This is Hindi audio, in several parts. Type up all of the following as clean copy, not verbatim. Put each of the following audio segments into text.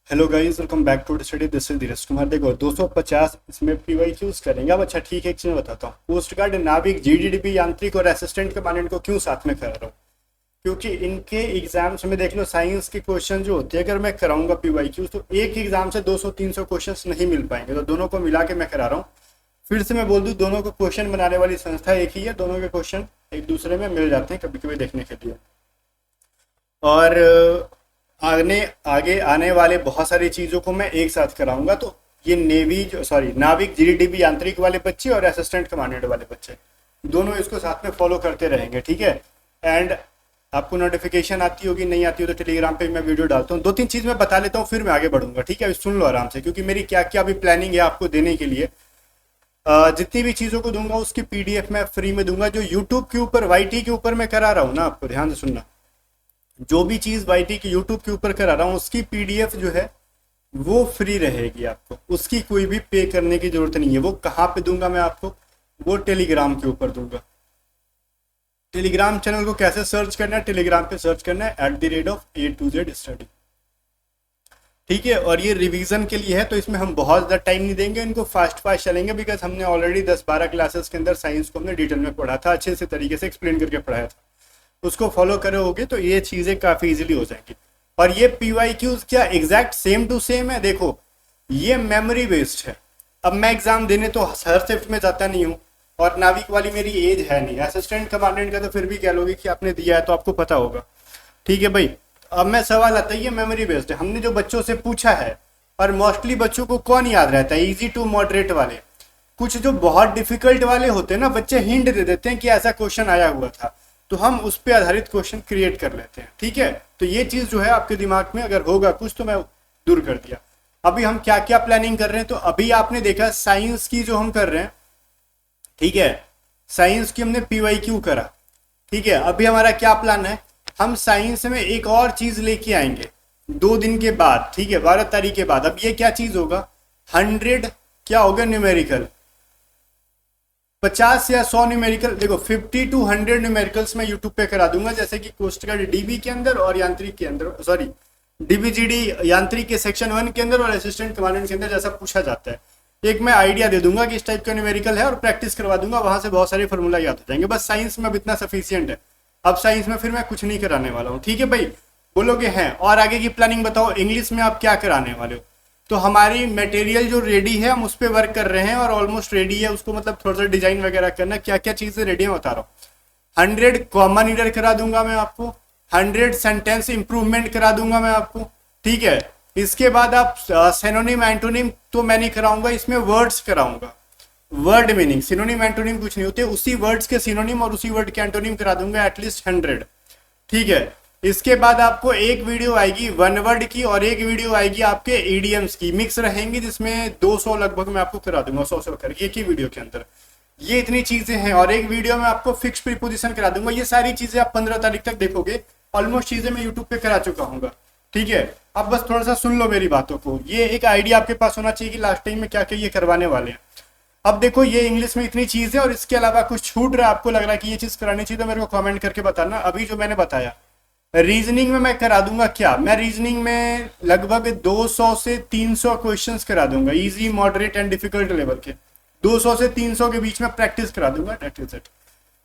Hello guys, welcome back to study. This is Dheeraj Kumar. देखो 250 इसमें पीवाईक्यूज करेंगे। अब अच्छा ठीक है, एक चीज मैं बताता हूँ। पोस्ट गार्ड, नाविक, जीडीडीपी, यांत्रिक और असिस्टेंट कमांडेंट को क्यों साथ में करा रहा हूँ? क्योंकि इनके एग्जाम्स में देख लो, साइंस के क्वेश्चन जो होते हैं, अगर मैं कराऊंगा पीवाईक्यूज तो एक एग्जाम से 200-300 क्वेश्चन नहीं मिल पाएंगे। तो दोनों को मिला के मैं करा रहा हूँ। फिर से मैं बोल दूँ, दोनों को क्वेश्चन बनाने वाली संस्था एक ही है। दोनों के क्वेश्चन एक दूसरे में मिल जाते हैं कभी कभी देखने के लिए। और आगे आगे आने वाले बहुत सारी चीज़ों को मैं एक साथ कराऊंगा। तो ये नेवी जो नाविक, जीडीबी, यांत्रिक वाले बच्चे और असिस्टेंट कमांडेंट वाले बच्चे दोनों इसको साथ में फॉलो करते रहेंगे, ठीक है। एंड आपको नोटिफिकेशन आती होगी, नहीं आती हो तो टेलीग्राम पे मैं वीडियो डालता हूँ। 2-3 चीज़ मैं बता लेता हूँ, फिर मैं आगे बढ़ूंगा, ठीक है। सुन लो आराम से, क्योंकि मेरी क्या क्या अभी प्लानिंग है आपको देने के लिए। जितनी भी चीज़ों को दूंगा उसकी पीडीएफ मैं फ्री में दूंगा। जो यूट्यूब के ऊपर, वाईटी के ऊपर मैं करा रहा हूँ ना, आपको ध्यान से सुनना। जो भी चीज वाईटी के यूट्यूब के ऊपर करा रहा हूँ उसकी पीडीएफ जो है वो फ्री रहेगी। आपको उसकी कोई भी पे करने की जरूरत नहीं है। वो कहाँ पे दूंगा मैं आपको? वो टेलीग्राम के ऊपर दूंगा। टेलीग्राम चैनल को कैसे सर्च करना है? टेलीग्राम पे सर्च करना है @A to Z स्टडी, ठीक है। और ये रिवीजन के लिए है, तो इसमें हम बहुत ज़्यादा टाइम नहीं देंगे, इनको फास्ट फास्ट चलेंगे। बिकॉज हमने ऑलरेडी 10-12 क्लासेस के अंदर साइंस को हमने डिटेल में पढ़ा था, अच्छे से तरीके से एक्सप्लेन करके पढ़ाया था। उसको फॉलो करोगे तो ये चीज़ें काफ़ी इजीली हो जाएंगी। और ये पीवाईक्यूज क्या एग्जैक्ट सेम टू सेम है? देखो, ये मेमोरी बेस्ड है। अब मैं एग्जाम देने तो हर शिफ्ट में जाता नहीं हूँ, और नाविक वाली मेरी एज है नहीं। असिस्टेंट कमांडेंट का तो फिर भी कह लोगे कि आपने दिया है तो आपको पता होगा, ठीक है भाई। अब मैं सवाल आता है, ये मेमोरी बेस्ड है। हमने जो बच्चों से पूछा है, और मोस्टली बच्चों को कौन याद रहता है? इजी टू मॉडरेट वाले। कुछ जो बहुत डिफिकल्ट वाले होते हैं ना, बच्चे हिंट दे देते हैं कि ऐसा क्वेश्चन आया हुआ था, तो हम उस पर आधारित क्वेश्चन क्रिएट कर लेते हैं, ठीक है। तो ये चीज जो है आपके दिमाग में अगर होगा कुछ, तो मैं दूर कर दिया। अभी हम क्या क्या प्लानिंग कर रहे हैं? तो अभी आपने देखा साइंस की जो हम कर रहे हैं, ठीक है। साइंस की हमने पीवाईक्यू करा, ठीक है। अभी हमारा क्या प्लान है? हम साइंस में एक और चीज लेके आएंगे 2 दिन के बाद, ठीक है, 12 तारीख के बाद। अब ये क्या चीज होगा? 100 क्या होगा? न्यूमेरिकल। 50 या 100 न्यूमेरिकल। देखो 50 to 100 न्यूमेरिकल्स मैं यूट्यूब पे करा दूंगा, जैसे कि कोस्ट गार्ड डीबी के अंदर और यांत्रिक के अंदर, डीबीजीडी यांत्रिक के सेक्शन 1 के अंदर और असिस्टेंट कमांडेंट के अंदर जैसा पूछा जाता है। एक मैं आइडिया दे दूंगा कि इस टाइप का न्यूमेरिकल है, और प्रैक्टिस करवा दूंगा, वहां से बहुत सारे फॉर्मूला याद हो जाएंगे। बस साइंस में अब इतना सफिशियंट है। अब साइंस में फिर मैं कुछ नहीं कराने वाला हूँ, ठीक है भाई। बोलोगे हैं और आगे की प्लानिंग बताओ, इंग्लिश में आप क्या कराने वाले हो? तो हमारी मटेरियल जो रेडी है, हम उस पर वर्क कर रहे हैं, और ऑलमोस्ट रेडी है। उसको मतलब थोड़ा सा डिजाइन वगैरह करना, क्या क्या चीजें रेडी है बता रहा हूँ। 100 कॉमन ईडर करा दूंगा मैं आपको, 100 सेंटेंस इंप्रूवमेंट करा दूंगा मैं आपको, ठीक है। इसके बाद आप सिनोनिम एंटोनिम तो मैं नहीं कराऊंगा, इसमें वर्ड्स कराऊंगा। वर्ड मीनिंग, सिनोनिम एंटोनिम कुछ नहीं होते, उसी वर्ड्स के सिनोनिम और उसी वर्ड के एंटोनिम करा दूंगा एटलीस्ट 100, ठीक है। इसके बाद आपको एक वीडियो आएगी 1 वर्ड की, और एक वीडियो आएगी आपके ईडीएम्स की, मिक्स रहेंगी, जिसमें 200 लगभग मैं आपको करा दूंगा, 100 करके एक ही वीडियो के अंदर। ये इतनी चीजें हैं। और एक वीडियो में आपको फिक्स प्रीपोजिशन करा दूंगा। ये सारी चीजें आप 15 तारीख तक देखोगे। ऑलमोस्ट चीजें मैं यूट्यूब पे करा चुका हूँ, ठीक है। अब बस थोड़ा सा सुन लो मेरी बातों को। ये एक आइडिया आपके पास होना चाहिए कि लास्ट टाइम में क्या क्या ये करवाने वाले हैं। अब देखो, ये इंग्लिश में इतनी चीज है, और इसके अलावा कुछ छूट रहा है, आपको लग रहा है कि ये चीज करानी चाहिए, तो मेरे को कमेंट करके बताना। अभी जो मैंने बताया रीजनिंग में मैं करा दूंगा क्या? मैं रीजनिंग में लगभग 200 से 300 क्वेश्चंस करा दूंगा, easy, moderate and difficult level के। 200 से 300 के बीच में प्रैक्टिस करा दूंगा, दैट इज इट।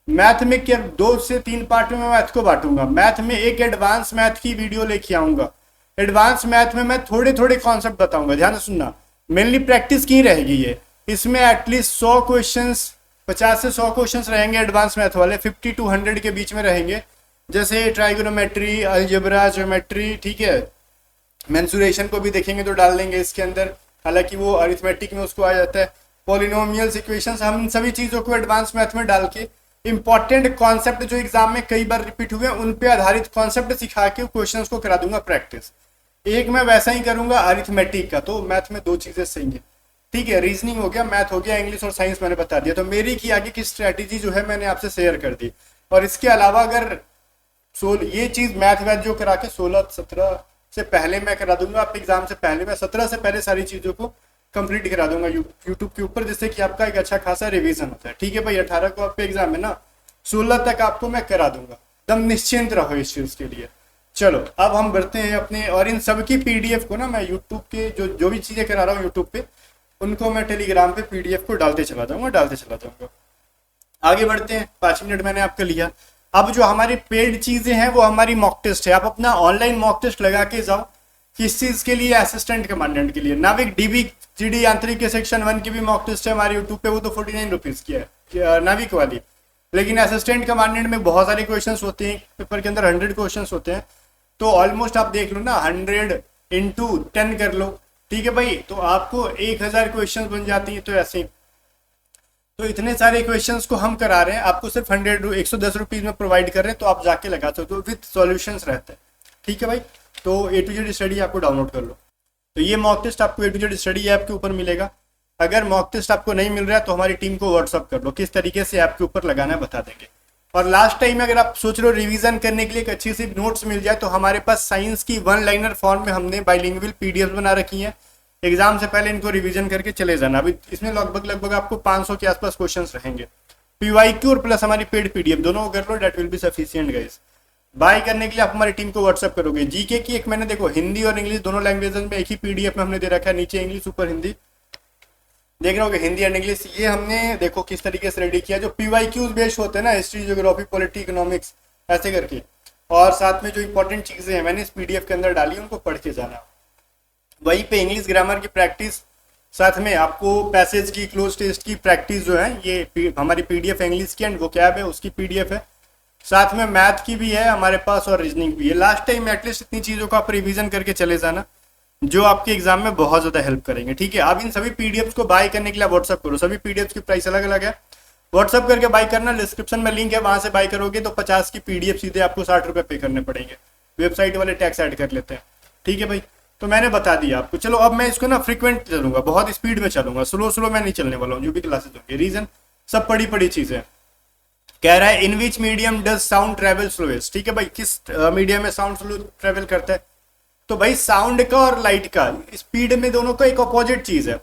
मैथ में क्या 2 से 3 पार्ट में मैं मैथ को बांटूंगा। मैथ में एक एडवांस मैथ की वीडियो लेके आऊंगा। एडवांस मैथ में मैं थोड़े थोड़े कॉन्सेप्ट बताऊंगा, ध्यान से सुनना। मेनली प्रैक्टिस की रहेगी ये। इसमें एटलीस्ट 100 क्वेश्चंस, 50 से 100 क्वेश्चंस रहेंगे एडवांस मैथ वाले, 50 to 100 के बीच में रहेंगे। जैसे ट्राइगोनोमेट्री, अलजेब्रा, ज्योमेट्री, ठीक है। मेंसुरेशन को भी देखेंगे तो डाल देंगे इसके अंदर, हालांकि वो अरिथमेटिक में उसको आ जाता है। पॉलिनोमियल्स, इक्वेशंस, हम इन सभी चीज़ों को एडवांस मैथ में डाल के इंपॉर्टेंट कॉन्सेप्ट जो एग्जाम में कई बार रिपीट हुए उन पे आधारित कॉन्सेप्ट सिखा के क्वेश्चंस को करा दूंगा प्रैक्टिस। एक मैं वैसा ही करूंगा अरिथमेटिक का। तो मैथ में 2 चीजें सही है, ठीक है। रीजनिंग हो गया, मैथ हो गया, इंग्लिश और साइंस मैंने बता दिया। तो मेरी की आगे की स्ट्रेटेजी जो है मैंने आपसे शेयर कर दी। और इसके अलावा अगर ये चीज मैथ वैथ जो करा के 16-17 से पहले मैं करा दूंगा, आप एग्जाम से पहले, मैं 17 से पहले सारी चीजों को कंप्लीट करा दूंगा यूट्यूब के ऊपर, जिससे कि आपका एक अच्छा खासा रिवीजन होता है, ठीक है भाई। 18 को आपके एग्जाम है ना, 16 तक आपको मैं करा दूंगा। एकदम निश्चिंत रहो इस चीज के लिए। चलो अब हम बढ़ते हैं अपने, और इन सब की पीडीएफ को ना मैं यूट्यूब के जो जो भी चीज़ें करा रहा हूँ यूट्यूब पे, उनको मैं टेलीग्राम पे पीडीएफ को डालते चला जाऊंगा। आगे बढ़ते हैं, 5 मिनट मैंने आपका लिया। अब जो हमारी पेड चीज़ें हैं वो हमारी मॉक टेस्ट है। आप अपना ऑनलाइन मॉक टेस्ट लगा के जाओ। किस चीज़ के लिए? असिस्टेंट कमांडेंट के लिए। नाविक डीबी जीडी यांत्रिक के सेक्शन 1 की भी मॉक टेस्ट है हमारे यूट्यूब पे, वो तो 49 रुपीज़ की है नाविक वाली। लेकिन असिस्टेंट कमांडेंट में बहुत सारे क्वेश्चंस होते हैं, पेपर के अंदर 100 क्वेश्चंस होते हैं, तो ऑलमोस्ट आप देख लो ना 100 इंटू 10 कर लो, ठीक है भाई, तो आपको 1000 क्वेश्चंस बन जाती है। तो ऐसे ही तो इतने सारे क्वेश्चंस को हम करा रहे हैं, आपको सिर्फ 110 रुपीज में प्रोवाइड कर रहे हैं, तो आप जाके लगा सकते हो, विथ सॉल्यूशंस रहते हैं, ठीक है भाई। तो A to Z स्टडी आपको डाउनलोड कर लो। तो ये मॉक टेस्ट आपको A to Z study app के ऊपर मिलेगा। अगर मॉक टेस्ट आपको नहीं मिल रहा है तो हमारी टीम को व्हाट्सअप कर लो, किस तरीके से ऐप के ऊपर लगाना है बता देंगे। और लास्ट टाइम अगर आप सोच रहे हो रिवीजन करने के लिए एक अच्छी सी नोट्स मिल जाए, तो हमारे पास साइंस की 1 लाइनर फॉर्म में हमने बाइलिंगुअल पीडीएफ बना रखी है। एग्जाम से पहले इनको रिवीजन करके चले जाना। अभी इसमें लगभग आपको 500 के आसपास क्वेश्चंस रहेंगे। PYQ और प्लस हमारी पेड पीडीएफ दोनों कर लो, that will be sufficient guys. Buy करने के लिए आप हमारी टीम को व्हाट्सअप करोगे। जीके की एक मैंने देखो हिंदी और इंग्लिश दोनों लैंग्वेजेस में एक ही पीडीएफ में हमने दे रखा है, नीचे इंग्लिश ऊपर हिंदी, देख रहे हो हिंदी एंड इंग्लिश। ये हमने देखो किस तरीके से रेडी किया। जो PYQs बेस्ड होते हैं ना, हिस्ट्री, ज्योग्राफी, पॉलिटी, इकोनॉमिक्स, ऐसे करके, और साथ में जो इंपॉर्टेंट चीजें हैं मैंने इस पीडीएफ के अंदर डाली, उनको पढ़ के जाना। वहीं पे इंग्लिश ग्रामर की प्रैक्टिस, साथ में आपको पैसेज की, क्लोज टेस्ट की प्रैक्टिस जो है, ये हमारी पीडीएफ इंग्लिश की एंड वोकैब है उसकी पीडीएफ है। साथ में मैथ की भी है हमारे पास और रीजनिंग भी है। लास्ट टाइम एटलीस्ट इतनी चीज़ों को आप रिवीजन करके चले जाना, जो आपके एग्जाम में बहुत ज़्यादा हेल्प करेंगे, ठीक है। आप इन सभी पीडीएफ को बाय करने के लिए व्हाट्सअप करो। सभी पीडीएफ की प्राइस अलग अलग है, व्हाट्सअप करके बाय करना। डिस्क्रिप्शन में लिंक है, वहां से बाय करोगे तो 50 की पीडीएफ सीधे आपको 60 रुपये पे करने पड़ेंगे। वेबसाइट वाले टैक्स ऐड कर लेते हैं, ठीक है भाई। तो मैंने बता दिया आपको। चलो अब मैं इसको ना फ्रीक्वेंट चलूंगा, बहुत स्पीड में चलूंगा, स्लो मैं नहीं चलने वाला हूँ। जो भी क्लासेस होंगे, रीजन सब पड़ी चीजें। कह रहा है in which medium does sound travel slowest, ठीक है भाई, किस मीडियम में साउंड स्लो ट्रेवल करता है? तो भाई साउंड का और लाइट का स्पीड में दोनों का एक अपोजिट चीज है।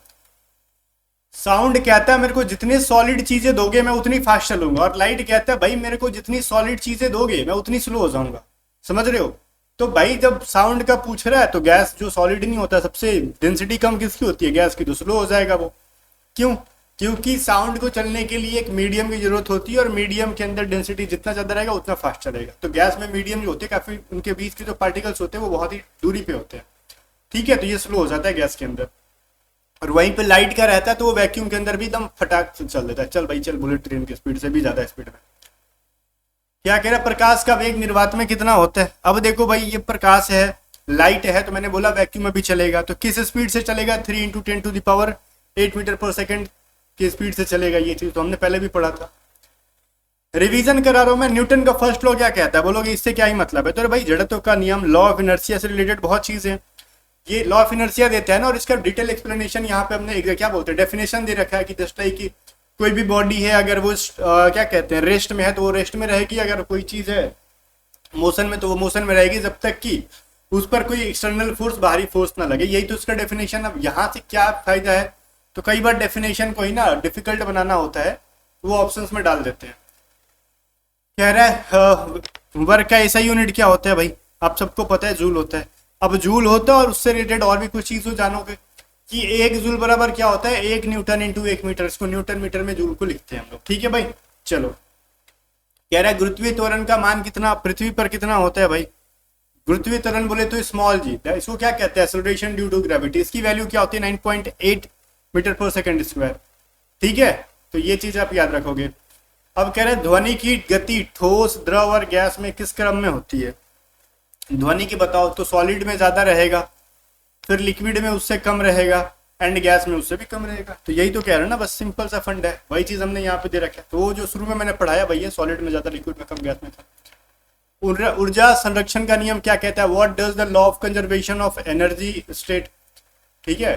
साउंड कहता है मेरे को जितनी सॉलिड चीजें दोगे मैं उतनी फास्ट चलूंगा, और लाइट कहता है भाई मेरे को जितनी सॉलिड चीजें दोगे मैं उतनी स्लो हो जाऊंगा। समझ रहे हो? तो भाई जब साउंड का पूछ रहा है तो गैस जो सॉलिड नहीं होता, सबसे डेंसिटी कम किसकी होती है? गैस की, तो स्लो हो जाएगा वो। क्यों? क्योंकि साउंड को चलने के लिए एक मीडियम की जरूरत होती है, और मीडियम के अंदर डेंसिटी जितना ज्यादा रहेगा उतना फास्ट चलेगा। तो गैस में मीडियम जो होते हैं, काफी उनके बीच के जो पार्टिकल्स होते हैं वो बहुत ही दूरी पे होते हैं, ठीक है। तो ये स्लो हो जाता है गैस के अंदर। और वहीं पे लाइट का रहता है तो वो वैक्यूम के अंदर भी एकदम फटाक से चल देता है। चल भाई चल, बुलेट ट्रेन की स्पीड से भी ज्यादा स्पीड में। क्या कह रहा है? प्रकाश का वेग निर्वात में कितना होता है? अब देखो भाई, ये प्रकाश है, लाइट है, तो मैंने बोला वैक्यूम में भी चलेगा, तो किस स्पीड से चलेगा? 3 × 10⁸ मीटर पर सेकेंड की स्पीड से चलेगा। ये चीज तो हमने पहले भी पढ़ा था। रिवीजन करा रहा हूं मैं। न्यूटन का फर्स्ट लॉ क्या कहता है? बोलोगे इससे क्या ही मतलब है? तो भाई जड़त्व का नियम, लॉ ऑफ इनर्शिया से रिलेटेड बहुत चीजें, ये लॉ ऑफ इनर्शिया देता है ना, और इसका डिटेल एक्सप्लेनेशन यहाँ पे हमने क्या बोलते हैं, डेफिनेशन दे रखा है कि जस्ट लाइक की कोई भी बॉडी है, अगर वो क्या कहते हैं रेस्ट में है तो वो रेस्ट में रहेगी, अगर कोई चीज है मोशन में तो वो मोशन में रहेगी, जब तक कि उस पर कोई एक्सटर्नल फोर्स, बाहरी फोर्स ना लगे। यही तो उसका डेफिनेशन। अब यहाँ से क्या फायदा है? तो कई बार डेफिनेशन को ही ना डिफिकल्ट बनाना होता है, वो ऑप्शंस में डाल देते हैं। कह रहा है वर्क का ऐसा यूनिट क्या होता है भाई? आप सबको पता है जूल होता है। अब जूल होता है और उससे रिलेटेड और भी कुछ चीज जानोगे कि 1 जूल बराबर क्या होता है? 1 न्यूटन इंटू 1 मीटर। इसको न्यूटन मीटर में जूल को लिखते हैं हम लोग, ठीक है भाई। चलो, कह रहा है गुरुत्वीय त्वरण का मान कितना पृथ्वी पर कितना होता है भाई? गुरुत्वीय त्वरण बोले तो स्मॉल जी, इसको क्या कहते हैं? Acceleration due to gravity. इसकी वैल्यू क्या होती है? 9.8 मीटर पर सेकेंड स्क्वायर, ठीक है। तो ये चीज आप याद रखोगे। अब कह रहे हैं ध्वनि की गति ठोस, द्रव और गैस में किस क्रम में होती है? ध्वनि की बताओ तो सॉलिड में ज्यादा रहेगा, फिर लिक्विड में उससे कम रहेगा, एंड गैस में उससे भी कम रहेगा। तो यही तो कह रहे हैं ना, बस सिंपल सा फंड है। वही चीज हमने यहाँ पे दे रखा है। तो वो जो शुरू में मैंने पढ़ाया भैया, सॉलिड में ज्यादा, लिक्विड में कम, गैस में कम। ऊर्जा संरक्षण का नियम क्या कहता है? What does the law of conservation of energy state, ठीक है।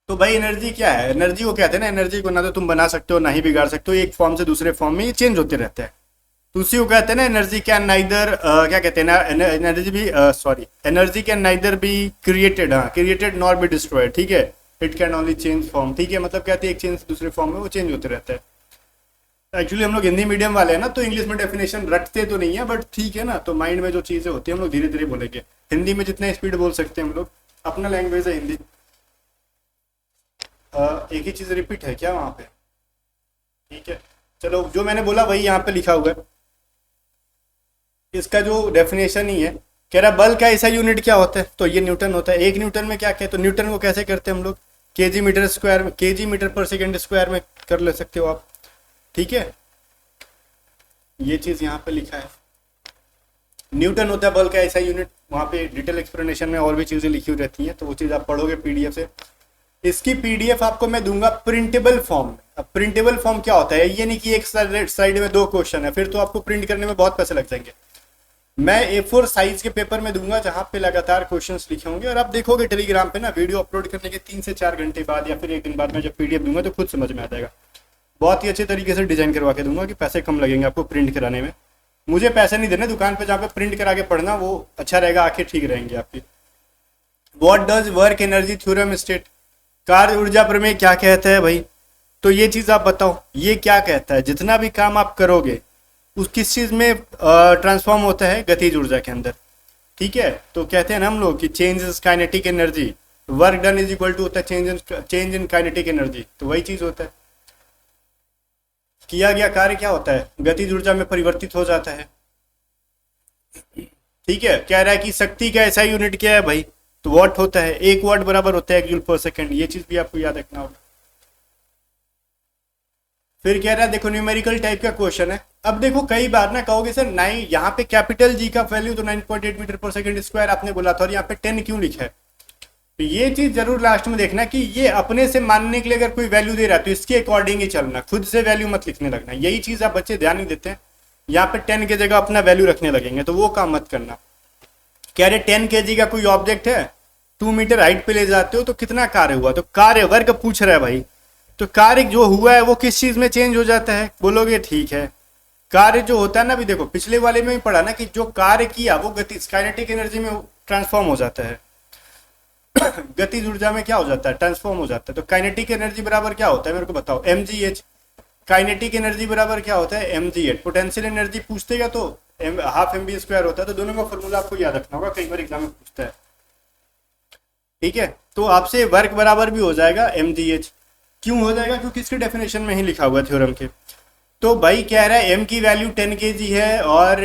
तो भाई एनर्जी क्या है? एनर्जी को कहते हैं ना, एनर्जी को ना तो तुम बना सकते हो ना ही बिगाड़ सकते हो, एक फॉर्म से दूसरे फॉर्म में ये चेंज होते रहते हैं। तो उसी को कहते हैं ना एनर्जी कैन नाइदर क्या कहते हैं ना, एनर्जी भी energy can neither be created, created nor be destroyed, ठीक है। It can only change form, ठीक है। मतलब कहते हैं एक चेंज से दूसरे फॉर्म में वो चेंज होते रहता है। एक्चुअली हम लोग हिंदी मीडियम वाले हैं ना, तो इंग्लिश में डेफिनेशन रटते तो नहीं है, बट ठीक है ना, तो माइंड में जो चीज़ें होती है हम लोग धीरे धीरे बोलेंगे। हिंदी में जितना स्पीड बोल सकते हैं हम लोग, अपना लैंग्वेज है हिंदी। एक ही चीज़ रिपीट है क्या वहाँ पे? ठीक है, चलो जो मैंने बोला वही यहाँ पे लिखा हुआ है। इसका जो डेफिनेशन ही है, कह रहा बल का ऐसा यूनिट क्या होता है, तो ये न्यूटन होता है। एक न्यूटन में क्या है, तो न्यूटन को कैसे करते हैं हम लोग, केजी मीटर स्क्वायर में, केजी मीटर पर सेकेंड स्क्वायर में कर ले सकते हो आप। ठीक है, ये चीज़ यहाँ पे लिखा है। न्यूटन होता है बल का ऐसा यूनिट, वहाँ पे डिटेल एक्सप्लेनेशन में और भी चीज़ें लिखी हुई रहती हैं, तो वो चीज़ आप पढ़ोगे पीडीएफ से। इसकी पीडीएफ आपको मैं दूंगा प्रिंटेबल फॉर्म में। अब प्रिंटेबल फॉर्म क्या होता है, ये नहीं कि एक साइड में 2 क्वेश्चन है, फिर तो आपको प्रिंट करने में बहुत पैसे लग जाएंगे। मैं A4 साइज के पेपर में दूंगा जहां पे लगातार क्वेश्चंस लिखे होंगे, और आप देखोगे टेलीग्राम पे ना वीडियो अपलोड करने के 3 से 4 घंटे बाद या फिर 1 दिन बाद में जब पीडीएफ दूंगा तो खुद समझ में आ जाएगा। बहुत ही अच्छे तरीके से डिजाइन करवा के दूंगा कि पैसे कम लगेंगे आपको प्रिंट कराने में। मुझे पैसे नहीं देने, दुकान पे जहाँ पे प्रिंट करा के पढ़ना वो अच्छा रहेगा, आंखें ठीक रहेंगी आपकी। What does work energy theorem state, कार्य ऊर्जा प्रमेय क्या कहता है भाई, तो ये चीज आप बताओ, ये क्या कहता है, जितना भी काम आप करोगे उस किस चीज में ट्रांसफॉर्म होता है, गतिज ऊर्जा के अंदर। ठीक है, तो कहते हैं ना हम लोग कि change in kinetic energy, work done is equal to होता है चेंज इन काइनेटिक एनर्जी, तो वही चीज होता है। किया गया कार्य क्या होता है, गतिज ऊर्जा में परिवर्तित हो जाता है। ठीक है, कह रहा है कि शक्ति का ऐसा यूनिट क्या है भाई, तो वॉट होता है, 1 वॉट बराबर होता है 1 जूल पर सेकंड, ये चीज भी आपको याद रखना होगा। फिर कह रहा है देखो न्यूमेरिकल टाइप का क्वेश्चन है। अब देखो कई बार ना कहोगे सर नहीं, यहाँ पे कैपिटल जी का वैल्यू तो 9.8 मीटर पर सेकंड स्क्वायर आपने बोला था, और यहाँ पे 10 क्यों लिखा है, तो ये चीज जरूर लास्ट में देखना कि ये अपने से मानने के लिए अगर कोई वैल्यू दे रहा है तो इसके अकॉर्डिंग ही चलना, खुद से वैल्यू मत लिखने लगना। यही चीज आप बच्चे ध्यान नहीं देते हैं, यहाँ पे 10 की जगह अपना वैल्यू रखने लगेंगे, तो वो काम मत करना। कह रहे 10 kg का कोई ऑब्जेक्ट है, 2 मीटर हाइट पे ले जाते हो तो कितना कार्य हुआ, तो कार्य वर्ग पूछ रहा है भाई, तो कार्य जो हुआ है वो किस चीज में चेंज हो जाता है, बोलोगे ठीक है। कार्य जो होता है ना, अभी देखो पिछले वाले में ही पढ़ा ना कि जो कार्य किया वो गति काइनेटिक एनर्जी में ट्रांसफॉर्म हो जाता है। गतिज ऊर्जा में क्या हो जाता है, ट्रांसफॉर्म हो जाता है। तो काइनेटिक एनर्जी बराबर क्या होता है मेरे को बताओ, mgh। काइनेटिक एनर्जी बराबर क्या होता है, mgh। पोटेंशियल एनर्जी पूछतेगा तो हाफ mv स्क्वायर होता है, तो दोनों का फॉर्मूला आपको याद रखना होगा, कई बार एग्जाम में पूछता है। ठीक है, तो आपसे वर्क बराबर भी हो जाएगा mgh। क्यों हो जाएगा, क्योंकि इसके डेफिनेशन में ही लिखा हुआ है थ्योरम के। तो भाई कह रहा है m की वैल्यू 10 kg है और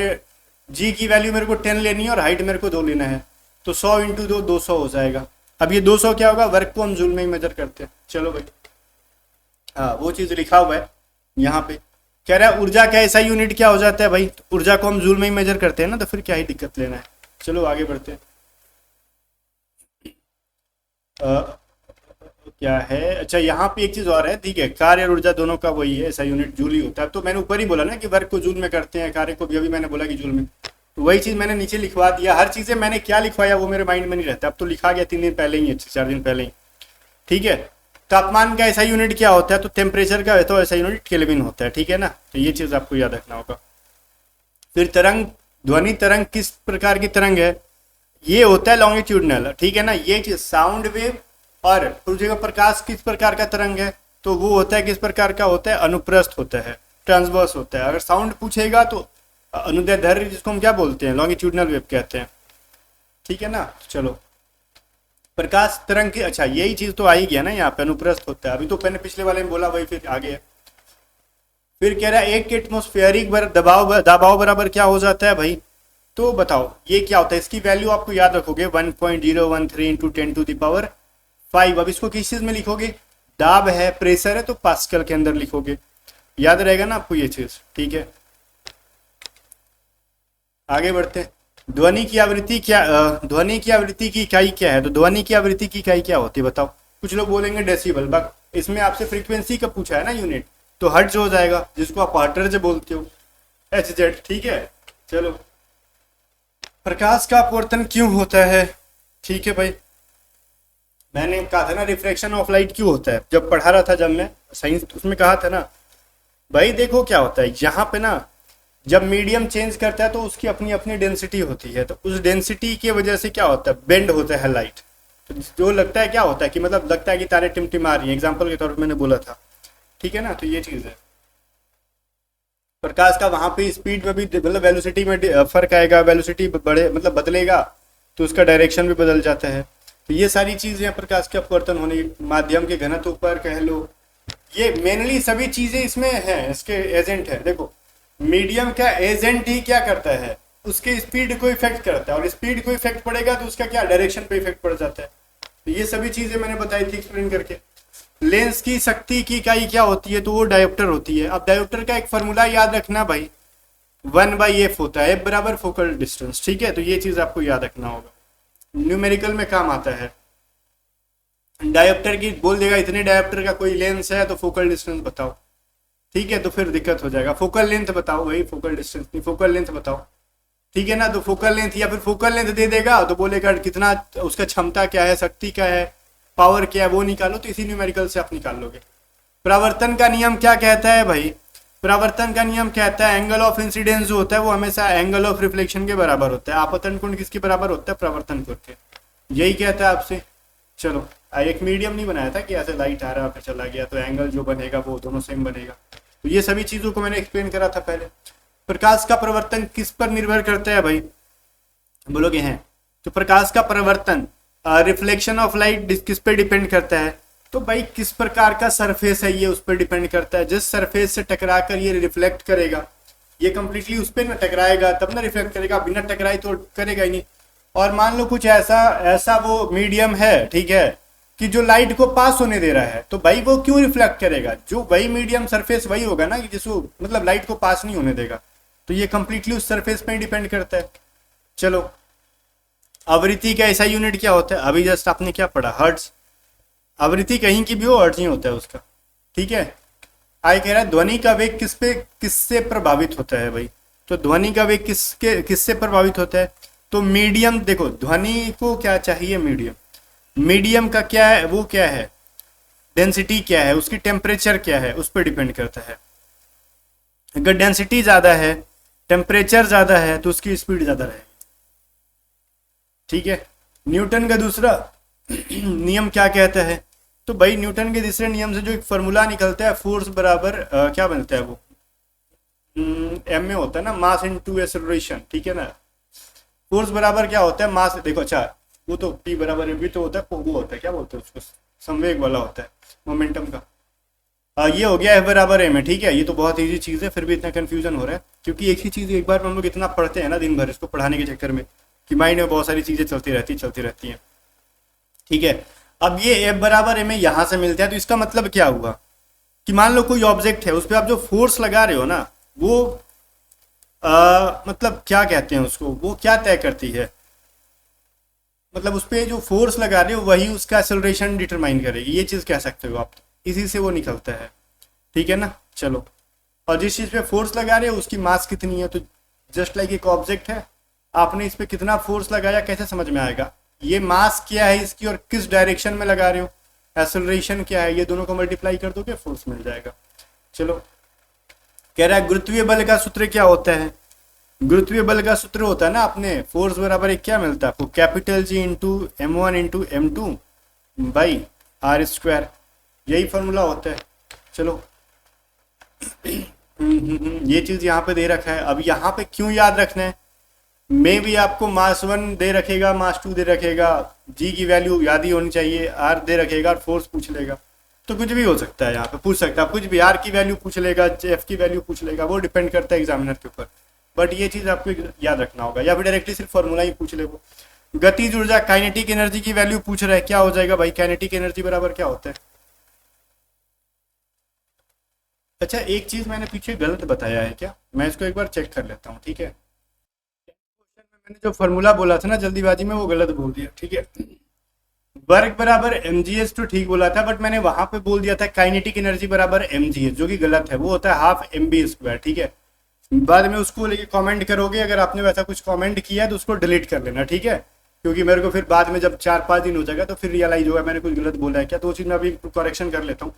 g की वैल्यू मेरे को 10 लेनी है और हाइट मेरे को 2 लेना है, तो 100 इंटू 2 200 हो जाएगा। अब ये 200 क्या होगा, वर्क को हम जूल में ही मेजर करते हैं। चलो भाई, हाँ वो चीज लिखा हुआ है यहाँ पे। कह रहा है ऊर्जा का ऐसा यूनिट क्या हो जाता है भाई, तो ऊर्जा को हम जूल में ही मेजर करते हैं ना, तो फिर क्या ही दिक्कत लेना है। चलो आगे बढ़ते हैं। क्या है, अच्छा यहाँ पे एक चीज और है, ठीक है, कार्य और ऊर्जा दोनों का वही है, ऐसा यूनिट जूल ही होता है। तो मैंने ऊपर ही बोला ना कि वर्क को जूल में करते हैं, कार्य को भी अभी मैंने बोला कि जूल में, तो वही चीज मैंने नीचे लिखवा दिया। हर चीजें मैंने क्या लिखवाया वो मेरे माइंड में नहीं रहता, अब तो लिखा गया 3 दिन पहले ही, 4 दिन पहले ही। ठीक है, तापमान का ऐसा यूनिट क्या होता है, तो टेम्परेचर का तो ऐसा यूनिट केल्विन होता है। ठीक है ना, तो ये चीज आपको याद रखना होगा। फिर तरंग, ध्वनि तरंग किस प्रकार की तरंग है, ये होता है लॉन्गिट्यूडनल। ठीक है ना, ये चीज साउंड वेव। और पूछेगा प्रकाश किस प्रकार का तरंग है, तो वो होता है किस प्रकार का होता है, अनुप्रस्थ होता है, ट्रांसवर्स होता है। अगर साउंड पूछेगा तो अनुदैर्ध्य, जिसको हम क्या बोलते हैं, लॉन्गिट्यूडनल वेव कहते हैं। ठीक है ना, चलो प्रकाश तरंग की, अच्छा यही चीज तो आ ही गया ना, यहाँ पे अनुप्रस्थ होता है। अभी तो मैंने पिछले वाले में बोला, वही फिर आगे है। फिर कह रहा है एक एटमोस्फेरिक दबाव बराबर क्या हो जाता है भाई, तो बताओ ये क्या होता है। इसकी वैल्यू आपको याद रखोगे 1.013 इंटू 10⁵ अब इसको किस चीज में लिखोगे, दाब है, प्रेशर है, तो पास्कल के अंदर लिखोगे, याद रहेगा ना आपको ये चीज। ठीक है, आगे बढ़ते हैं। ध्वनि की आवृत्ति क्या, ध्वनि की आवृत्ति की इकाई क्या है, तो ध्वनि की आवृत्ति की इकाई क्या होती है बताओ। कुछ लोग बोलेंगे डेसिबल, बट इसमें आपसे फ्रीक्वेंसी का पूछा है ना यूनिट, तो हर्ट्ज हो जाएगा, जिसको आप हर्ट्ज बोलते हो, hz। ठीक है, चलो प्रकाश का अपवर्तन क्यों होता है। ठीक है भाई, मैंने कहा था ना रिफ्रैक्शन ऑफ लाइट क्यों होता है, जब पढ़ा रहा था, जब मैं साइंस, उसमें कहा था ना भाई। देखो क्या होता है यहाँ पे ना, जब मीडियम चेंज करता है तो उसकी अपनी अपनी डेंसिटी होती है, तो उस डेंसिटी की वजह से क्या होता है, बेंड होता है लाइट। तो जो लगता है क्या होता है कि मतलब लगता है कि तारे टिमटिमा रही हैं, एग्जाम्पल के तौर पर मैंने बोला था। ठीक है ना, तो ये चीज़ है। प्रकाश का वहां पे स्पीड में भी मतलब वेलोसिटी में फर्क आएगा, वेलोसिटी बढ़े मतलब बदलेगा तो उसका डायरेक्शन भी बदल जाता है। तो ये सारी चीजें प्रकाश के अपवर्तन होने, माध्यम के घनत्व पर कह लो, ये मेनली सभी चीजें इसमें हैं, इसके एजेंट है। देखो मीडियम का एजेंट ही क्या करता है, उसके स्पीड को इफेक्ट करता है, और स्पीड को इफेक्ट पड़ेगा तो उसका क्या डायरेक्शन पे इफेक्ट पड़ जाता है। तो ये सभी चीजें मैंने बताई थी एक्सप्लेन करके। लेंस की शक्ति की इकाई क्या होती है, तो वो डायोप्टर होती है। अब डायोप्टर का एक फॉर्मूला याद रखना भाई, 1/f होता है, f बराबर फोकल डिस्टेंस, ठीक है। तो ये चीज आपको याद रखना होगा, न्यूमेरिकल में काम आता है। डायोप्टर की बोल देगा इतने डायोप्टर का कोई लेंस है तो फोकल डिस्टेंस बताओ, ठीक है, तो फिर दिक्कत हो जाएगा। फोकल लेंथ बताओ, वही फोकल डिस्टेंस नहीं, फोकल लेंथ बताओ, ठीक है ना। तो फोकल लेंथ या फिर फोकल लेंथ दे देगा तो बोलेगा कितना उसका क्षमता क्या है, शक्ति क्या है, पावर क्या है, वो निकालो। तो इसी न्यूमेरिकल से आप निकाल लोगे। प्रवर्तन का नियम क्या कहता है भाई, प्रवर्तन का नियम कहता है एंगल ऑफ इंसिडेंस जो होता है वो हमेशा एंगल ऑफ रिफ्लेक्शन के बराबर होता है। आपतन कोण किसके बराबर होता है, प्रवर्तन कोण के, यही कहता है आपसे। चलो एक मीडियम नहीं बनाया था कि ऐसे लाइट आ रहा फिर चला गया, तो एंगल जो बनेगा वो दोनों सेम बनेगा। तो ये सभी चीजों को मैंने एक्सप्लेन करा था पहले। प्रकाश का प्रवर्तन किस पर निर्भर करता है भाई, बोलोगे हैं तो प्रकाश का प्रवर्तन रिफ्लेक्शन ऑफ लाइट किस पे डिपेंड करता है, तो भाई किस प्रकार का सरफेस है ये उस पर डिपेंड करता है। जिस सरफेस से टकरा कर ये रिफ्लेक्ट करेगा, ये कंप्लीटली उस पर ना टकराएगा तब ना रिफ्लेक्ट करेगा, बिना टकराए तो करेगा ही नहीं। और मान लो कुछ ऐसा वो मीडियम है, ठीक है, कि जो लाइट को पास होने दे रहा है, तो भाई वो क्यों रिफ्लेक्ट करेगा, जो वही मीडियम सरफेस वही होगा ना कि जिसको मतलब लाइट को पास नहीं होने देगा। तो ये कंप्लीटली उस सरफेस पे ही डिपेंड करता है। चलो आवृत्ति का ऐसा यूनिट क्या होता है, अभी जस्ट आपने क्या पढ़ा, हर्ट्ज। आवृत्ति कहीं की भी हो हर्ट्ज ही होता है उसका, ठीक है। आगे कह रहा है ध्वनि का वेग किससे प्रभावित होता है भाई, तो ध्वनि का वेग किससे प्रभावित होता है, तो मीडियम। देखो ध्वनि को क्या चाहिए, मीडियम का क्या है, वो क्या है, डेंसिटी क्या है, उसकी टेम्परेचर क्या है, उस पर डिपेंड करता है। अगर डेंसिटी ज्यादा है, टेम्परेचर ज्यादा है, तो उसकी स्पीड ज्यादा रहेगी, ठीक है। न्यूटन का दूसरा नियम क्या कहता है, तो भाई न्यूटन के दूसरे नियम से जो एक फॉर्मूला निकलता है, फोर्स बराबर क्या बनता है वो, एम में होता है ना, मास इनटू एक्सेलरेशन, ठीक है ना। फोर्स बराबर क्या होता है, मास। देखो अच्छा वो तो P बराबर है, भी तो होता है, वो होता है क्या बोलते हैं उसको, संवेग वाला होता है मोमेंटम का। ये हो गया F बराबर m है, ठीक है। ये तो बहुत इजी चीज़ है, फिर भी इतना कंफ्यूजन हो रहा है क्योंकि एक ही चीज़ एक बार हम लोग इतना पढ़ते हैं ना दिन भर इसको पढ़ाने के चक्कर में कि माइंड में बहुत सारी चीज़ें चलती रहती हैं, ठीक है। अब ये F बराबर m यहाँ से मिलता है, तो इसका मतलब क्या हुआ कि मान लो कोई ऑब्जेक्ट है, उस पर आप जो फोर्स लगा रहे हो ना, वो मतलब क्या कहते हैं उसको, वो क्या तय करती है, मतलब उस पर जो फोर्स लगा रहे हो वही उसका एक्सेलरेशन डिटरमाइन करेगी, ये चीज़ कह सकते हो आप। इसी से वो निकलता है, ठीक है ना। चलो, और जिस चीज़ पे फोर्स लगा रहे हो उसकी मास कितनी है, तो जस्ट लाइक एक ऑब्जेक्ट है, आपने इस पर कितना फोर्स लगाया कैसे समझ में आएगा, ये मास क्या है इसकी और किस डायरेक्शन में लगा रहे हो, एक्सेलरेशन क्या है, ये दोनों को मल्टीप्लाई कर दोगे फोर्स मिल जाएगा। चलो कह रहा है गुरुत्वीय बल का सूत्र क्या होता है, गुरुत्वीय बल का सूत्र होता है ना अपने, फोर्स बराबर एक क्या मिलता है आपको, capital G into M1 into M2 by R square, यही फॉर्मूला होता है। चलो ये चीज यहाँ पे दे रखा है। अब यहाँ पे क्यों याद रखना है, मे भी आपको मास 1 दे रखेगा, मास 2 दे रखेगा, G की वैल्यू याद ही होनी चाहिए, R दे रखेगा और फोर्स पूछ लेगा, तो कुछ भी हो सकता है यहाँ पे पूछ सकता है, कुछ भी R की वैल्यू पूछ लेगा, F की वैल्यू पूछ लेगा, वो डिपेंड करता है एग्जामिनर के ऊपर। बट ये चीज आपको याद रखना होगा, या फिर डायरेक्टली सिर्फ फॉर्मूला ही पूछ ले वो। गतिज ऊर्जा काइनेटिक एनर्जी की वैल्यू पूछ रहा है, क्या हो जाएगा भाई, काइनेटिक एनर्जी बराबर क्या होता है। अच्छा एक चीज मैंने पीछे गलत बताया है क्या, मैं इसको एक बार चेक कर लेता हूँ, ठीक है। क्वेश्चन में मैंने जो फॉर्मूला बोला था ना जल्दीबाजी में, वो गलत बोल दिया, ठीक है। वर्क बराबर mgs तो ठीक बोला था, बट मैंने वहां पे बोल दिया था काइनेटिक एनर्जी बराबर mgs, जो कि गलत है, वो होता है हाफ mb स्क्वायर, ठीक है। बाद में उसको लेके कमेंट करोगे, अगर आपने वैसा कुछ कमेंट किया तो उसको डिलीट कर लेना, ठीक है, क्योंकि मेरे को फिर बाद में जब 4-5 दिन हो जाएगा तो फिर रियलाइज होगा मैंने कुछ गलत बोला है क्या, तो वो चीज़ मैं अभी करेक्शन कर लेता हूँ।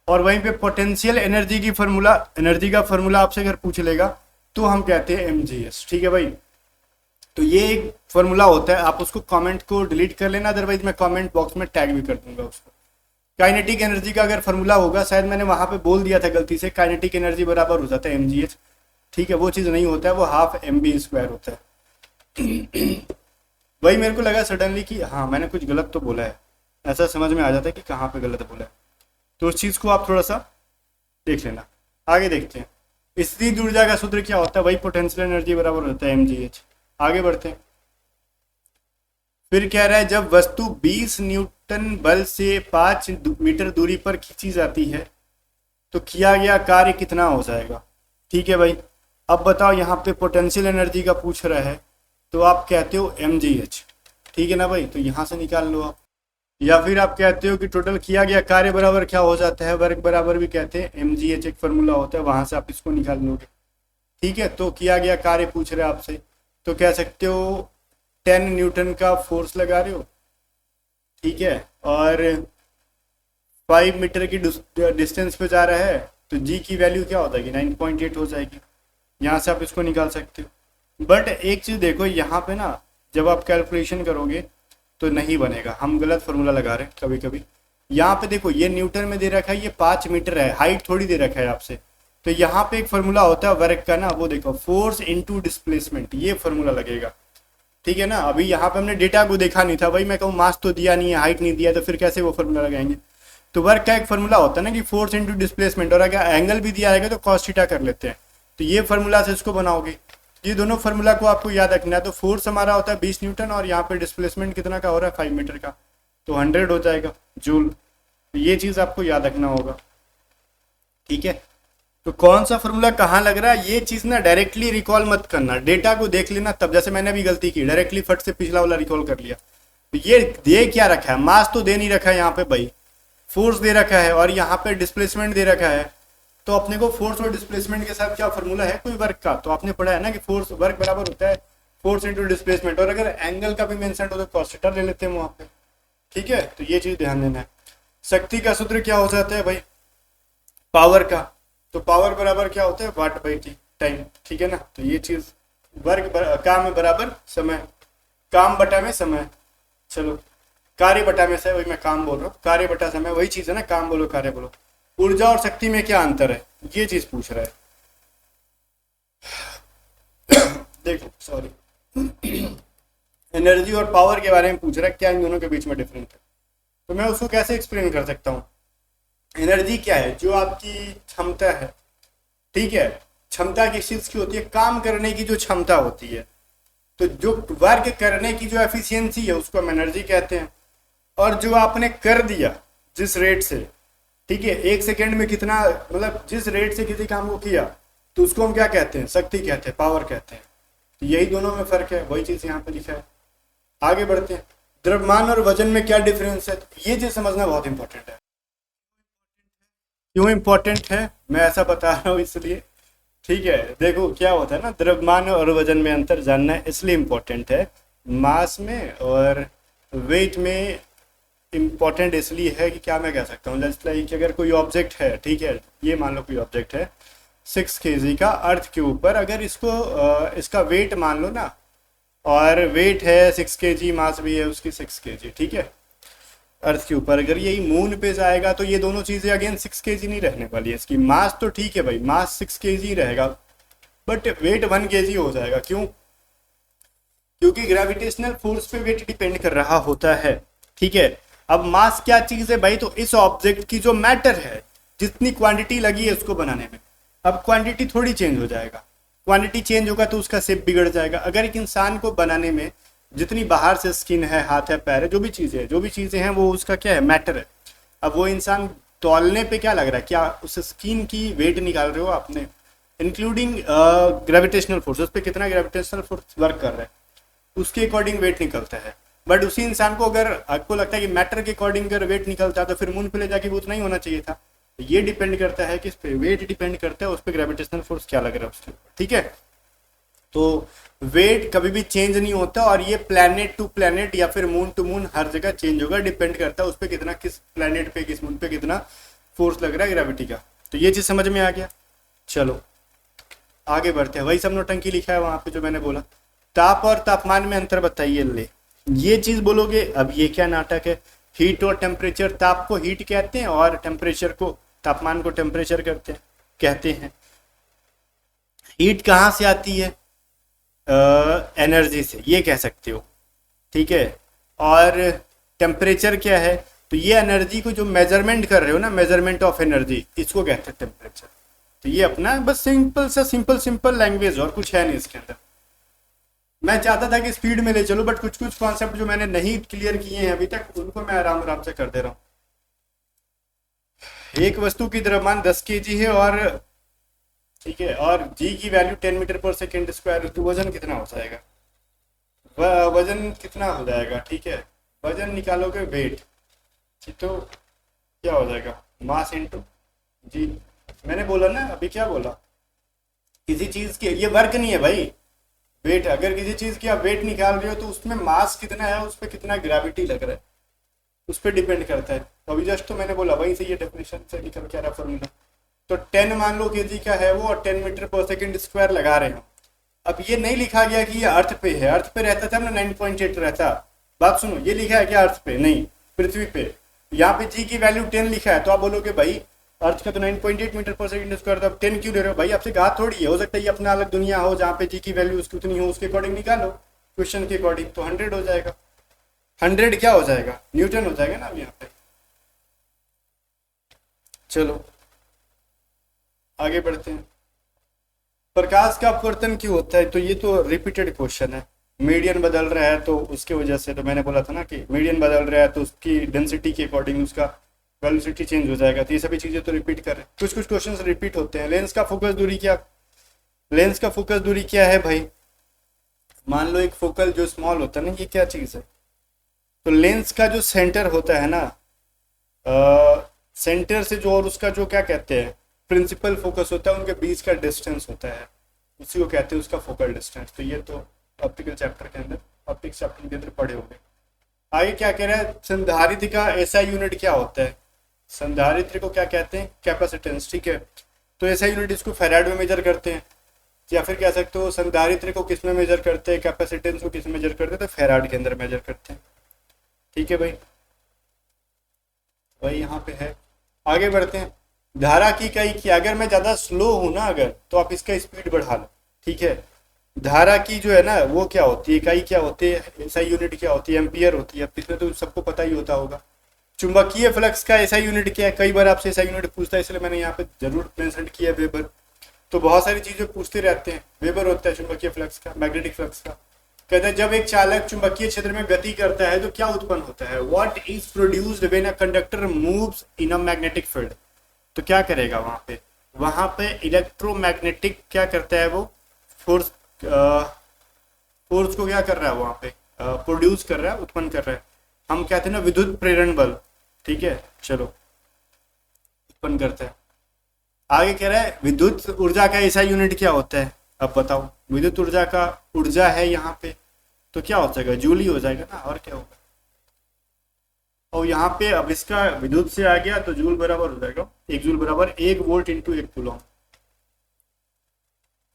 और वहीं पे पोटेंशियल एनर्जी का फॉर्मूला आपसे अगर पूछ लेगा तो हम कहते हैं mgs, ठीक है भाई। तो ये एक फॉर्मूला होता है, आप उसको कमेंट को डिलीट कर लेना, अदरवाइज मैं कमेंट बॉक्स में टैग भी कर दूंगा उसको। काइनेटिक एनर्जी का अगर फॉर्मूला होगा, शायद मैंने वहां पे बोल दिया था गलती से, काइनेटिक एनर्जी बराबर हो जाता है mgh, ठीक है, वो चीज़ नहीं होता है, वो हाफ mv² होता है। वही मेरे को लगा सडनली कि हाँ मैंने कुछ गलत तो बोला है, ऐसा समझ में आ जाता है कि कहाँ पे गलत बोला है। तो उस चीज़ को आप थोड़ा सा देख लेना। आगे देखते हैं स्थिर ऊर्जा का सूत्र क्या होता है, वही पोटेंशियल एनर्जी बराबर होता है mgh। आगे बढ़ते हैं। फिर कह रहा है जब वस्तु 20 न्यूटन बल से 5 मीटर दूरी पर खींची जाती है तो किया गया कार्य कितना हो जाएगा। ठीक है भाई, अब बताओ यहाँ पे पोटेंशियल एनर्जी का पूछ रहा है तो आप कहते हो mgh। ठीक है ना भाई, तो यहाँ से निकाल लो आप। या फिर आप कहते हो कि टोटल किया गया कार्य बराबर क्या हो जाता है, वर्क बराबर भी कहते हैं mgh, एक फॉर्मूला होता है, वहां से आप इसको निकाल लोगे। ठीक है, तो किया गया कार्य पूछ रहे हैं आपसे, तो कह सकते हो 10 न्यूटन का फोर्स लगा रहे हो, ठीक है, और 5 मीटर की डिस्टेंस पे जा रहा है, तो जी की वैल्यू क्या हो जाएगी 9.8 हो जाएगी। यहाँ से आप इसको निकाल सकते हो। बट एक चीज़ देखो यहाँ पे ना, जब आप कैलकुलेशन करोगे तो नहीं बनेगा, हम गलत फॉर्मूला लगा रहे हैं कभी कभी। यहाँ पे देखो ये न्यूटन में दे रखा है, ये 5 मीटर है, हाइट थोड़ी दे रखा है आपसे। तो यहाँ पे एक फॉर्मूला होता है वर्क का ना, वो देखो फोर्स इनटू डिस्प्लेसमेंट, ये फॉर्मूला लगेगा। ठीक है ना, अभी यहाँ पे हमने डेटा को देखा नहीं था भाई, मैं कहूँ मास तो दिया नहीं है, हाइट नहीं दिया, तो फिर कैसे वो फॉर्मूला लगाएंगे। तो वर्क का एक फॉर्मूला होता है ना कि फोर्स इनटू डिस्प्लेसमेंट, और अगर एंगल भी दिया रहेगा तो कॉस थीटा कर लेते हैं, तो ये फॉर्मूला से इसको बनाओगे। ये दोनों फार्मूला को आपको याद रखना है। तो फोर्स हमारा होता है 20 न्यूटन और यहाँ पे डिस्प्लेसमेंट कितना का हो रहा है 5 मीटर का, तो 100 हो जाएगा जूल। तो ये चीज़ आपको याद रखना होगा। ठीक है, तो कौन सा फार्मूला कहाँ लग रहा है ये चीज़ ना डायरेक्टली रिकॉल मत करना, डेटा को देख लेना तब। जैसे मैंने भी गलती की, डायरेक्टली फट से पिछला वाला रिकॉल कर लिया। तो ये दे क्या रखा है, मास तो दे नहीं रखा है यहाँ पे भाई, फोर्स दे रखा है और यहाँ पे डिस्प्लेसमेंट दे रखा है। तो अपने को फोर्स और डिस्प्लेसमेंट के साथ क्या फॉर्मूला है कोई वर्क का, तो आपने पढ़ा है ना कि फोर्स वर्क बराबर होता है फोर्स इनटू डिस्प्लेसमेंट, और अगर एंगल का भी मेंशन हो तो कॉस थीटा ले लेते हैं वहां पे। ठीक है, तो ये चीज ध्यान देना है। शक्ति का सूत्र क्या हो जाता है भाई पावर का, तो पावर बराबर क्या होता है वाट बाई टी टाइम। ठीक है ना, तो ये चीज वर्क काम में बराबर समय, काम बटा में समय, चलो कार्य बटा में से, वही मैं काम बोल रहा हूँ, कार्य बटा समय वही चीज है ना, काम बोलो कार्य बोलो। ऊर्जा और शक्ति में क्या अंतर है ये चीज पूछ रहा है। देखो सॉरी, एनर्जी और पावर के बारे में पूछ रहा है, क्या इन दोनों के बीच में डिफरेंस है। तो मैं उसको कैसे एक्सप्लेन कर सकता हूँ। एनर्जी क्या है, जो आपकी क्षमता है। ठीक है, क्षमता किस चीज की होती है, काम करने की जो क्षमता होती है। तो जो वर्क करने की जो एफिशिएंसी है उसको हम एनर्जी कहते हैं, और जो आपने कर दिया जिस रेट से, ठीक है, 1 सेकेंड में कितना, मतलब जिस रेट से किसी काम को किया, तो उसको हम क्या कहते हैं, शक्ति कहते हैं, पावर कहते हैं। तो यही दोनों में फर्क है, वही चीज यहाँ पे लिखा है। आगे बढ़ते हैं, द्रव्यमान और वजन में क्या डिफरेंस है, तो ये चीज समझना बहुत इंपॉर्टेंट है। क्यों इंपॉर्टेंट है मैं ऐसा बता रहा हूँ इसलिए, ठीक है, देखो क्या होता है ना, द्रव्यमान और वजन में अंतर जानना है इसलिए इम्पोर्टेंट है। मास में और वेट में इम्पोर्टेंट इसलिए है कि क्या मैं कह सकता हूँ, जस्ट लाइक अगर कोई ऑब्जेक्ट है, ठीक है, ये मान लो कोई ऑब्जेक्ट है 6 kg का अर्थ के ऊपर, अगर इसको इसका वेट मान लो ना, और वेट है 6 kg, मास भी है उसकी 6 kg, ठीक है, अर्थ के ऊपर अगर यही मून पे जाएगा तो ये दोनों चीजें अगेन 6 kg नहीं रहने वाली है। इसकी मास तो ठीक है भाई, मास 6 kg ही रहेगा, बट वेट 1 kg हो जाएगा। क्यों, क्योंकि ग्रेविटेशनल फोर्स पे वेट डिपेंड कर रहा होता है। ठीक है, अब मास क्या चीज है भाई, तो इस ऑब्जेक्ट की जो मैटर है, जितनी क्वांटिटी लगी है उसको बनाने में, अब क्वांटिटी थोड़ी चेंज हो जाएगा, क्वांटिटी चेंज होगा तो उसका शेप बिगड़ जाएगा। अगर एक इंसान को बनाने में जितनी बाहर से स्किन है, हाथ है, पैर है, जो भी चीजें हैं वो उसका क्या है, मैटर है। अब वो इंसान तौलने पे क्या लग रहा है, क्या उस स्किन की वेट निकाल रहे हो आपने, इंक्लूडिंग ग्रेविटेशनल फोर्स, उस पर कितना ग्रेविटेशनल फोर्स वर्क कर रहा है उसके अकॉर्डिंग वेट निकलता है। बट उसी इंसान को अगर आपको लगता है कि मैटर के अकॉर्डिंग अगर वेट निकलता है तो फिर मून पे ले जाके वो उतना ही होना चाहिए था। तो ये डिपेंड करता है किस पे, वेट डिपेंड करता है उस पर ग्रेविटेशनल फोर्स क्या लग रहा है उसके ऊपर। ठीक है, तो वेट कभी भी चेंज नहीं होता, और ये प्लैनेट टू प्लैनेट या फिर मून टू मून हर जगह चेंज होगा, डिपेंड करता है उस पर कितना, किस प्लैनेट पे किस मून पे कितना फोर्स लग रहा है ग्रेविटी का। तो ये चीज समझ में आ गया। चलो आगे बढ़ते हैं, वही सब नौटंकी लिखा है वहां पे जो मैंने बोला। ताप और तापमान में अंतर बताइए, ले ये चीज बोलोगे। अब ये क्या नाटक है, हीट और टेम्परेचर, ताप को हीट कहते हैं और टेम्परेचर को, तापमान को टेम्परेचर कहते हैं। हीट कहाँ से आती है? एनर्जी से, ये कह सकते हो, ठीक है। और टेम्परेचर क्या है? तो ये एनर्जी को जो मेजरमेंट कर रहे हो ना, मेजरमेंट ऑफ एनर्जी, इसको कहते हैं टेम्परेचर। तो ये अपना बस सिंपल सा सिंपल लैंग्वेज, और कुछ है नहीं इसके अंदर। मैं चाहता था कि स्पीड में ले चलो, बट कुछ कुछ कॉन्सेप्ट जो मैंने नहीं क्लियर किए हैं अभी तक, उनको मैं आराम आराम से कर दे रहा हूँ। एक वस्तु की द्रव्यमान 10 केजी है, और ठीक है, और जी की वैल्यू 10 मीटर पर सेकेंड स्क्वायर, तो वजन कितना हो जाएगा? वजन कितना हो जाएगा? ठीक है, वजन निकालोगे वेट, तो क्या हो जाएगा? मास इंटू जी। मैंने बोला ना अभी, क्या बोला? किसी चीज की ये वर्क नहीं है भाई, वेट। अगर किसी चीज की आप वेट निकाल रहे हो तो उसमें मास कितना है, उस पर कितना ग्रेविटी लग रहा है, उस पर डिपेंड करता है। तो अभी जस्ट तो मैंने बोला वहीं से ये डेफिनेशन से निकल के आ रहा फॉर्मूला। तो 10 मान लो केजी का है वो, और 10 मीटर पर सेकेंड स्क्वायर लगा रहे हो। अब ये नहीं लिखा गया कि ये अर्थ पे है, अर्थ पे रहता था ना 9.8 रहता। बात सुनो, ये लिखा है क्या अर्थ पे? नहीं, पृथ्वी पे। यहाँ पे जी की वैल्यू 10 लिखा है, तो आप बोलोगे भाई अर्थ का तो 9.8 मीटर पर सेकंड स्क्वायर था, 10 क्यों ले रहे हो भाई? आपसे कहा थोड़ी है, हो सकता है ये अपना अलग दुनिया हो जहाँ पे जी की वैल्यू उसकी उतनी हो, उसके अकॉर्डिंग निकालो क्वेश्चन के अकॉर्डिंग, तो 100 हो जाएगा। 100 क्या हो जाएगा? न्यूटन हो जाएगा ना अब यहाँ पे। चलो आगे बढ़ते हैं। प्रकाश का अपवर्तन क्यों होता है? तो ये तो रिपीटेड क्वेश्चन है। मीडियन बदल रहा है तो उसके वजह से, तो मैंने बोला था ना कि मीडियन बदल रहा है तो उसकी डेंसिटी के अकॉर्डिंग उसका वेलोसिटी चेंज हो जाएगा। तो ये सभी चीजें तो रिपीट कर रहे हैं, कुछ कुछ क्वेश्चंस रिपीट होते हैं। लेंस का फोकस दूरी क्या? लेंस का फोकस दूरी क्या है भाई? मान लो एक फोकल जो स्मॉल होता है ना, ये क्या चीज है? तो लेंस का जो सेंटर होता है ना, सेंटर से जो, और उसका जो क्या कहते हैं, प्रिंसिपल फोकस होता है, उनके बीच का डिस्टेंस होता है, उसी को कहते हैं उसका फोकल डिस्टेंस। तो ये तो ऑप्टिकल चैप्टर के अंदर, ऑप्टिक्स चैप्टर के अंदर पढ़े होंगे। आगे क्या कह रहा है? संधारित्र का एसआई यूनिट क्या होता है? संधारित्र को क्या कहते हैं? कैपेसिटेंस, ठीक है। तो एसआई यूनिट इसको फैराड में मेजर करते हैं, या फिर कह सकते हो संधारित्र को किस में मेजर करते हैं, कैपेसिटेंस को किस में मेजर करते हैं? तो फैराड के अंदर मेजर करते हैं, ठीक है भाई। वही यहाँ पे है। आगे बढ़ते हैं। धारा की इकाई क्या? अगर मैं ज्यादा स्लो हूं ना अगर, तो आप इसका स्पीड बढ़ा लो, ठीक है। धारा की जो है ना वो क्या होती है, इकाई क्या होती है, एसआई यूनिट क्या होती है? एम्पियर होती है। इसमें तो सबको पता ही होता होगा। चुंबकीय फ्लक्स का एसआई यूनिट क्या है? कई बार आपसे एसआई यूनिट पूछता है, इसलिए मैंने यहाँ पे जरूर मेंशन किया है वेबर। तो बहुत सारी चीजें पूछते रहते हैं। वेबर होता है चुंबकीय फ्लक्स का, मैग्नेटिक फ्लक्स का। कहते हैं जब एक चालक चुंबकीय क्षेत्र में गति करता है तो क्या उत्पन्न होता है? What is produced when a conductor moves in a magnetic field? तो क्या करेगा वहां पे इलेक्ट्रोमैग्नेटिक क्या करता है वो, फोर्स, फोर्स को क्या कर रहा है वहां पे, प्रोड्यूस कर रहा है, उत्पन्न कर रहा है। हम कहते हैं ना विद्युत प्रेरण बल, ठीक है। चलो, उत्पन्न करता है। आगे कह रहा है विद्युत ऊर्जा का ऐसा यूनिट क्या होता है? अब बताओ, विद्युत ऊर्जा का ऊर्जा है यहाँ पे, तो क्या हो जाएगा? जूल ही हो जाएगा ना, और क्या होगा। और यहाँ पे अब इसका विद्युत से आ गया तो जूल बराबर हो जाएगा, 1 जूल बराबर 1 वोल्ट इंटू 1 कूलम।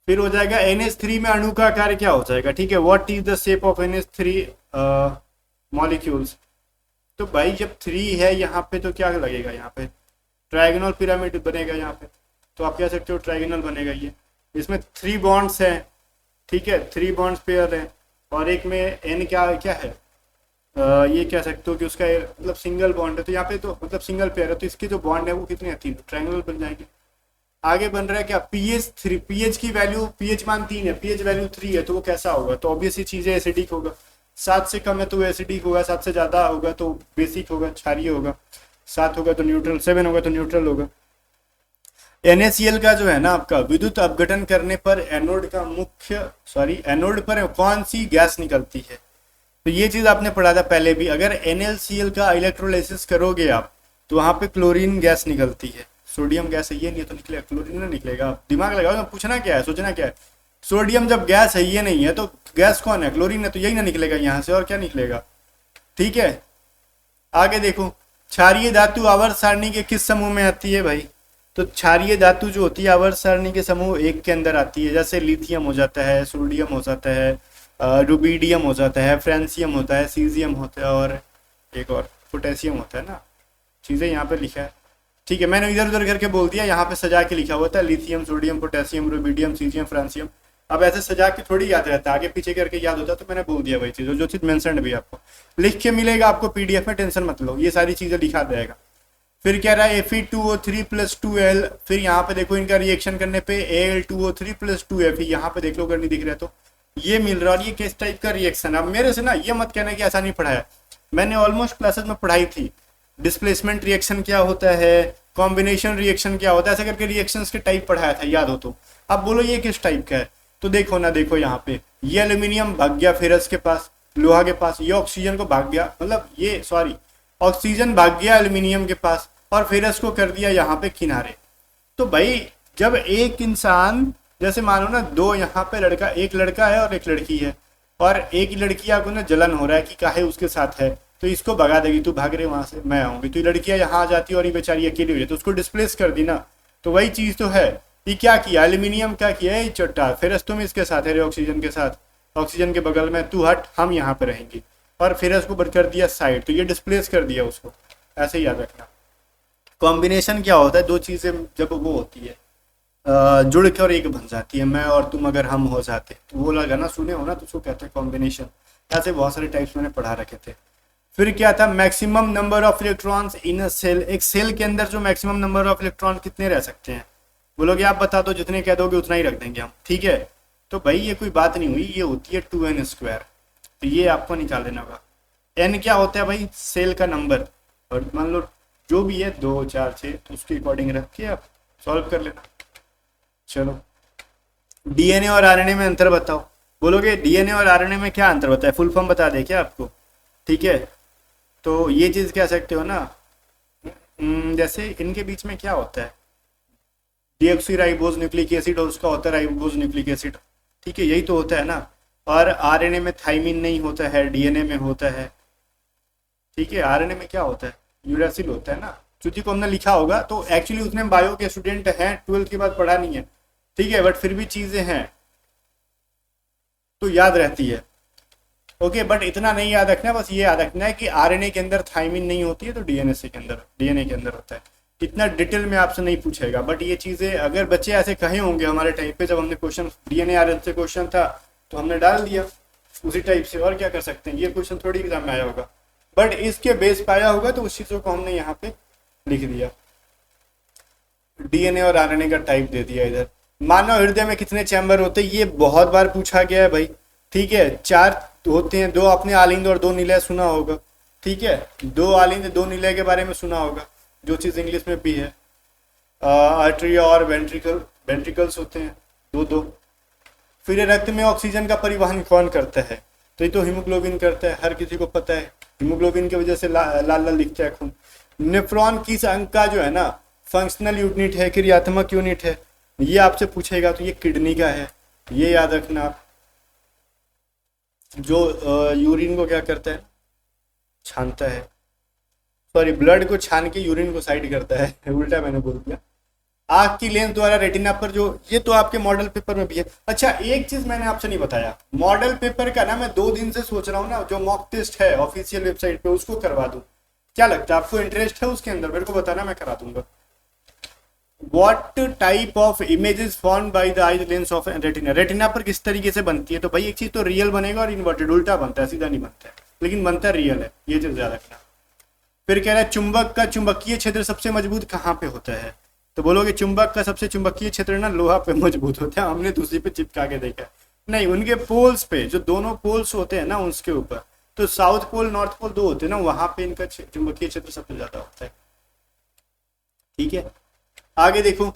फिर हो जाएगा NH3 में अणु का कार्य क्या हो जाएगा, ठीक है। What is the shape of NH3 molecules? तो भाई जब 3 है यहाँ पे तो क्या लगेगा, यहाँ पे ट्रायगोनल पिरामिड बनेगा यहाँ पे। तो आप कह सकते हो ट्रायगोनल बनेगा ये। इसमें 3 बॉन्ड्स हैं, ठीक है, 3 बॉन्ड्स पेयर हैं, और एक में N क्या क्या है, ये कह सकते हो कि उसका मतलब सिंगल बॉन्ड है। तो यहाँ पे तो मतलब सिंगल पेयर है, तो इसकी जो बॉन्ड है वो कितनी है? 3, ट्रायंगल बन जाएंगे। आगे बन रहा है क्या? pH 3, pH की वैल्यू, pH मान 3 है, pH वैल्यू 3 है, तो वो कैसा होगा? तो ऑब्वियसली चीज है, एसिडिक होगा। 7 से कम है तो एसिडिक होगा, 7 से ज्यादा होगा तो बेसिक होगा, क्षारीय होगा। 7 होगा तो न्यूट्रल, 7 होगा तो न्यूट्रल होगा। NaCl का जो है ना आपका, विद्युत अपघटन करने पर एनोड पर कौन सी गैस निकलती है? तो ये चीज आपने पढ़ा था पहले भी। अगर NaCl का इलेक्ट्रोलाइसिस करोगे आप तो वहां पे क्लोरीन गैस निकलती है। सोडियम गैस है ये नहीं है तो निकलेगा, क्लोरीन नहीं निकलेगा। दिमाग लगाओ, पूछना क्या है, सोचना क्या है। सोडियम जब गैस है ये नहीं है तो गैस कौन है? क्लोरीन है, तो यही ना निकलेगा यहाँ से, और क्या निकलेगा, ठीक है। आगे देखो, क्षारीय धातु आवर्त सारणी के किस समूह में आती है भाई? तो क्षारीय धातु जो होती है आवर्त सारणी के समूह 1 के अंदर आती है। जैसे लिथियम हो जाता है, सोडियम हो जाता है, रुबीडियम हो जाता है, फ्रांसियम होता है, सीजियम होता है, और एक और पोटेशियम होता है ना। चीजें यहाँ पे लिखा है, ठीक है, मैंने इधर उधर करके बोल दिया, यहाँ पे सजा के लिखा हुआ था lithium, sodium, potassium, rubidium, caesium, francium. अब ऐसे सजा के थोड़ी याद रहता है, आगे पीछे करके याद होता है, तो मैंने बोल दिया वही चीज़, जो चीज़ मेंशन भी आपको लिख के मिलेगा आपको पीडीएफ में, टेंशन मत लो, ये सारी चीज़ें लिखा जाएगा। फिर क्या रहा है Fe2O3 + 2Al, फिर यहाँ पे देखो इनका रिएक्शन करने पे Al2O3 + 2Fe, यहाँ पे देख लो अगर नहीं दिख रहा है तो ये मिल रहा है, और ये किस टाइप का रिएक्शन। अब मेरे से ना ये मत कहना कि ऐसा नहीं पढ़ाया, मैंने ऑलमोस्ट क्लासेस में पढ़ाई थी, डिस्प्लेसमेंट रिएक्शन क्या होता है, कॉम्बिनेशन रिएक्शन क्या होता है, ऐसे करके रिएक्शंस के टाइप पढ़ाया था, याद हो तो। अब बोलो ये किस टाइप का है, तो देखो ना, देखो यहाँ पे ये एल्यूमिनियम भाग गया फेरस के पास, लोहा के पास, ये ऑक्सीजन को भाग गया, मतलब ये सॉरी ऑक्सीजन भाग गया एल्यूमिनियम के पास, और फेरस को कर दिया यहाँ पे किनारे। तो भाई जब एक इंसान, जैसे मानो ना दो यहाँ पे लड़का, एक लड़का है और एक लड़की है, और एक लड़कियां को ना जलन हो रहा है कि काहे उसके साथ है, तो इसको भगा देगी, तू भाग रहे वहां से, मैं आऊंगी, तो लड़कियां यहाँ आ जाती और ये बेचारी अकेली हो जाती, तो उसको डिस्प्लेस कर दी ना। तो वही चीज तो है, ये क्या किया, एल्यूमिनियम क्या किया है, चट्टा फेरस तुम इसके साथ है, ऑक्सीजन के साथ, ऑक्सीजन के बगल में, तू हट, हम यहाँ पे रहेंगे, और फेरस को कर दिया साइड, तो ये डिस्प्लेस कर दिया उसको। ऐसे ही याद रखना। कॉम्बिनेशन क्या होता है, दो चीजें जब वो होती है जुड़ के और एक बन जाती है, मैं और तुम अगर हम हो जाते, तो वो लगा ना, सुने हो ना, तो उसको कहते हैं कॉम्बिनेशन। ऐसे बहुत सारे टाइप्स मैंने पढ़ा रखे थे। फिर क्या था, maximum number of electrons in a cell, एक सेल के अंदर जो मैक्सिमम नंबर ऑफ इलेक्ट्रॉन कितने रह सकते हैं, बोलोगे आप बता दो, जितने कह दोगे उतना ही रख देंगे हम, ठीक है। तो भाई ये कोई बात नहीं हुई, ये होती है 2n², तो ये आपको निकाल देना होगा। n क्या होता है भाई, सेल का नंबर, और मान लो जो भी है 2 4 6, तो उसके अकॉर्डिंग रख के आप सॉल्व कर लेना। चलो डीएनए और आरएनए में अंतर बताओ, बोलोगे डीएनए और आरएनए में क्या अंतर होता है, फुल फॉर्म बता दे क्या आपको, ठीक है। तो ये चीज कह सकते हो ना, जैसे इनके बीच में क्या होता है, डीऑक्सीराइबोज न्यूक्लिक एसिड और उसका होता है राइबोज न्यूक्लिक एसिड, ठीक है, यही तो होता है ना। और आरएनए में थाइमिन नहीं होता है, डीएनए में होता है, ठीक है। आरएनए में क्या होता है, यूरासिल होता है ना, चूंकि को हमने लिखा होगा, तो एक्चुअली उसने बायो के स्टूडेंट हैं, 12th के बाद पढ़ा नहीं है, ठीक है, बट फिर भी चीजें हैं तो याद रहती है, ओके। बट इतना नहीं याद रखना, बस ये याद रखना है कि आरएनए के अंदर थाइमिन नहीं होती है, तो डीएनए के अंदर होता है। इतना डिटेल में आपसे नहीं पूछेगा, बट ये चीजें अगर बच्चे ऐसे कहे होंगे हमारे टाइम पे, जब हमने क्वेश्चन डीएनए आरएनए से क्वेश्चन था, तो हमने डाल दिया उसी टाइप से, और क्या कर सकते हैं, ये क्वेश्चन थोड़ी एग्जाम में आया होगा, बट इसके बेस पे आया होगा, तो उस चीजों को हमने यहाँ पे लिख दिया, डीएनए और आरएनए का टाइप दे दिया इधर। मानव हृदय में कितने चैम्बर होते हैं, ये बहुत बार पूछा गया है भाई, ठीक है। 4 होते हैं, 2 आपने आलिंद और 2 निलय सुना होगा, ठीक है, 2 आलिंद 2 निलय के बारे में सुना होगा, जो चीज इंग्लिश में भी है। आर्टरिया और वेंट्रिकल्स होते हैं 2-2। फिर रक्त में ऑक्सीजन का परिवहन कौन करता है, तो ये तो हीमोग्लोबिन करता है, हर किसी को पता है, हीमोग्लोबिन की वजह से लाल लाल दिखता है खून। नेफ्रॉन किस अंग का जो है ना फंक्शनल यूनिट है, क्रियात्मक यूनिट है, ये आपसे पूछेगा, तो ये किडनी का है, ये याद रखना आप। जो यूरिन को क्या करता है, छानता है, सॉरी ब्लड को छान के यूरिन को साइड करता है, उल्टा मैंने बोल दिया। आंख की लेंस द्वारा रेटिना पर जो, ये तो आपके मॉडल पेपर में भी है। अच्छा एक चीज मैंने आपसे नहीं बताया, मॉडल पेपर का ना मैं 2 दिन से सोच रहा हूँ ना, जो मॉक टेस्ट है ऑफिशियल वेबसाइट पे, उसको करवा दूं, क्या लगता है आपको, इंटरेस्ट है उसके अंदर, मेरे को बताना, मैं करा दूंगा। What type of image is formed by the eye lens of retina? Retina पर किस तरीके से बनती है, तो भाई एक चीज तो रियल बनेगा और इन्वर्टेड, उल्टा बनता है, सीधा नहीं बनता है, लेकिन बनता रियल है, ये चीज याद रखना। फिर कह रहा है चुंबक का चुंबकीय क्षेत्र सबसे मजबूत कहाँ पे होता है, तो बोलोगे चुंबक का सबसे चुंबकीय क्षेत्र ना लोहा पे मजबूत होता है, हमने दूसरी पे चिपका के देखा है, नहीं उनके पोल्स पे, जो दोनों पोल्स होते हैं ना उसके ऊपर, तो साउथ पोल नॉर्थ पोल 2 होते हैं ना, वहां पे इनका चुंबकीय क्षेत्र सबसे ज्यादा होता है, ठीक है। आगे देखो,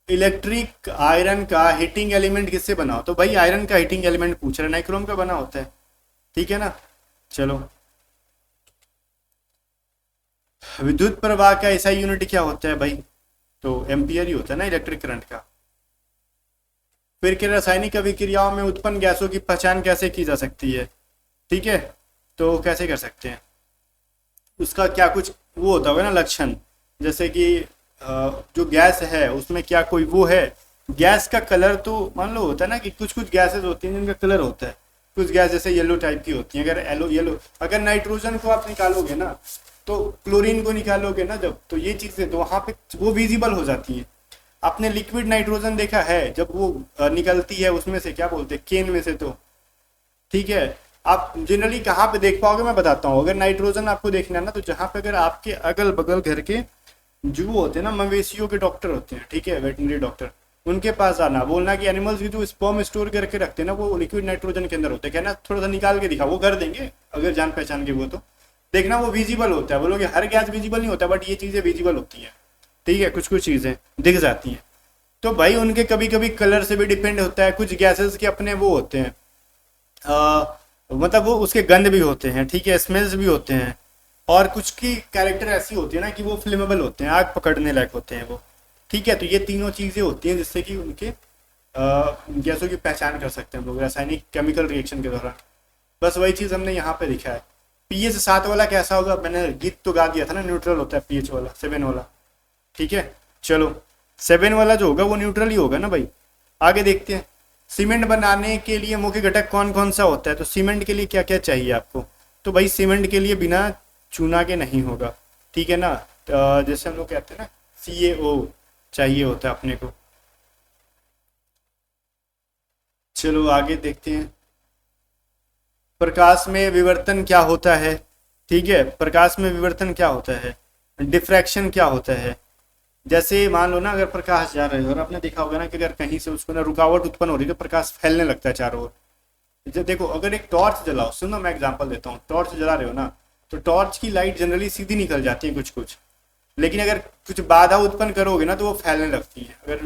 इलेक्ट्रिक आयरन का हीटिंग एलिमेंट किससे बना हो, तो भाई आयरन का हीटिंग एलिमेंट पूछ रहा है, नाइक्रोम का बना होता है, ठीक है ना। चलो विद्युत प्रवाह का ऐसा यूनिट क्या होता है भाई, तो एम्पियर ही होता है ना इलेक्ट्रिक करंट का। फिर के रासायनिक अभिक्रियाओं में उत्पन्न गैसों की पहचान कैसे की जा सकती है, ठीक है, तो कैसे कर सकते हैं, उसका क्या कुछ वो होता होगा ना लक्षण, जैसे कि जो गैस है उसमें क्या कोई वो है, गैस का कलर तो मान लो होता है ना कि कुछ कुछ गैसेस होती हैं जिनका कलर होता है, कुछ गैस जैसे येलो टाइप की होती हैं, अगर येलो अगर नाइट्रोजन को आप निकालोगे ना, तो क्लोरीन को निकालोगे ना जब, तो ये चीज़ें तो वहाँ पे वो विजिबल हो जाती है। आपने लिक्विड नाइट्रोजन देखा है जब वो निकलती है उसमें से, क्या बोलते हैं, केन में से, तो ठीक है। आप जनरली कहाँ पे देख पाओगे मैं बताता हूँ। अगर नाइट्रोजन आपको देखना है ना, तो जहाँ पे अगर आपके अगल बगल घर के जो होते हैं ना मवेशियों के डॉक्टर होते हैं, ठीक है, वेटनरी डॉक्टर, उनके पास आना, बोलना कि एनिमल्स की जो स्पर्म स्टोर करके रखते हैं ना वो लिक्विड नाइट्रोजन के अंदर होते हैं, कहना थोड़ा सा निकाल के दिखा, वो कर देंगे अगर जान पहचान के वो, तो देखना वो विजिबल होता है। बोलोगे हर गैस विजिबल नहीं होता, बट ये चीजें विजिबल होती है, ठीक है, कुछ कुछ चीजें दिख जाती हैं। तो भाई उनके कभी कभी कलर से भी डिपेंड होता है, कुछ गैसेस के अपने वो होते हैं, मतलब वो उसके गंध भी होते हैं, ठीक है, स्मेल्स भी होते हैं, और कुछ की कैरेक्टर ऐसी होती है ना कि वो फ्लेमेबल होते हैं, आग पकड़ने लायक होते हैं वो, ठीक है। तो ये तीनों चीजें होती हैं जिससे कि उनके गैसों की पहचान कर सकते हैं हम लोग रासायनिक केमिकल रिएक्शन के दौरान। बस वही चीज हमने यहाँ पे दिखा है। पीएच 7 वाला कैसा होगा, मैंने गीत तो गा दिया था ना, न्यूट्रल होता है पीएच वाला, 7 वाला, ठीक है। चलो 7 वाला जो होगा वो न्यूट्रल ही होगा ना भाई। आगे देखते हैं, सीमेंट बनाने के लिए मुख्य घटक कौन कौन सा होता है। तो सीमेंट के लिए क्या क्या चाहिए आपको, तो भाई सीमेंट के लिए बिना चूना के नहीं होगा, ठीक है ना। जैसे हम लोग कहते हैं ना CaO चाहिए होता है अपने को। चलो आगे देखते हैं, प्रकाश में विवर्तन क्या होता है, ठीक है। प्रकाश में विवर्तन क्या होता है, डिफ्रैक्शन क्या होता है। जैसे मान लो ना अगर प्रकाश जा रहे हो और आपने देखा होगा ना कि अगर कहीं से उसको ना रुकावट उत्पन्न हो रही है तो प्रकाश फैलने लगता है चारों ओर। जब देखो अगर एक टॉर्च जलाओ, सुनो मैं एग्जांपल देता हूँ, टॉर्च जला रहे हो ना, तो टॉर्च की लाइट जनरली सीधी निकल जाती है कुछ कुछ, लेकिन अगर कुछ बाधा उत्पन्न करोगे ना तो वो फैलने लगती है। अगर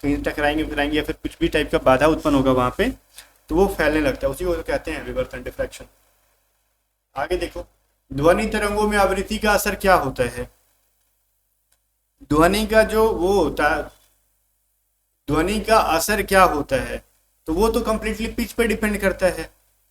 कहीं टकराएंगे या फिर कुछ भी टाइप का बाधा उत्पन्न होगा वहां पे, तो वो फैलने लगता है, उसी को कहते हैं विवर्तन, डिफ्रैक्शन। आगे देखो, ध्वनि तरंगों में आवृत्ति का असर क्या होता है। ध्वनि का जो वो होता है, ध्वनि का असर क्या होता है, तो वो तो कंप्लीटली पिच पे डिपेंड करता है,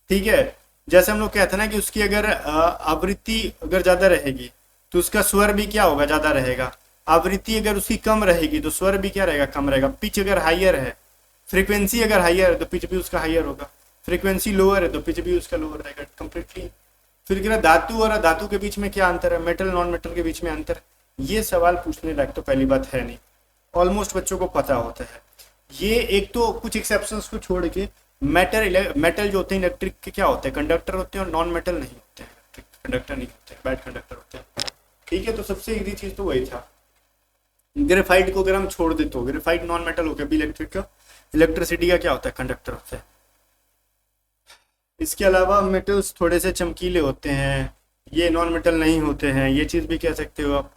ठीक है। जैसे हम लोग कहते हैं ना कि उसकी अगर आवृत्ति अगर ज्यादा रहेगी तो उसका स्वर भी क्या होगा, ज्यादा रहेगा। आवृत्ति अगर उसकी कम रहेगी तो स्वर भी क्या रहेगा, कम रहेगा। पिच अगर हाइयर है, फ्रीक्वेंसी अगर हाइयर है तो पिच भी उसका हाइयर होगा, फ्रीक्वेंसी लोअर है तो पिच भी उसका लोअर रहेगा कंप्लीटली। फिर क्या धातु और अधातु के बीच में क्या अंतर है, मेटल नॉन मेटल के बीच में अंतर, ये सवाल पूछने लायक तो पहली बात है नहीं, ऑलमोस्ट बच्चों को पता होता है ये। एक तो कुछ एक्सेप्शंस को छोड़ के मेटल जो होते हैं इलेक्ट्रिक के क्या होते हैं, कंडक्टर होते हैं, और नॉन मेटल नहीं होते हैं, कंडक्टर नहीं होते, बैड कंडक्टर होते हैं, ठीक है। तो सबसे इजी चीज तो वही था। ग्रेफाइट को अगर हम छोड़ दे तो ग्रेफाइट नॉन मेटल हो गया, भी इलेक्ट्रिक का, इलेक्ट्रिसिटी का क्या होता है, कंडक्टर होता है। इसके अलावा मेटल्स थोड़े से चमकीले होते हैं, ये नॉन मेटल नहीं होते हैं, ये चीज भी कह सकते हो आप।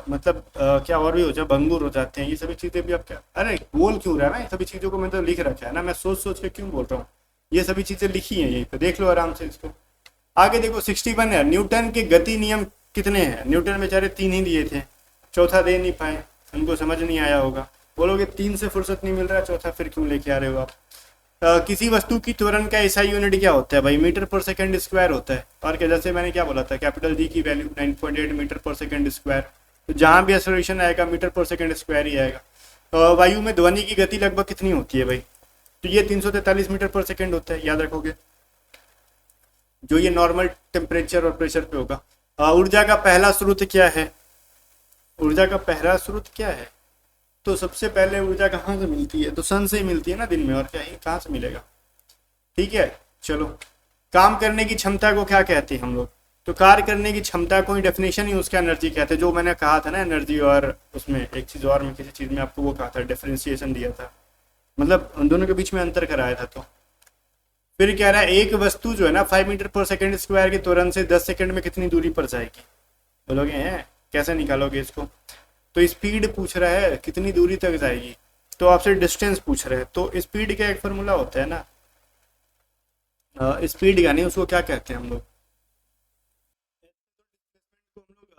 मतलब क्या और भी हो जाए, भंगुर हो जाते हैं, ये सभी चीजें भी आप क्या, अरे बोल क्यों रहा है ना, ये सभी चीजों को मैं तो लिख रखा है ना, मैं सोच सोच के क्यों बोल रहा हूँ, ये सभी चीजें लिखी हैं यहीं पे, देख लो आराम से इसको। आगे देखो 61 है, न्यूटन के गति नियम कितने हैं। न्यूटन बेचारे 3 ही दिए थे, चौथा दे नहीं पाए, उनको समझ नहीं आया होगा। बोलोगे 3 से फुर्सत नहीं मिल रहा, चौथा फिर क्यों लेके आ रहे हो आप। किसी वस्तु की त्वरण का एसआई यूनिट क्या होता है भाई, मीटर पर सेकंड स्क्वायर होता है। और क्या, जैसे मैंने क्या बोला था, कैपिटल जी की वैल्यू 9.8 मीटर पर सेकंड स्क्वायर, तो जहां भी एक्सेलरेशन आएगा मीटर पर सेकंड स्क्वायर ही आएगा। वायु में ध्वनि की गति लगभग कितनी होती है भाई, तो ये 343 मीटर पर सेकंड होता है, याद रखोगे, जो ये नॉर्मल टेम्परेचर और प्रेशर पे होगा। ऊर्जा का पहला स्रोत क्या है, ऊर्जा का पहला स्रोत क्या है, तो सबसे पहले ऊर्जा कहाँ से मिलती है, तो सन से ही मिलती है ना दिन में, और क्या ही कहाँ से मिलेगा, ठीक है। चलो, काम करने की क्षमता को क्या कहते हैं हम लोग, तो कार्य करने की क्षमता को डेफिनेशन ही उसका एनर्जी कहते हैं। जो मैंने कहा था ना एनर्जी, और उसमें एक चीज और मैं किसी चीज में आपको वो कहा था, डिफरेंशिएशन दिया था, मतलब उन दोनों के बीच में अंतर कराया था। तो फिर कह रहा है एक वस्तु जो है ना 5 मीटर पर सेकंड स्क्वायर के त्वरण से 10 सेकंड में कितनी दूरी पर जाएगी। बोलोगे हैं कैसे निकालोगे इसको, तो स्पीड पूछ रहा है कितनी दूरी तक जाएगी, तो आपसे डिस्टेंस पूछ रहे हैं। तो स्पीड का एक फॉर्मूला होता है ना, स्पीड का नहीं, उसको क्या कहते हैं हम लोग,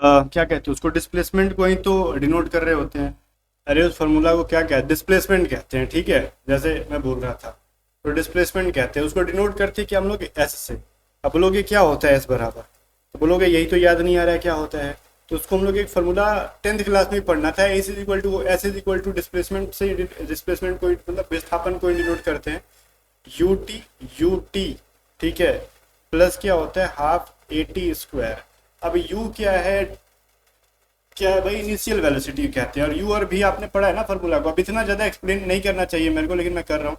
क्या कहते हैं उसको, डिस्प्लेसमेंट को ही तो डिनोट कर रहे होते हैं। अरे उस फॉर्मूला को क्या कहते हैं, डिस्प्लेसमेंट कहते हैं, ठीक है, जैसे मैं बोल रहा था, तो डिस्प्लेसमेंट कहते हैं उसको, डिनोट करते हैं कि हम लोग एस से। अब बोलोगे क्या होता है एस बराबर, तो बोलोगे यही तो याद नहीं आ रहा है क्या होता है, तो उसको हम लोग एक फॉर्मूला 10th क्लास में पढ़ना था, S is equal to displacement से, डिस्प्लेसमेंट को मतलब विस्थापन को डिनोट करते हैं यूटी, ठीक है, प्लस क्या होता है हाफ AT स्क्वायर, अब यू क्या है भाई, इनिशियल वेलोसिटी कहते हैं। और यू और भी आपने पढ़ा है ना फार्मूला को, अब इतना ज़्यादा एक्सप्लेन नहीं करना चाहिए मेरे को, लेकिन मैं कर रहा हूँ।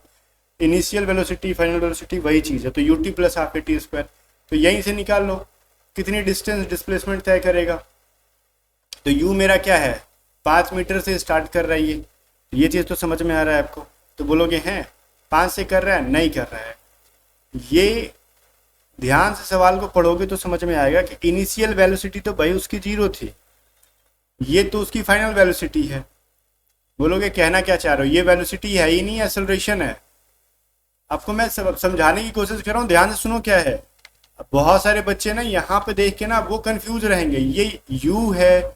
इनिशियल वेलोसिटी फाइनल वेलोसिटी वही चीज़ है, तो U T plus half A T square, तो यहीं से निकाल लो कितनी डिस्टेंस डिस्प्लेसमेंट तय करेगा। तो यू मेरा क्या है, 5 मीटर से स्टार्ट कर रहा है ये चीज़ तो समझ में आ रहा है आपको। तो बोलोगे हैं 5 से कर रहा है, नहीं कर रहा है। ये ध्यान से सवाल को पढ़ोगे तो समझ में आएगा कि इनिशियल वेलोसिटी तो भाई उसकी 0 थी, ये तो उसकी फाइनल वेलोसिटी है। बोलोगे कहना क्या चाह रहे हो, ये वेलोसिटी है ही नहीं, एक्सेलरेशन है। आपको मैं समझाने की कोशिश कर रहा हूँ, ध्यान से सुनो क्या है। बहुत सारे बच्चे ना यहाँ पे देख के ना वो कंफ्यूज रहेंगे, ये u है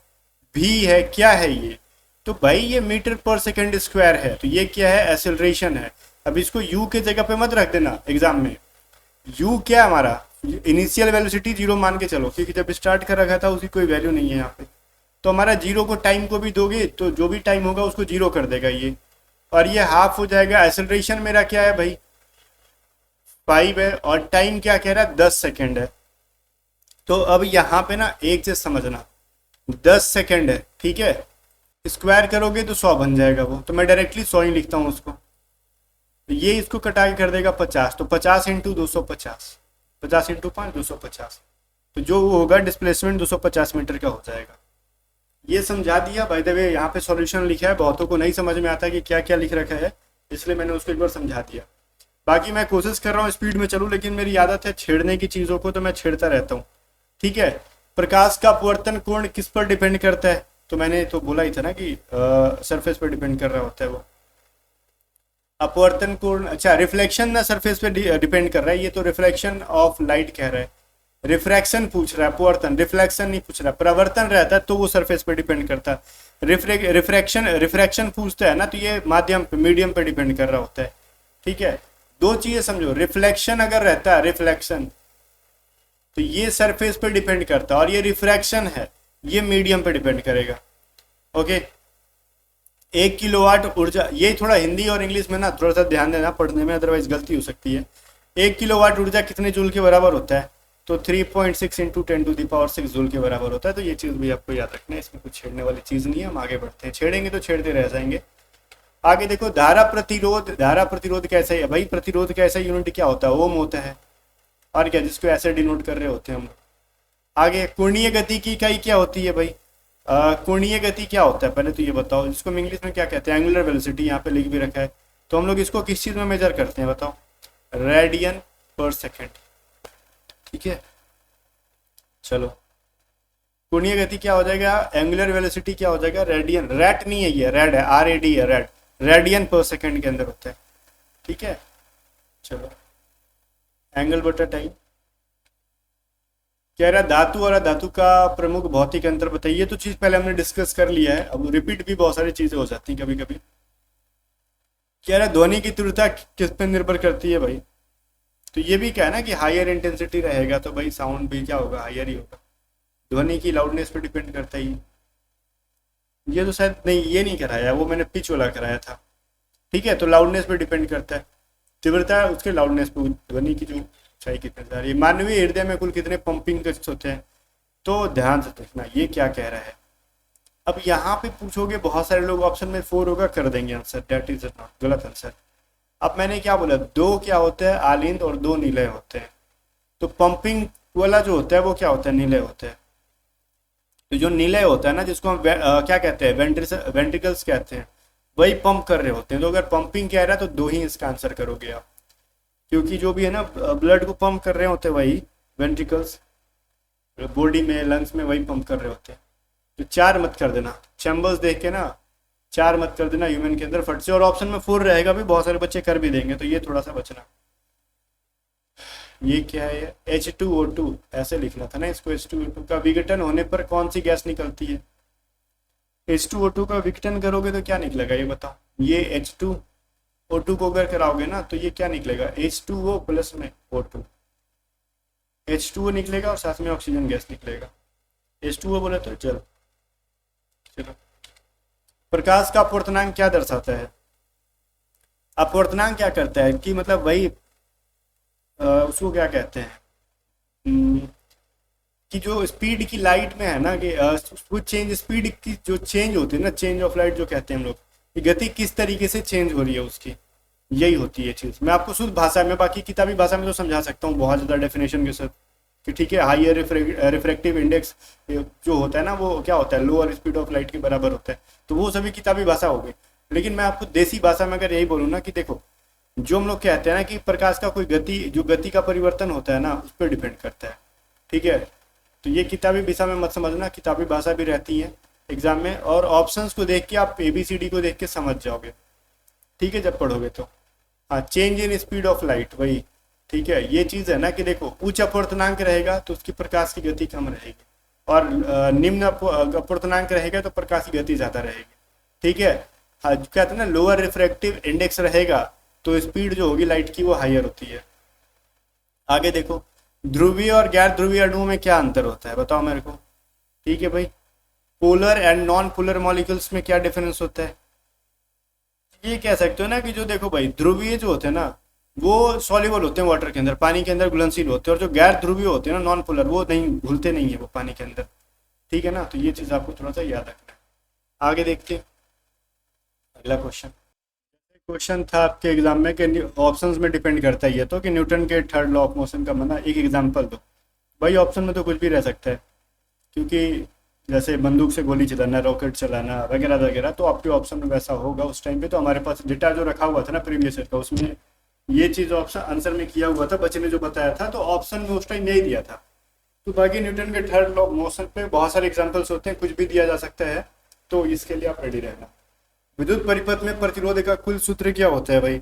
v है, क्या है ये। तो भाई ये मीटर पर सेकंड स्क्वायर है, तो ये क्या है, एक्सेलरेशन है। अब इसको u के जगह पे मत रख देना एग्जाम में। u क्या है हमारा, इनिशियल वेलोसिटी 0 मान के चलो, क्योंकि जब स्टार्ट कर रखा था उसकी कोई वैल्यू नहीं है यहाँ पे। तो हमारा 0 को टाइम को भी दोगे तो जो भी टाइम होगा उसको 0 कर देगा ये, और ये हाफ हो जाएगा। एक्सेलरेशन मेरा क्या है भाई, 5 है, और टाइम क्या कह रहा है, 10 सेकेंड है। तो अब यहाँ पे ना एक चीज समझना, 10 सेकेंड है, ठीक है। स्क्वायर करोगे तो 100 बन जाएगा वो, तो मैं डायरेक्टली 100 ही लिखता हूँ उसको। तो ये इसको कटा के कर देगा 50, तो 50 इंटू 250, 50 इंटू 5 250, तो जो वो होगा डिस्प्लेसमेंट 250 मीटर का हो जाएगा। ये समझा दिया। बाय द वे यहाँ पे सॉल्यूशन लिखा है, बहुतों को नहीं समझ में आता कि क्या क्या लिख रखा है, इसलिए मैंने उसको एक बार समझा दिया। बाकी मैं कोशिश कर रहा हूँ स्पीड में चलूँ, लेकिन मेरी आदत है छेड़ने की चीज़ों को, तो मैं छेड़ता रहता हूँ, ठीक है। प्रकाश का अपवर्तन कोण किस पर डिपेंड करता है, तो मैंने तो बोला ही था ना कि सरफेस पर डिपेंड कर रहा होता है वो अपवर्तन कोण। अच्छा, रिफ्लेक्शन ना सरफेस पे डिपेंड कर रहा है, ये तो रिफ्लेक्शन ऑफ लाइट कह रहा है। रिफ्रैक्शन पूछ रहा है, अपवर्तन, रिफ्लेक्शन नहीं पूछ रहा। परावर्तन रहता है तो वो सरफेस पे डिपेंड करता है। रिफ्रैक्शन पूछता है ना, तो ये माध्यम पे, मीडियम पे डिपेंड कर रहा होता है, ठीक है। दो चीजें समझो, रिफ्लेक्शन अगर रहता है, रिफ्लेक्शन, तो ये सरफेस पे डिपेंड करता है, और ये रिफ्रैक्शन है, ये मीडियम पे डिपेंड करेगा। ओके, 1 किलोवाट ऊर्जा, ये थोड़ा हिंदी और इंग्लिश में ना थोड़ा सा ध्यान देना पढ़ने में, अदरवाइज गलती हो सकती है। 1 किलोवाट ऊर्जा कितने जूल के बराबर होता है, तो 3.6 इंटू 10⁻6 जूल के बराबर होता है। तो ये चीज़ भी आपको याद रखना है, इसमें कुछ छेड़ने वाली चीज़ नहीं है। हम आगे बढ़ते हैं, छेड़ेंगे तो छेड़ते रह जाएंगे। आगे देखो, धारा प्रतिरोध कैसा है भाई, प्रतिरोध कैसा यूनिट क्या होता है, ओम होता है, और क्या, जिसको ऐसे डिनोट कर रहे होते हैं हम। आगे कोणीय गति की इकाई क्या होती है भाई, कोणीय गति क्या होता है पहले तो ये बताओ, जिसको हम इंग्लिश में क्या कहते हैं, एंगुलर वेलोसिटी, यहाँ पे लिख भी रखा है। तो हम लोग इसको किस चीज़ में मेजर करते हैं बताओ, रेडियन पर सेकेंड, ठीक है। चलो, कोणीय गति क्या हो जाएगा, एंगुलर वेलोसिटी क्या हो जाएगा, रेडियन, रैट नहीं है ये, रेड है, RAD है, रेड, रेडियन पर सेकंड के अंदर होता है, ठीक है। चलो, एंगल बटा टाइम कह रहा, धातु और अधातु का प्रमुख भौतिक अंतर बताइए। तो चीज पहले हमने डिस्कस कर लिया है, अब रिपीट भी बहुत सारी चीजें हो जाती हैं कभी कभी। कह रहा, ध्वनि की तीव्रता किस पर निर्भर करती है भाई, तो ये भी क्या है ना कि हायर इंटेंसिटी रहेगा तो भाई साउंड भी क्या होगा, हायर ही होगा। ध्वनि की लाउडनेस पे डिपेंड करता ही, ये तो शायद नहीं, ये नहीं कराया, वो मैंने पिच वाला कराया था, ठीक है। तो लाउडनेस पे डिपेंड करता है, तीव्रता उसके लाउडनेस पे, ध्वनि की जो ऊंचाई कितनी जा रही है। मानवीय हृदय में कुल कितने पंपिंग टेस्ट होते हैं, तो ध्यान से देखना ये क्या कह रहा है। अब यहाँ पे पूछोगे, बहुत सारे लोग ऑप्शन में 4 होगा कर देंगे आंसर, डेट इज नॉट, गलत आंसर। अब मैंने क्या बोला, 2 क्या होता है, आलिंद, और 2 निलय होते हैं। तो पंपिंग वाला जो होता है वो क्या होता है, निलय होता है। तो जो निलय होता है ना, जिसको हम क्या कहते हैं, वेंट्रिकल्स कहते हैं, वही पंप कर रहे होते हैं। तो अगर पंपिंग कह रहा है तो 2 ही इसका आंसर करोगे आप, क्योंकि जो भी है ना ब्लड को पंप कर रहे होते हैं वही वेंट्रिकल्स, बॉडी में, लंग्स में वही पंप कर रहे होते हैं। तो 4 मत कर देना, चैम्बर्स देख के ना 4 मत कर देना ह्यूमन के अंदर फट से। और ऑप्शन में 4 रहेगा भी, बहुत सारे बच्चे कर भी देंगे, तो ये थोड़ा सा बचना। ये क्या है, H2O2 ऐसे लिखना था ना इसको। H2O2 का विघटन होने पर कौन सी गैस निकलती है, H2O2 का विघटन करोगे तो क्या निकलेगा ये बताओ। ये H2O2 को अगर कराओगे ना तो ये क्या निकलेगा, H2O प्लस में O2, H2O निकलेगा और साथ में ऑक्सीजन गैस निकलेगा। H2O बोले तो चलो। प्रकाश का अपवर्तनांक क्या दर्शाता है, अपवर्तनांक क्या करता है कि मतलब वही उसको क्या कहते हैं, कि जो स्पीड की लाइट में है ना कि वो चेंज स्पीड की जो चेंज होती है ना, चेंज ऑफ लाइट जो कहते हैं हम लोग, कि गति किस तरीके से चेंज हो रही है उसकी, यही होती है चीज़। मैं आपको शुद्ध भाषा में, बाकी किताबी भाषा में तो समझा सकता हूँ बहुत ज़्यादा डेफिनेशन के साथ कि ठीक है, हाइयर रिफ्रैक्टिव इंडेक्स जो होता है ना, वो क्या होता है, लोअर स्पीड ऑफ लाइट के बराबर होता है। तो वो सभी किताबी भाषा हो गई। लेकिन मैं आपको देसी भाषा में अगर यही बोलूँ ना कि देखो, जो हम लोग कहते हैं ना कि प्रकाश का कोई गति, जो गति का परिवर्तन होता है ना, उस पर डिपेंड करता है। ठीक है, तो ये किताबी भाषा में मत समझना, किताबी भाषा भी रहती है एग्जाम में, और ऑप्शंस को देख के आप ABCD को देख के समझ जाओगे। ठीक है, जब पढ़ोगे तो। हाँ, change in speed of light, वही। ठीक है, ये चीज़ है ना कि देखो, उच्च अपवर्तनांक रहेगा तो उसकी प्रकाश की गति कम रहेगी, और निम्न अपवर्तनांक रहेगा तो प्रकाश की गति ज़्यादा रहेगी। ठीक है, हाँ, जो कहते हैं ना लोअर रिफ्रैक्टिव इंडेक्स रहेगा तो स्पीड जो होगी लाइट की वो हायर होती है। आगे देखो, ध्रुवीय और गैर ध्रुवीय अणुओं में क्या अंतर होता है, बताओ मेरे को। ठीक है भाई, polar and non polar molecules में क्या डिफरेंस होता है। ये कह सकते हो ना कि जो देखो भाई, ध्रुवीय जो होते हैं ना वो सॉल्युबल होते हैं वाटर के अंदर, पानी के अंदर घुलनशील होते हैं, और जो गैर ध्रुवीय होते हैं ना, नॉन पोलर, वो नहीं घुलते नहीं है वो पानी के अंदर। ठीक है ना, तो ये चीज़ आपको थोड़ा सा याद रखना है। आगे देखते हैं अगला क्वेश्चन। क्वेश्चन था आपके एग्जाम में कि ऑप्शंस में डिपेंड करता है ये तो, कि न्यूटन के थर्ड लॉ ऑफ मोशन का बना एक एग्जाम्पल दो। भाई ऑप्शन में तो कुछ भी रह सकता है, क्योंकि जैसे बंदूक से गोली चलाना, रॉकेट चलाना वगैरह वगैरह, तो आपके ऑप्शन में वैसा होगा उस टाइम पे। तो हमारे पास डेटा जो रखा हुआ था ना प्रीवियस ईयर का, उसमें ये चीज़ ऑप्शन आंसर में किया हुआ था, बच्चे ने जो बताया था, तो ऑप्शन में उस टाइम नहीं दिया था। तो बाकी न्यूटन के थर्ड लॉ ऑफ मोशन पे बहुत सारे एग्जाम्पल्स होते हैं, कुछ भी दिया जा सकता है, तो इसके लिए आप रेडी रहना। विद्युत परिपथ में प्रतिरोध का कुल सूत्र क्या होता है भाई।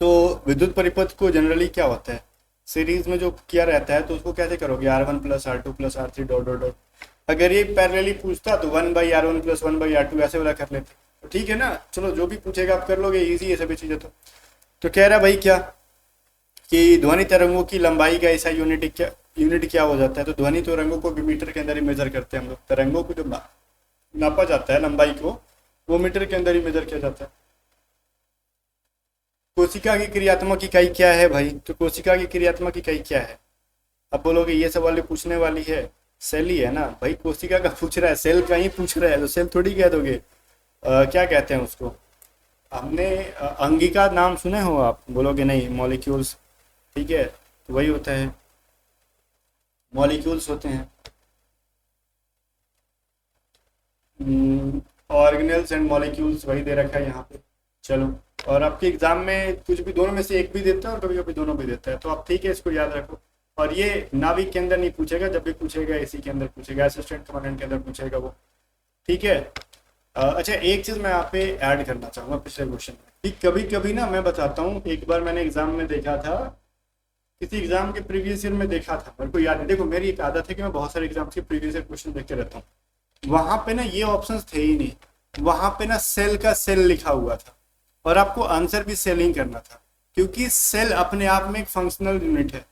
तो विद्युत परिपथ को जनरली क्या होता है, सीरीज में जो किया रहता है तो उसको कैसे करोगे, R1 plus R2 plus R3 dot dot dot. अगर ये पैरेलली पूछता तो 1/R1 प्लस 1/R2 ऐसे वाला कर लेते। तो ठीक है ना, चलो जो भी पूछेगा आप कर लोगे, इजी है सभी चीज़ें। तो कह रहा भाई क्या कि ध्वनि तरंगों की लंबाई का ऐसा यूनिट क्या हो जाता है। तो ध्वनि तरंगों को भी मीटर के अंदर ही मेजर करते हैं हम लोग। तरंगों को जो नापा जाता है लंबाई को, वो मीटर के अंदर ही मेजर किया जाता है। कोशिका की क्रियात्मक इकाई क्या है भाई। तो कोशिका की क्रियात्मक इकाई क्या है। अब बोलोगे ये सवाल पूछने वाली है, सेल ही है ना भाई। कोशिका का पूछ रहा है, सेल का ही पूछ रहा है, तो सेल थोड़ी कह दोगे। क्या कहते हैं उसको, हमने अंगिका नाम सुने हो आप, बोलोगे नहीं, मॉलिक्यूल्स। ठीक है, तो वही होता है, मॉलिक्यूल्स होते हैं, ऑर्गेनेल्स एंड मॉलिक्यूल्स, वही दे रखा है यहाँ पे। चलो, और आपके एग्जाम में कुछ भी दोनों में से एक भी देता है और कभी कभी दोनों भी देता है, तो आप ठीक है इसको याद रखो। और ये नाविक के अंदर नहीं पूछेगा, जब भी पूछेगा इसी के अंदर पूछेगा, असिस्टेंट कमांडेंट के अंदर पूछेगा वो। ठीक है। अच्छा, एक चीज़ मैं यहाँ पे ऐड करना चाहूँगा पिछले क्वेश्चन में, कभी कभी ना मैं बताता हूँ, एक बार मैंने एग्जाम में देखा था, किसी एग्जाम के प्रीवियस ईयर में देखा था, मेरे को याद है। देखो मेरी एक आदत है कि मैं बहुत सारे एग्जाम के प्रीवियस ईयर क्वेश्चन देखते रहता हूँ। वहाँ पे ना ये ऑप्शंस थे ही नहीं, वहाँ पे ना सेल का सेल लिखा हुआ था, और आपको आंसर भी सेल ही करना था, क्योंकि सेल अपने आप में एक फंक्शनल यूनिट है।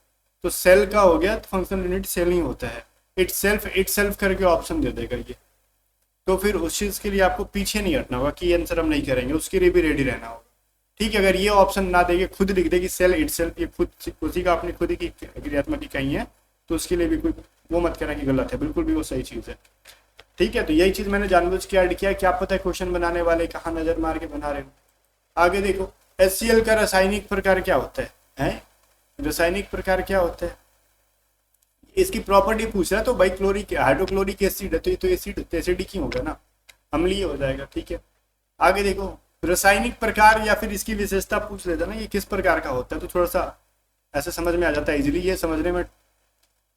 तो सेल का हो गया तो फंक्शनल यूनिट सेल ही होता है, इट सेल्फ करके ऑप्शन दे देगा ये। तो फिर उस चीज़ के लिए आपको पीछे नहीं हटना होगा कि आंसर हम नहीं करेंगे, उसके लिए भी रेडी रहना होगा। ठीक है, अगर ये ऑप्शन ना देंगे, खुद लिख दे कि सेल इट सेल्फ, ये खुद उसी का अपनी खुद की क्रियात्मक इकाई है, तो उसके लिए भी कोई वो मत करना कि गलत है, बिल्कुल भी वो सही चीज़ है। ठीक है, तो यही चीज़ मैंने जानबूझ के ऐड किया, क्या पता है क्वेश्चन बनाने वाले कहाँ नज़र मार के बना रहे हो। आगे देखो, HCl का रासायनिक प्रकार क्या होता है? रासायनिक प्रकार क्या होता है, इसकी प्रॉपर्टी पूछ रहा है। तो भाई क्लोरिक हाइड्रोक्लोरिक एसिड है, तो ये तो एसिडिक ही होगा ना, अम्लीय हो जाएगा। ठीक है, आगे देखो, रासायनिक प्रकार या फिर इसकी विशेषता पूछ लेता ना, ये किस प्रकार का होता है, तो थोड़ा सा ऐसे समझ में आ जाता है इजीली। ये समझने में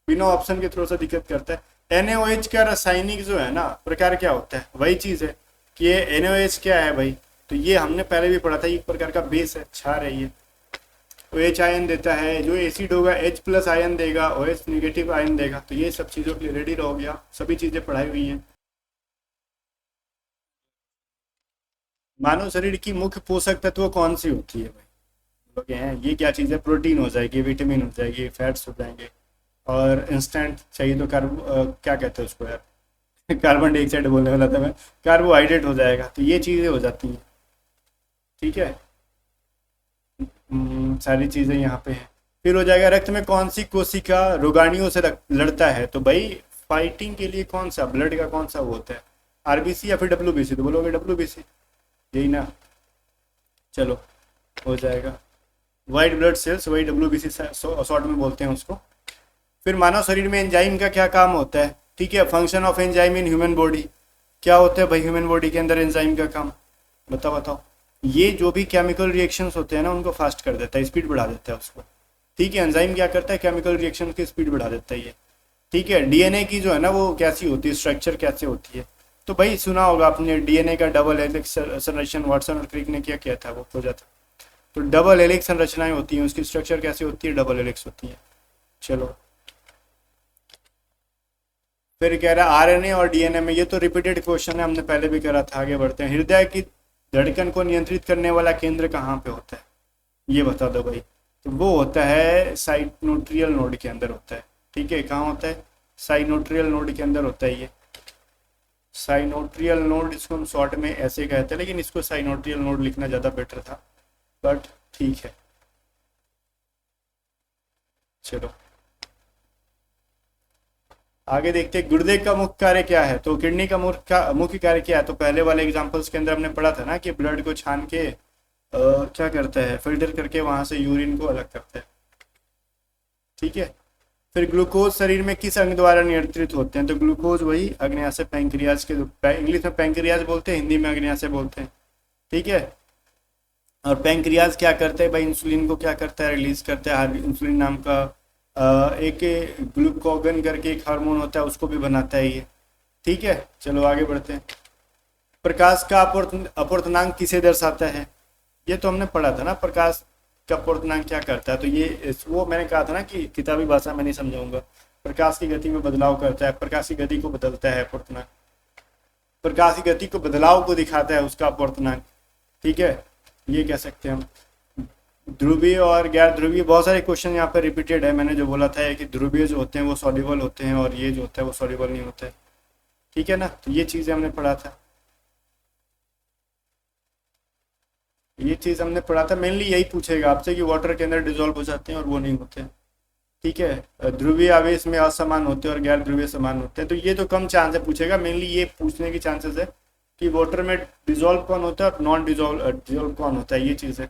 बिना ऑप्शन के थोड़ा सा दिक्कत करता है। NaOH का रासायनिक जो है ना प्रकार क्या होता है, वही चीज़ है कि ये NaOH क्या है भाई। तो ये हमने पहले भी पढ़ा था, एक प्रकार का बेस है, क्षार है ये। OH आयन देता है, जो एसिड होगा H प्लस आयन देगा, OH निगेटिव आयन देगा। तो ये सब चीज़ों के लिए रेडी रहो गया, सभी चीज़ें पढ़ाई हुई हैं। मानव शरीर की मुख्य पोषक तत्व कौन सी होती है भाई, बोलोगे हैं ये क्या चीज़ है। प्रोटीन हो जाएगी, विटामिन हो जाएगी, फैट्स हो जाएंगे, और इंस्टेंट चाहिए तो क्या कहते हैं उसको यार कार्बन डाइऑक्साइड बोलने वाला था मैं, कार्बोहाइड्रेट हो जाएगा। तो ये चीज़ें हो जाती हैं। ठीक है, सारी चीज़ें यहाँ पे हैं। फिर हो जाएगा रक्त में कौन सी कोशिका रोगाणुओं से लड़ता है, तो भाई फाइटिंग के लिए कौन सा ब्लड का कौन सा वो होता है, आरबीसी या फिर डब्ल्यूबीसी, तो बोलोगे डब्ल्यूबीसी, यही ना। चलो हो जाएगा, वाइट ब्लड सेल्स, वही डब्ल्यूबीसी शॉर्ट में बोलते हैं उसको। फिर मानव शरीर में एंजाइम का क्या काम होता है, ठीक है, function of enzyme in human body, क्या होता है भाई ह्यूमन बॉडी के अंदर एंजाइम का काम, बताओ। ये जो भी केमिकल रिएक्शंस होते हैं ना उनको फास्ट कर देता है, स्पीड बढ़ा देता है उसको, ठीक है। एंजाइम क्या करता है, केमिकल रिएक्शन की स्पीड बढ़ा देता है ये, ठीक है। डीएनए की जो है ना वो कैसी होती है, स्ट्रक्चर कैसे होती है, तो भाई सुना होगा आपने डीएनए का डबल हेलिक्स संरचना, वाटसन और क्रिक ने क्या किया था, वो खोजा था। तो डबल हेलिक्स संरचनाएं होती हैं, उसकी स्ट्रक्चर कैसे होती है, डबल हेलिक्स होती है। चलो फिर कह रहा है आरएनए और डीएनए में, ये तो रिपीटेड क्वेश्चन है, हमने पहले भी करा था। आगे बढ़ते हैं, हृदय की धड़कन को नियंत्रित करने वाला केंद्र कहाँ पे होता है, ये बता दो भाई। तो वो होता है साइनोट्रियल नोड के अंदर होता है, ठीक है। कहाँ होता है, साइनोट्रियल नोड के अंदर होता है ये, साइनोट्रियल नोड, इसको हम शॉर्ट में ऐसे कहते हैं, लेकिन इसको साइनोट्रियल नोड लिखना ज़्यादा बेटर था, बट ठीक है। चलो आगे देखते हैं, गुर्दे का मुख्य कार्य क्या है, तो किडनी का मुख्य कार्य क्या है, तो पहले वाले एग्जांपल्स के अंदर हमने पढ़ा था ना कि ब्लड को छान के क्या करता है, फिल्टर करके वहां से यूरिन को अलग करता है, ठीक है। फिर ग्लूकोज शरीर में किस अंग द्वारा नियंत्रित होते हैं, तो ग्लूकोज वही अग्न्याशय पैंक्रियाज के, इंग्लिश में पैंक्रियाज बोलते हैं, हिंदी में अग्न्याशय बोलते हैं, ठीक है। और पैंक्रियाज क्या करते हैं भाई, इंसुलिन को क्या करता है, रिलीज करता है, इंसुलिन नाम का एक ग्लूकोगन करके एक हार्मोन होता है, उसको भी बनाता है ये, ठीक है। चलो आगे बढ़ते हैं, प्रकाश का अपवर्तनांक किसे दर्शाता है, ये तो हमने पढ़ा था ना, प्रकाश का अपवर्तनांक क्या करता है, तो ये वो मैंने कहा था ना कि किताबी भाषा में नहीं समझाऊंगा, प्रकाश की गति में बदलाव करता है, प्रकाश की गति को बदलता है अपवर्तनांक, प्रकाश की गति को बदलाव को दिखाता है उसका अपवर्तनांक, ठीक है। ये कह सकते हैं हम। ध्रुवीय और गैर ध्रुवीय, बहुत सारे क्वेश्चन यहाँ पर रिपीटेड है, मैंने जो बोला था कि ध्रुवीय जो होते हैं वो सॉल्युबल होते हैं और ये जो होता है वो सॉल्युबल नहीं होता है, ठीक है ना। तो ये चीज़ें हमने पढ़ा था, ये चीज़ हमने पढ़ा था, मेनली यही पूछेगा आपसे कि वाटर के अंदर डिजोल्व हो जाते हैं और वो नहीं होते हैं, ठीक है। ध्रुवीय आवेश में असमान होते हैं और गैर ध्रुवीय समान होते हैं, तो ये तो कम चांस है पूछेगा, मेनली ये पूछने की चांसेस है कि वाटर में डिजोल्व कौन होता है और नॉन डिजोल्व कौन होता है, ये चीज़ है।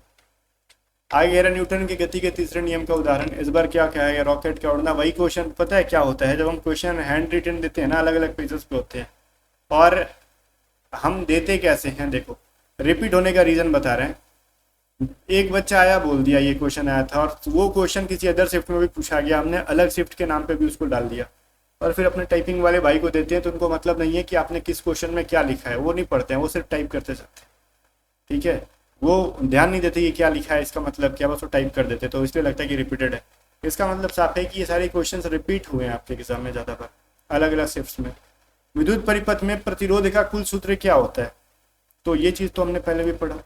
आगे रहा न्यूटन की गति के तीसरे नियम का उदाहरण, इस बार क्या है, रॉकेट का उड़ना। वही क्वेश्चन पता है क्या होता है, जब हम क्वेश्चन हैंड रिटन देते हैं ना, अलग अलग पेजेस पे होते हैं, और हम देते कैसे हैं, देखो रिपीट होने का रीजन बता रहे हैं। एक बच्चा आया बोल दिया ये क्वेश्चन आया था, और वो क्वेश्चन किसी अदर शिफ्ट में भी पूछा गया, हमने अलग शिफ्ट के नाम पे भी उसको डाल दिया, और फिर अपने टाइपिंग वाले भाई को देते हैं, तो उनको मतलब नहीं है कि आपने किस क्वेश्चन में क्या लिखा है, वो नहीं पढ़ते हैं, वो सिर्फ टाइप करते जाते हैं, ठीक है। वो ध्यान नहीं देते ये क्या लिखा है, इसका मतलब क्या, बस वो टाइप कर देते, तो इसलिए लगता है कि रिपीटेड है। इसका मतलब साफ है कि ये सारे क्वेश्चंस रिपीट हुए हैं आपके एग्जाम में ज़्यादा बार, अलग अलग शिफ्ट्स में। विद्युत परिपथ में प्रतिरोध का कुल सूत्र क्या होता है, तो ये चीज़ तो हमने पहले भी पढ़ा।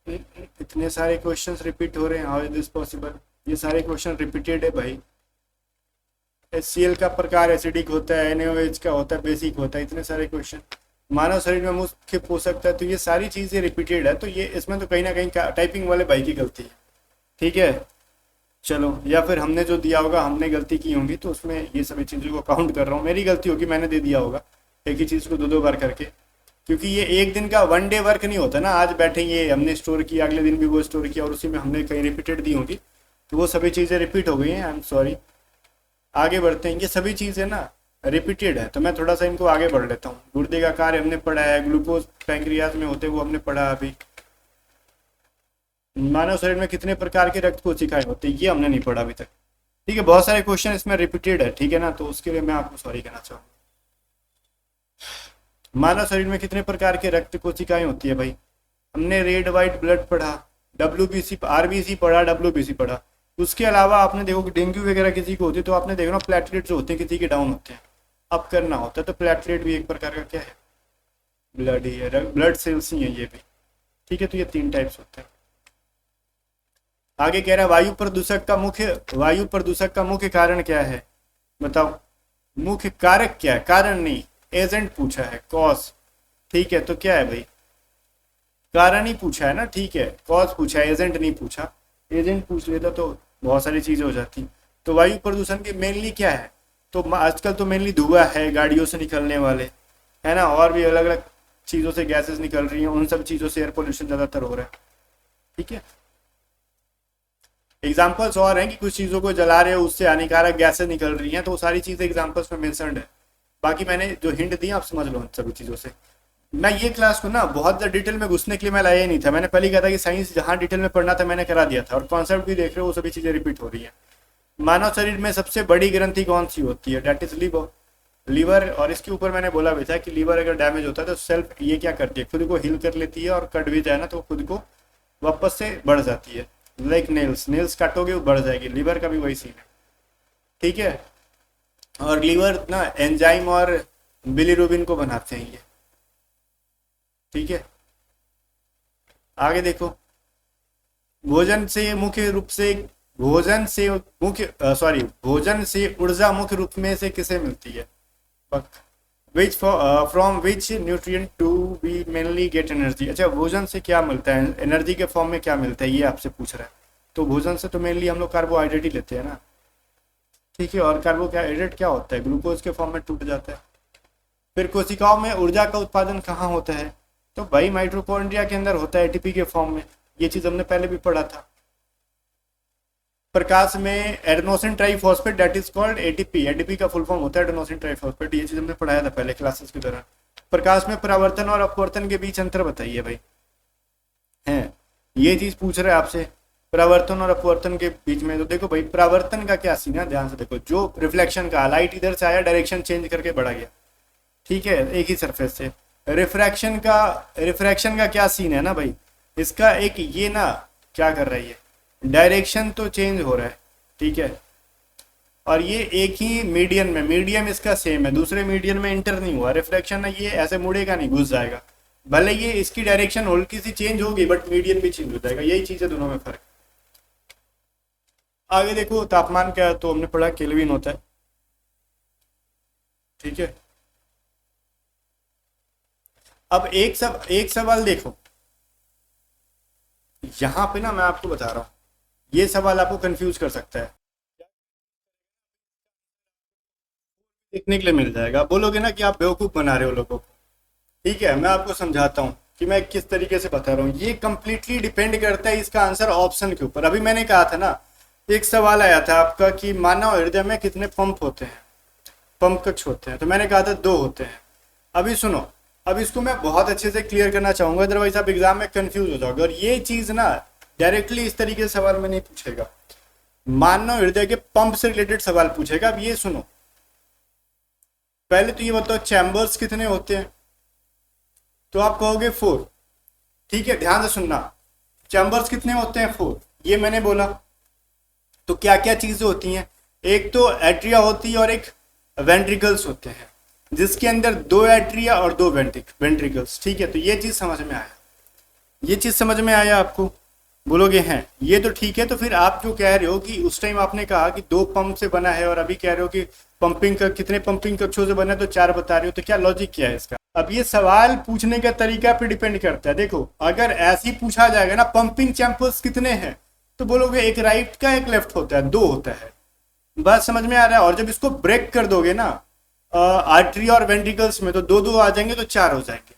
इतने सारे क्वेश्चंस रिपीट हो रहे हैं, हाउ इज दिस पॉसिबल, ये सारे क्वेश्चन रिपीटेड है भाई। HCl का प्रकार एसिडिक होता है, NaOH का होता है बेसिक होता है, इतने सारे क्वेश्चन। मानव शरीर में मुख्य पोषक तत्व, तो ये सारी चीजें रिपीटेड है, तो ये इसमें तो कहीं ना कहीं टाइपिंग वाले भाई की गलती है, ठीक है। चलो, या फिर हमने जो दिया होगा हमने गलती की होंगी, तो उसमें ये सभी चीज़ों को काउंट कर रहा हूँ, मेरी गलती होगी, मैंने दे दिया होगा एक ही चीज़ को दो दो बार करके, क्योंकि ये एक दिन का वन डे वर्क नहीं होता ना, आज बैठेंगे हमने स्टोर किया, अगले दिन भी वो स्टोर किया, और उसी में हमने कहीं रिपीटेड दी होगी, तो वो सभी चीज़ें रिपीट हो गई हैं, आई एम सॉरी। आगे बढ़ते हैं, ये सभी चीज़ें ना रिपीटेड है, तो मैं थोड़ा सा इनको आगे बढ़ लेता हूँ। गुर्दे का कार्य हमने पढ़ा है, ग्लूकोज पैंक्रियाज में होते वो हमने पढ़ा अभी। मानव शरीर में कितने प्रकार के रक्त कोशिकाएं होती है, ये हमने नहीं पढ़ा अभी तक, ठीक है। बहुत सारे क्वेश्चन इसमें रिपीटेड है, ठीक है ना, तो उसके लिए मैं आपको सॉरी कहना चाहूँगा। मानव शरीर में कितने प्रकार के रक्त कोशिकाएं होती है भाई, हमने रेड वाइट ब्लड पढ़ा, WBC RBC पढ़ा, WBC पढ़ा। उसके अलावा आपने देखो कि डेंगू वगैरह किसी को होती है, तो आपने देखो ना प्लेटलेट जो होते हैं किसी के डाउन होते हैं, अप करना होता है, तो प्लेटलेट भी एक प्रकार का क्या है, ब्लड ही है, ब्लड सेल्स ही है ये भी, ठीक है। तो ये 3 टाइप्स होते हैं। आगे कह रहा है वायु प्रदूषक का मुख्य कारण क्या है, बताओ। मुख्य कारक क्या है, कारण नहीं, एजेंट पूछा है, कॉज, ठीक है। तो क्या है भाई, कारण ही पूछा है ना, ठीक है, कॉज पूछा है, एजेंट नहीं पूछा। एजेंट पूछ लेता तो बहुत सारी चीज़ें हो जाती। तो वायु प्रदूषण के मेनली क्या है, तो आजकल तो मेनली धुआं है गाड़ियों से निकलने वाले, है ना, और भी अलग अलग चीज़ों से गैसेस निकल रही हैं, उन सब चीज़ों से एयर पोल्यूशन ज़्यादातर हो रहा है। ठीक है, एग्जाम्पल्स और हैं कि कुछ चीज़ों को जला रहे हो उससे हानिकारक गैसेस निकल रही हैं, तो वो सारी चीज़ें एग्जाम्पल्स में मेंशन्ड है। बाकी मैंने जो हिंट दी आप समझ लो उन सभी चीज़ों से। मैं ये क्लास को ना बहुत ज़्यादा डिटेल में घुसने के लिए मैं लाया ही नहीं था, मैंने पहले कहा था कि साइंस जहाँ डिटेल में पढ़ना था मैंने करा दिया था, और कॉन्सेप्ट भी देख रहे हो वो सभी चीज़ें रिपीट हो रही हैं। मानव शरीर में सबसे बड़ी ग्रंथि कौन सी होती है, डेट इज लीवर। लीवर, और इसके ऊपर मैंने बोला भी था कि लीवर अगर डैमेज होता है तो सेल्फ ये क्या करती है, खुद को हील कर लेती है, और कट भी जाए ना तो खुद को वापस से बढ़ जाती है। लाइक नेल्स, नेल्स काटोगे वो बढ़ जाएगी, लीवर का भी वही सीन है। ठीक है, और लीवर ना एंजाइम और बिलीरुबिन को बनाते हैं ये। ठीक है, आगे देखो, भोजन से मुख्य रूप से भोजन से मुख्य सॉरी भोजन से ऊर्जा मुख्य रूप में से किसे मिलती है, which from which nutrient to we mainly get energy. अच्छा, भोजन से क्या मिलता है, एनर्जी के फॉर्म में क्या मिलता है ये आपसे पूछ रहा है। तो भोजन से तो मेनली हम लोग कार्बोहाइड्रेट ही लेते हैं ना। ठीक है, और कार्बोहाइड्रेट क्या होता है, ग्लूकोज के फॉर्म में टूट जाता है। फिर कोशिकाओं में ऊर्जा का उत्पादन कहाँ होता है, तो भाई माइटोकॉन्ड्रिया के अंदर होता है एटीपी के फॉर्म में, ये चीज हमने पहले भी पढ़ा था। प्रकाश में adenosine triphosphate that is called ATP, ATP का फुल फॉर्म होता है एडेनोसिन ट्राइफॉस्फेट, ये चीज हमने पढ़ाया था पहले क्लासेस के दौरान। प्रकाश में परावर्तन और अपवर्तन के बीच अंतर बताइए भाई, है ये चीज पूछ रहे हैं आपसे, परावर्तन और अपवर्तन के बीच में। तो देखो भाई परावर्तन का क्या सीन है, ध्यान से देखो, जो रिफ्लेक्शन का लाइट इधर से आया डायरेक्शन चेंज करके बढ़ा गया, ठीक है, एक ही सरफेस से। रिफ्रैक्शन का क्या सीन है ना भाई, इसका एक ये ना क्या कर रही है, डायरेक्शन तो चेंज हो रहा है, ठीक है, और ये एक ही मीडियम में, मीडियम इसका सेम है, दूसरे मीडियम में इंटर नहीं हुआ। रिफ्लेक्शन ना ये ऐसे मुड़ेगा नहीं, घुस जाएगा, भले ये इसकी डायरेक्शन हल्की सी चेंज होगी बट मीडियम भी चेंज हो जाएगा, यही चीज है दोनों में फर्क। आगे देखो, तापमान क्या है, तो हमने पढ़ा केल्विन होता है। ठीक है, अब एक सवाल देखो, यहां पे ना मैं आपको बता रहा हूं, ये सवाल आपको कंफ्यूज कर सकता है, देखने के लिए मिल जाएगा, बोलोगे ना कि आप बेवकूफ बना रहे हो लोगों को। ठीक है, मैं आपको समझाता हूँ कि मैं किस तरीके से बता रहा हूँ। ये कंप्लीटली डिपेंड करता है इसका आंसर ऑप्शन के ऊपर। अभी मैंने कहा था ना, एक सवाल आया था आपका कि मानव हृदय में कितने पंप होते हैं, पंप कक्ष होते हैं, तो मैंने कहा था 2 होते हैं। अभी सुनो, अब इसको मैं बहुत अच्छे से क्लियर करना चाहूंगा, अदरवाइज आप एग्जाम में कंफ्यूज हो जाओगे, और ये चीज ना डायरेक्टली इस तरीके से सवाल में नहीं पूछेगा, मानव हृदय के पंप से रिलेटेड सवाल पूछेगा। अब ये सुनो, पहले तो ये बताओ चैम्बर्स कितने होते हैं, तो आप कहोगे 4। ठीक है, ध्यान से सुनना, चैम्बर्स कितने होते हैं, 4, ये मैंने बोला। तो क्या क्या चीजें होती हैं, एक तो एट्रिया होती है और एक वेंट्रिकल्स होते हैं, जिसके अंदर 2 एट्रिया और 2 वेंट्रिकल्स। ठीक है, तो ये चीज समझ में आया, ये चीज समझ में आया आपको, बोलोगे हैं ये तो ठीक है। तो फिर आप जो कह रहे हो कि उस टाइम आपने कहा कि 2 पंप से बना है, और अभी कह रहे हो कि पंपिंग का कितने पंपिंग कक्षों से बना है, तो 4 बता रहे हो, तो क्या लॉजिक क्या है इसका। अब ये सवाल पूछने का तरीका पे डिपेंड करता है। देखो, अगर ऐसे ही पूछा जाएगा ना पंपिंग चैंबर्स कितने हैं, तो बोलोगे एक राइट का एक लेफ्ट होता है, 2 होता है, बात समझ में आ रहा है। और जब इसको ब्रेक कर दोगे ना आर्टरी और वेंट्रिकल्स में, तो 2 आ जाएंगे, तो 4 हो जाएंगे,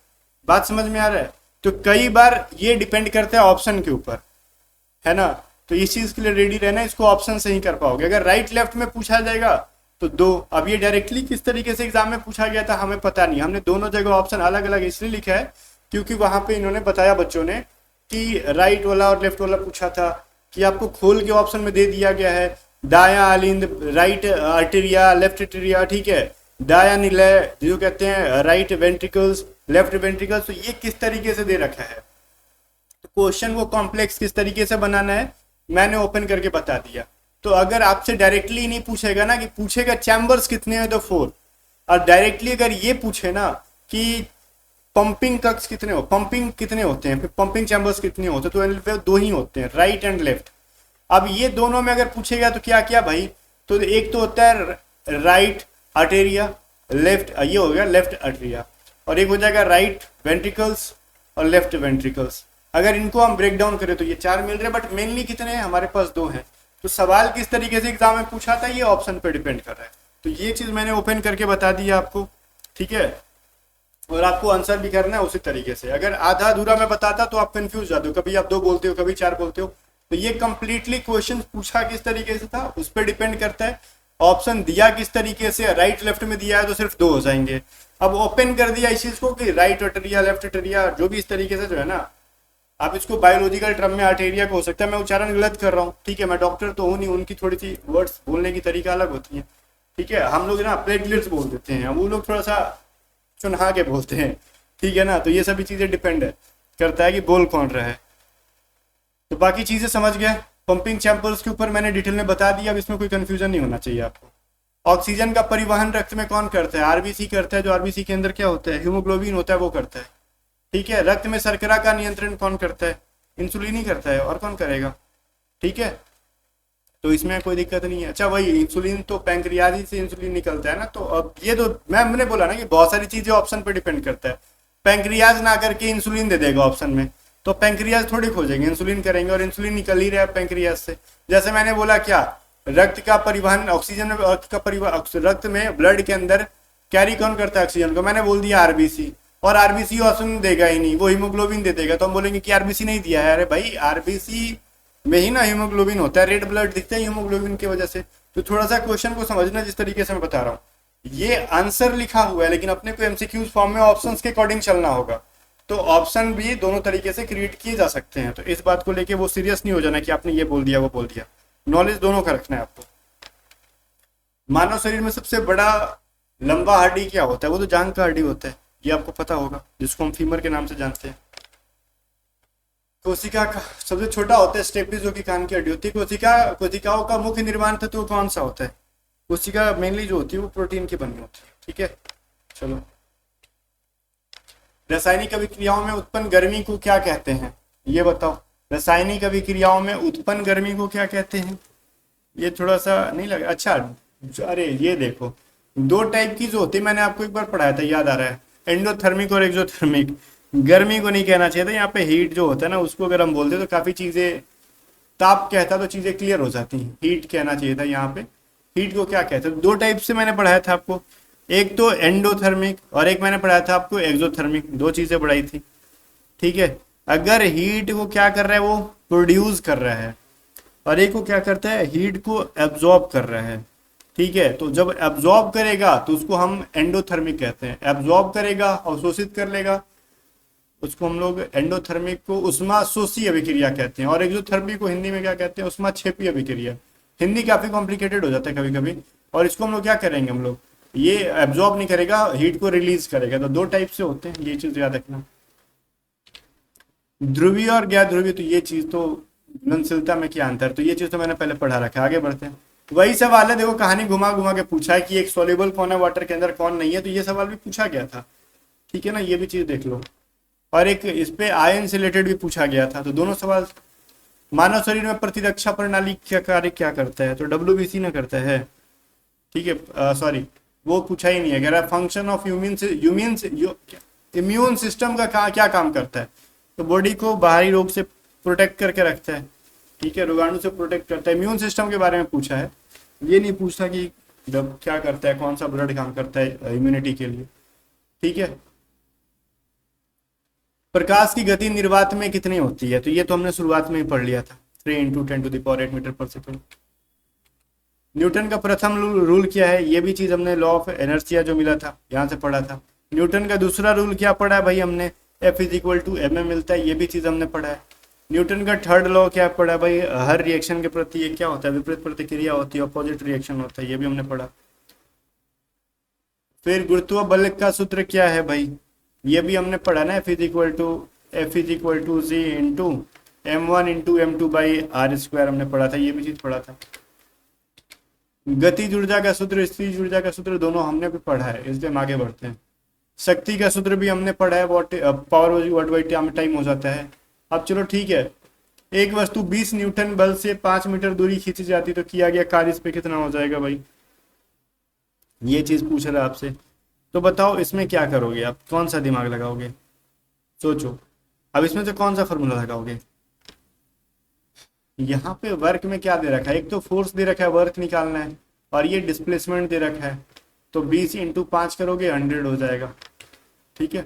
बात समझ में आ रहा है। तो कई बार ये डिपेंड करता है ऑप्शन के ऊपर, है ना, तो इस चीज के लिए रेडी रहना, इसको ऑप्शन से ही कर पाओगे। अगर राइट लेफ्ट में पूछा जाएगा तो 2। अब ये डायरेक्टली किस तरीके से एग्जाम में पूछा गया था हमें पता नहीं, हमने दोनों जगह ऑप्शन अलग अलग इसलिए लिखा है क्योंकि वहां पे इन्होंने बताया बच्चों ने कि राइट वाला और लेफ्ट वाला पूछा था, कि आपको खोल के ऑप्शन में दे दिया गया है, दाया आलिंद, राइट आर्टेरिया, लेफ्ट आर्टेरिया, ठीक है, दाया निलय जो कहते हैं, राइट वेंट्रिकल्स, लेफ्ट वेंट्रिकल्स, तो ये किस तरीके से दे रखा है। तो क्वेश्चन को कॉम्प्लेक्स किस तरीके से बनाना है मैंने ओपन करके बता दिया। तो अगर आपसे डायरेक्टली नहीं पूछेगा ना, कि पूछेगा चैम्बर्स कितने हैं, तो 4, और डायरेक्टली अगर ये पूछे ना कि पंपिंग कक्ष कितने हो, पंपिंग कितने होते हैं, फिर पंपिंग चैम्बर्स कितने होते हैं, तो 2 ही होते हैं, राइट एंड लेफ्ट। अब ये दोनों में अगर पूछेगा तो क्या क्या भाई, तो एक तो होता है राइट आर्टेरिया, लेफ्ट, ये हो गया लेफ्ट आर्टेरिया, और एक हो जाएगा राइट वेंट्रिकल्स और लेफ्ट वेंट्रिकल्स। अगर इनको हम ब्रेक डाउन करें तो ये 4 मिल रहे हैं, बट मेनली कितने हैं हमारे पास 2 हैं। तो सवाल किस तरीके से एग्जाम में पूछा था ये ऑप्शन पे डिपेंड कर रहा है। तो ये चीज मैंने ओपन करके बता दी आपको, ठीक है। और आपको आंसर भी करना है उसी तरीके से। अगर आधा अधूरा मैं बताता तो आप कंफ्यूज जाते हो, कभी आप 2 बोलते हो कभी 4 बोलते हो। तो ये कंप्लीटली क्वेश्चन पूछा किस तरीके से था उस पर डिपेंड करता है, ऑप्शन दिया किस तरीके से, राइट लेफ्ट में दिया है तो सिर्फ 2 हो जाएंगे। अब ओपन कर दिया इस चीज को कि राइट अटेरिया लेफ्ट अटेरिया जो भी इस तरीके से जो है ना, आप इसको बायोलॉजिकल टर्म में आर्टेरिया को हो सकता है, मैं उच्चारण गलत कर रहा हूँ, ठीक है। मैं डॉक्टर तो हूँ नहीं, उनकी थोड़ी सी वर्ड्स बोलने की तरीका अलग होती है, ठीक है। हम लोग ना प्लेटलेट्स बोल देते हैं, वो लोग थोड़ा सा चुनहा के बोलते हैं, ठीक है ना। तो ये सभी चीजें डिपेंड करता है कि बोल कौन रहा है। तो बाकी चीजें समझ गए। पंपिंग चैंपर्स के ऊपर मैंने डिटेल में बता दिया, अब इसमें कोई कंफ्यूजन नहीं होना चाहिए आपको। ऑक्सीजन का परिवहन रक्त में कौन करता है? आरबीसी करता है। जो आरबीसी के अंदर क्या होता है, हीमोग्लोबिन होता है, वो करता है, ठीक है। रक्त में शर्करा का नियंत्रण कौन करता है? इंसुलिन ही करता है, और कौन करेगा, ठीक है। तो इसमें कोई दिक्कत नहीं है। अच्छा वही इंसुलिन तो पैंक्रियाज से इंसुलिन निकलता है ना। तो अब ये तो मैंने बोला ना कि बहुत सारी चीजें ऑप्शन पे डिपेंड करता है। पैंक्रियाज ना करके इंसुलिन दे देगा ऑप्शन में, तो पैंक्रियाज थोड़ी खोजेंगे, इंसुलिन करेंगे, और इंसुलिन निकल ही रहा है पैंक्रियाज से। जैसे मैंने बोला क्या, रक्त का परिवहन, ऑक्सीजन में का परिवहन, रक्त में ब्लड के अंदर कैरी कौन करता है ऑक्सीजन को? मैंने बोल दिया आरबीसी, और आरबीसी ऑप्शन देगा ही नहीं, वो हीमोग्लोबिन दे देगा। तो हम बोलेंगे कि आरबीसी नहीं दिया है। अरे भाई आरबीसी में ही ना हीमोग्लोबिन होता है, रेड ब्लड दिखता है हीमोग्लोबिन की वजह से। तो थोड़ा सा क्वेश्चन को समझना जिस तरीके से मैं बता रहा हूँ। ये आंसर लिखा हुआ है, लेकिन अपने को एमसीक्यूज फॉर्म में ऑप्शंस के अकॉर्डिंग चलना होगा। तो ऑप्शन भी दोनों तरीके से क्रिएट किए जा सकते हैं। तो इस बात को लेके वो सीरियस नहीं हो जाना कि आपने ये बोल दिया वो बोल दिया। नॉलेज दोनों का रखना है आपको। मानव शरीर में सबसे बड़ा लंबा हड्डी क्या होता है? वो तो जांघ का हड्डी होता है, ये आपको पता होगा, जिसको हम फीमर के नाम से जानते हैं। कोशिका का सबसे छोटा होता है स्टेपिस, जो कि कान की हड्डी होती है। कोशिकाओं का मुख्य निर्माण तत्व कौन सा होता है? कोशिका मेनली जो होती है वो प्रोटीन की बनी होती है, ठीक है। चलो, रासायनिक अभिक्रियाओं में उत्पन्न गर्मी को क्या कहते हैं? ये बताओ, रासायनिक अभिक्रियाओं में उत्पन्न गर्मी को क्या कहते हैं? ये थोड़ा सा नहीं लगा? अच्छा, अरे ये देखो, 2 टाइप की जो होती है, मैंने आपको एक बार पढ़ाया था, याद आ रहा है, एंडोथर्मिक और एक्सोथर्मिक। गर्मी को नहीं कहना चाहिए था यहाँ पे, हीट जो होता है ना उसको अगर हम बोलते तो काफी चीजें, ताप कहता तो चीजें क्लियर हो जाती हैं। हीट कहना चाहिए था यहाँ पे। हीट को क्या कहते हैं? 2 टाइप से मैंने पढ़ाया था आपको, एक तो एंडोथर्मिक और एक मैंने पढ़ाया था आपको एक्सोथर्मिक। 2 चीजें पढ़ाई थी, ठीक है। अगर हीट को क्या कर रहा है, वो प्रोड्यूस कर रहा है, और एक को क्या करता है, हीट को एब्जॉर्ब कर रहा है, ठीक है। तो जब एब्जॉर्ब करेगा तो उसको हम एंडोथर्मिक कहते हैं। एब्जॉर्ब करेगा, अवशोषित कर लेगा, उसको हम लोग एंडोथर्मिक को उष्माशोषी अभिक्रिया कहते हैं। और एक्सोथर्मिक को हिंदी में क्या कहते हैं? उष्माक्षेपी अभिक्रिया। हिंदी काफी कॉम्प्लिकेटेड हो जाता है कभी कभी। और इसको हम लोग क्या करेंगे, हम लोग ये एब्जॉर्ब नहीं करेगा, हीट को रिलीज करेगा। तो 2 टाइप से होते हैं, ये चीज याद रखना। ध्रुवीय और गैर ध्रुवीय, तो ये चीज तो घुलनशीलता में क्या अंतर, तो ये चीज तो मैंने पहले पढ़ा रखा है। आगे बढ़ते हैं। वही सवाल है, देखो कहानी घुमा घुमा के पूछा है कि एक सॉल्युबल कौन है वाटर के अंदर, कौन नहीं है। तो ये सवाल भी पूछा गया था, ठीक है ना, ये भी चीज देख लो। और एक इस पे आयन से रिलेटेड भी पूछा गया था। तो दोनों सवाल। मानव शरीर में प्रतिरक्षा प्रणाली क्या कार्य क्या करता है? तो डब्ल्यूबीसी ना करता है, ठीक है। सॉरी, वो पूछा ही नहीं है। कह रहा फंक्शन ऑफ इम्यून सिस्टम का क्या काम करता है? तो बॉडी को बाहरी रोग से प्रोटेक्ट करके रखता है, ठीक है, रोगाणु से प्रोटेक्ट करता है। इम्यून सिस्टम के बारे में पूछा है, ये नहीं पूछता कि क्या करता है, कौन सा ब्लड काम करता है इम्यूनिटी के लिए, ठीक है। प्रकाश की गति निर्वात में कितनी होती है? तो ये तो हमने शुरुआत में ही पढ़ लिया था, 3 × 10⁸ मीटर पर सेकेंड। न्यूटन का प्रथम रूल क्या है? ये भी चीज हमने लॉ ऑफ इनर्शिया जो मिला था यहाँ से पढ़ा था। न्यूटन का दूसरा रूल क्या पढ़ा है भाई हमने? F = m मिलता है, ये भी चीज हमने पढ़ा है। न्यूटन का थर्ड लॉ क्या पढ़ा भाई? हर रिएक्शन के प्रति ये क्या होता है? विपरीत प्रतिक्रिया होती है, अपोजिट रिएक्शन होता है, ये भी हमने पढ़ा। फिर गुरुत्व बल का सूत्र क्या है भाई? ये भी हमने पढ़ा ना, F = g × m1 × m2/r² हमने पढ़ा था, ये भी चीज पढ़ा था। गतिज ऊर्जा का सूत्र, स्थितिज ऊर्जा का सूत्र, दोनों हमने भी पढ़ा है, इसलिए हम आगे बढ़ते हैं। शक्ति का सूत्र भी हमने पढ़ा है, पावर वाट टाइम हो जाता है। अब चलो ठीक है, एक वस्तु 20 न्यूटन बल से 5 मीटर दूरी खींची जाती तो किया गया कार्य इस पे कितना हो जाएगा भाई? ये चीज पूछ रहा है आपसे। तो बताओ इसमें क्या करोगे आप, कौन सा दिमाग लगाओगे? सोचो। अब इसमें से कौन सा फॉर्मूला लगाओगे? यहाँ पे वर्क में क्या दे रखा है, एक तो फोर्स दे रखा है, वर्क निकालना है, और ये डिस्प्लेसमेंट दे रखा है। तो 20 इंटू 5 करोगे 100 हो जाएगा। ठीक है,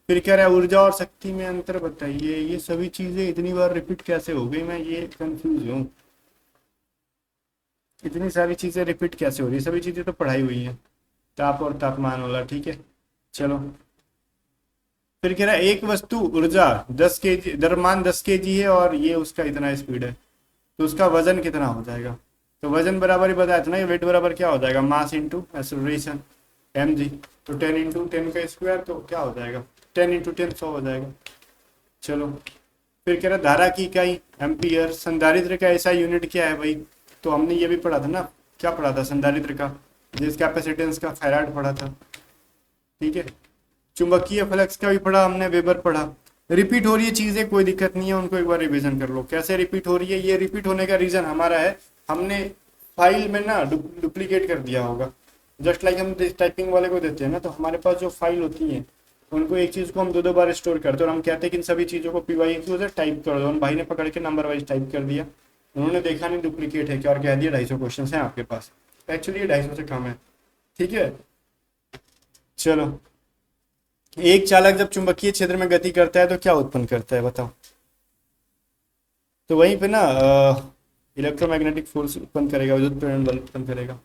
फिर कह रहा है ऊर्जा और शक्ति में अंतर बताइए। ये सभी चीजें इतनी बार रिपीट कैसे हो गई, मैं ये कंफ्यूज हूँ। इतनी सारी चीजें रिपीट कैसे हो रही है? सभी चीजें तो पढ़ाई हुई है, ताप और तापमान वाला। ठीक है, चलो। फिर कह रहा है एक वस्तु ऊर्जा 10 kg, द्रव्यमान 10 kg है और ये उसका इतना स्पीड है, तो उसका वजन कितना हो जाएगा? तो वजन बराबर ही बताया था ना, ये वेट बराबर क्या हो जाएगा, मास इंटू एक्सेलरेशन mg। तो 10 इंटू 10 का स्क्वायर, तो क्या हो जाएगा 10 इंटू 10 100 हो जाएगा। चलो, फिर कह रहा धारा की इकाई एम्पियर, संधारित्र का ऐसा यूनिट क्या है भाई? तो हमने ये भी पढ़ा था ना, क्या पढ़ा था संधारित्र का, जिस कैपेसिटेंस का फैराड पढ़ा था। ठीक है, चुंबकीय फ्लक्स का भी पढ़ा हमने, वेबर पढ़ा। रिपीट हो रही है चीजें, कोई दिक्कत नहीं है, उनको एक बार रिवीजन कर लो। कैसे रिपीट हो रही है? ये रिपीट होने का रीजन हमारा है, हमने फाइल में ना डुप्लीकेट कर दिया होगा। जस्ट लाइक हम टाइपिंग वाले को देते हैं ना, तो हमारे पास जो फाइल होती है उनको एक चीज को हम 2-2 बार स्टोर करते हैं, और हम कहते हैं कि इन सभी चीजों को PY से टाइप कर दो। भाई ने पकड़ के नंबर वाइज टाइप कर दिया, उन्होंने देखा नहीं डुप्लीकेट है क्या, और कह दिया 250 क्वेश्चन है आपके पास। एक्चुअली ये 250 से कम है। ठीक है, चलो। एक चालक जब चुंबकीय क्षेत्र में गति करता है तो क्या उत्पन्न करता है बताओ? तो वहीं पे ना इलेक्ट्रोमैग्नेटिक फोर्स उत्पन्न करेगा, विद्युत प्रेरण बल उत्पन्न करेगा।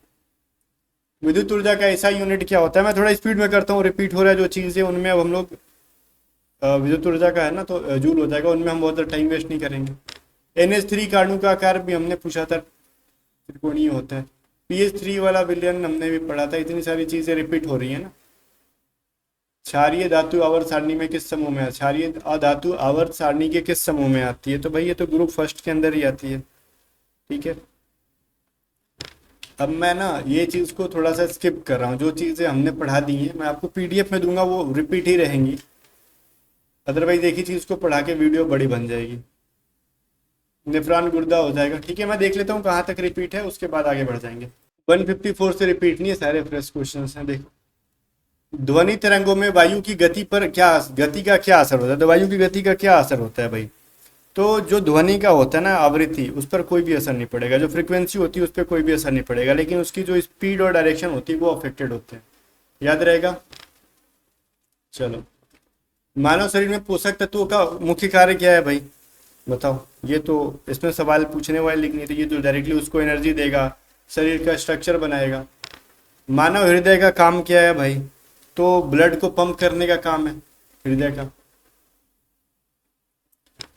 विद्युत ऊर्जा का ऐसा यूनिट क्या होता है? मैं थोड़ा स्पीड में करता हूँ, रिपीट हो रहा है जो चीज़ें, उनमें अब हम लोग विद्युत ऊर्जा का है ना, तो जूल हो जाएगा, उनमें हम बहुत टाइम वेस्ट नहीं करेंगे। NH3 का अणु का आकार भी हमने पूछा था, त्रिकोणीय होता है। PH3 वाला विलयन हमने भी पढ़ा था। इतनी सारी चीजें रिपीट हो रही है ना। क्षारीय धातु आवर्त सारणी में किस समूह में है? क्षारीय धातु आवर्त सारणी के किस समूह में आती है? तो भाई ये तो ग्रुप फर्स्ट के अंदर ही आती है। ठीक है, अब मैं ना ये चीज को थोड़ा सा स्किप कर रहा हूँ, जो चीजें हमने पढ़ा दी हैं मैं आपको PDF में दूंगा, वो रिपीट ही रहेंगी। अदरवाइज एक ही चीज को पढ़ा के वीडियो बड़ी बन जाएगी, निफरान गुर्दा हो जाएगा। ठीक है, मैं देख लेता हूँ कहाँ तक रिपीट है, उसके बाद आगे बढ़ जाएंगे। 154 से रिपीट नहीं है, सारे फ्रेश क्वेश्चन हैं। देखो, ध्वनि तरंगों में वायु की गति पर गति का क्या असर होता है? तो वायु की गति का क्या असर होता है भाई? तो जो ध्वनि का होता है ना आवृत्ति, उस पर कोई भी असर नहीं पड़ेगा। जो फ्रीक्वेंसी होती है उस पर कोई भी असर नहीं पड़ेगा, लेकिन उसकी जो स्पीड और डायरेक्शन होती है वो अफेक्टेड होते हैं। याद रहेगा। चलो, मानव शरीर में पोषक तत्वों का मुख्य कार्य क्या है भाई बताओ? ये तो इसमें सवाल पूछने वाले लिखने थे, ये तो डायरेक्टली उसको एनर्जी देगा, शरीर का स्ट्रक्चर बनाएगा। मानव हृदय का काम क्या है भाई? तो ब्लड को पंप करने का काम है हृदय का।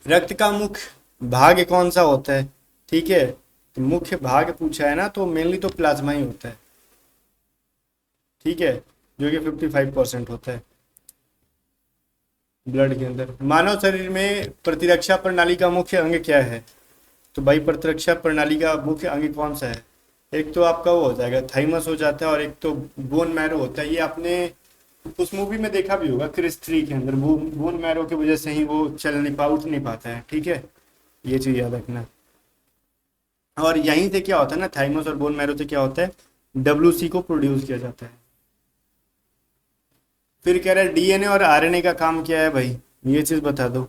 रक्त का मुख्य भाग कौन सा होता है? ठीक है, तो मुख्य भाग पूछा है ना, तो मेनली तो प्लाज्मा ही होता है। ठीक है, जो कि 55% होता है ब्लड के अंदर। मानव शरीर में प्रतिरक्षा प्रणाली का मुख्य अंग क्या है? तो भाई प्रतिरक्षा प्रणाली का मुख्य अंग कौन सा है? एक तो आपका वो हो जाएगा थाइमस हो जाता है, और एक तो बोन मैरो होता है। ये आपने उस मूवी में देखा भी होगा क्रिस 3 के अंदर, वो बोन मैरो की वजह से ही वो चल नहीं उठ नहीं पाता है। ठीक है, ये चीज याद रखना। और यहीं से क्या होता है ना, थाइमस और बोन मैरो से क्या होता है, WC को प्रोड्यूस किया जाता है। फिर कह रहा है DNA और RNA का काम क्या है भाई? ये चीज बता दो।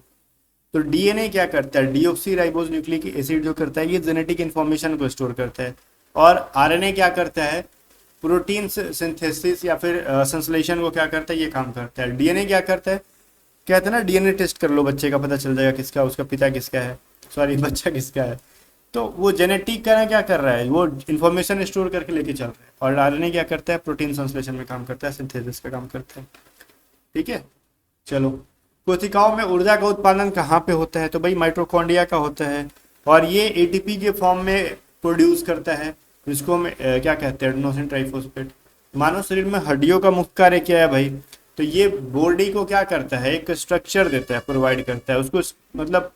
तो DNA क्या करता है? डीऑक्सी राइबोज न्यूक्लिक एसिड जो करता है, ये जेनेटिक इन्फॉर्मेशन को स्टोर करता है। और RNA क्या करता है? प्रोटीन सिंथेसिस या फिर संश्लेषण को क्या करता है, ये काम करता है। DNA क्या करता है? कहते हैं ना DNA टेस्ट कर लो बच्चे का, पता चल जाएगा किसका, उसका पिता किसका है, सॉरी बच्चा किसका है। तो वो जेनेटिक का क्या कर रहा है, वो इन्फॉर्मेशन स्टोर करके लेके चल रहा है। और RNA क्या करता है? प्रोटीन संश्लेषण में काम करता है, सिंथेसिस का काम करता है। ठीक है, चलो। कोशिकाओं में ऊर्जा का उत्पादन कहाँ पे होता है? तो भाई माइटोकॉन्ड्रिया का होता है, और ये ATP के फॉर्म में प्रोड्यूस करता है, जिसको हम क्या कहते हैं, एडेनोसिन ट्राइफॉस्फेट। मानव शरीर में हड्डियों का मुख्य कार्य क्या है भाई? तो ये बॉडी को क्या करता है, एक स्ट्रक्चर देता है, प्रोवाइड करता है उसको, मतलब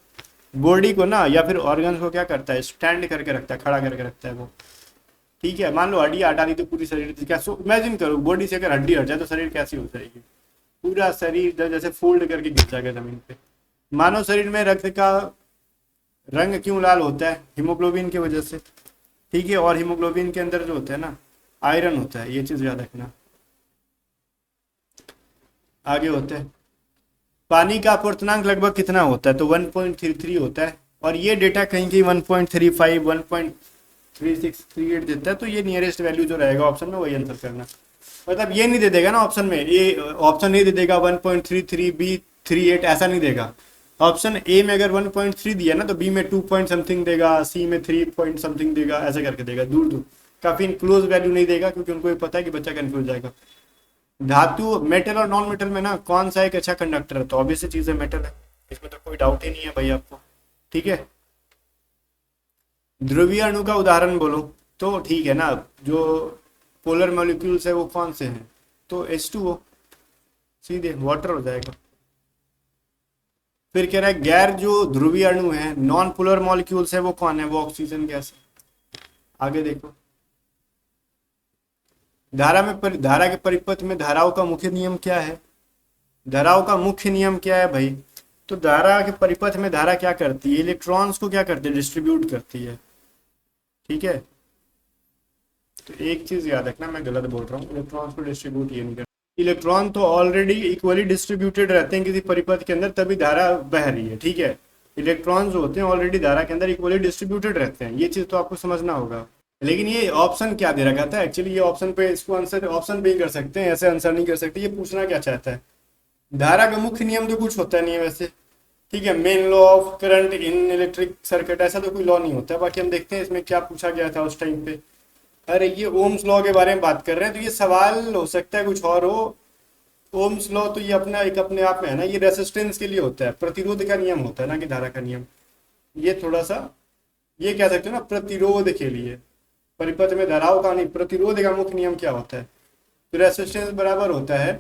बॉडी को ना, या फिर ऑर्गन्स को क्या करता है, स्टैंड करके रखता है, खड़ा करके रखता है वो। ठीक है, मान लो हड्डी हटा दी तो पूरी शरीर क्या, इमेजिन करो बॉडी से अगर हड्डी हट जाए तो शरीर कैसी हो जाएगी, पूरा शरीर जैसे फोल्ड करके गिर जाएगा जमीन पे। मानव शरीर में रक्त का रंग क्यों लाल होता है? हीमोग्लोबिन की वजह से। ठीक है, और हीमोग्लोबिन के अंदर जो होता है ना, आयरन होता है, ये चीज याद रखना। आगे होता है पानी का अपवर्तनांक लगभग कितना होता है, तो 1.33 होता है, और ये डेटा कहीं कहीं 1.35 1.3638 देता है, तो ये नियरेस्ट वैल्यू जो रहेगा ऑप्शन में वही आंसर करना। मतलब ये नहीं दे देगा ना ऑप्शन में, ये ऑप्शन नहीं दे देगा 1.33 बी 38 ऐसा नहीं देगा। ऑप्शन ए में अगर 1.3 दिया ना तो बी में 2 पॉइंट समथिंग देगा, सी में 3 पॉइंट समथिंग देगा, ऐसे करके देगा, दूर दूर काफी क्लोज वैल्यू नहीं देगा, क्योंकि उनको भी पता है कि बच्चा कंफ्यूज जाएगा। धातु मेटल और नॉन मेटल में ना कौन सा एक अच्छा कंडक्टर है, तो ऑब्वियस चीज है मेटल है, इसमें तो कोई डाउट ही नहीं है भाई आपको। ठीक है, ध्रुवीय अणु का उदाहरण बोलो, तो ठीक है ना, जो पोलर मॉलिक्यूल्स है वो कौन से हैं, तो H2O, सीधे वाटर हो जाएगा। फिर कह रहा है गैर जो ध्रुवीय अणु है, नॉन पोलर मॉलिक्यूल्स है, वो कौन है, वो ऑक्सीजन गैस है। आगे देखो, धारा के परिपथ में धाराओं का मुख्य नियम क्या है, धाराओं का मुख्य नियम क्या है भाई, तो धारा के परिपथ में धारा क्या करती है, इलेक्ट्रॉन्स को क्या करती है, डिस्ट्रीब्यूट करती है। ठीक है, तो एक चीज याद रखना, मैं गलत बोल रहा हूँ, इलेक्ट्रॉन्स को डिस्ट्रीब्यूट ये नहीं करती, इलेक्ट्रॉन तो ऑलरेडी इक्वली डिस्ट्रीब्यूटेड रहते हैं किसी परिपथ के अंदर, तभी धारा बह रही है। ठीक है, इलेक्ट्रॉन्स जो होते हैं ऑलरेडी धारा के अंदर इक्वली डिस्ट्रीब्यूटेड रहते हैं, ये चीज तो आपको समझना होगा। लेकिन ये ऑप्शन क्या दे रखा था एक्चुअली, ये ऑप्शन पे इसको आंसर ऑप्शन पे ही कर सकते हैं, ऐसे आंसर नहीं कर सकते। ये पूछना क्या चाहता है, धारा का मुख्य नियम तो कुछ होता नहीं है वैसे। ठीक है, main law of current in electric circuit, ऐसा तो कोई लॉ नहीं होता है। बाकी हम देखते हैं इसमें क्या पूछा गया था उस टाइम पे। अरे ये ओम्स लॉ के बारे में बात कर रहे हैं, तो ये सवाल हो सकता है कुछ और हो। ओम्स लॉ तो ये अपना एक अपने आप में है ना, ये रेसिस्टेंस के लिए होता है, प्रतिरोध का नियम होता है ना कि धारा का नियम। ये थोड़ा सा ये कह सकते हो ना, प्रतिरोध के लिए, परिपथ में धाराओं का नहीं, प्रतिरोध का मुख्य नियम क्या होता है, तो रेसिस्टेंस बराबर होता है,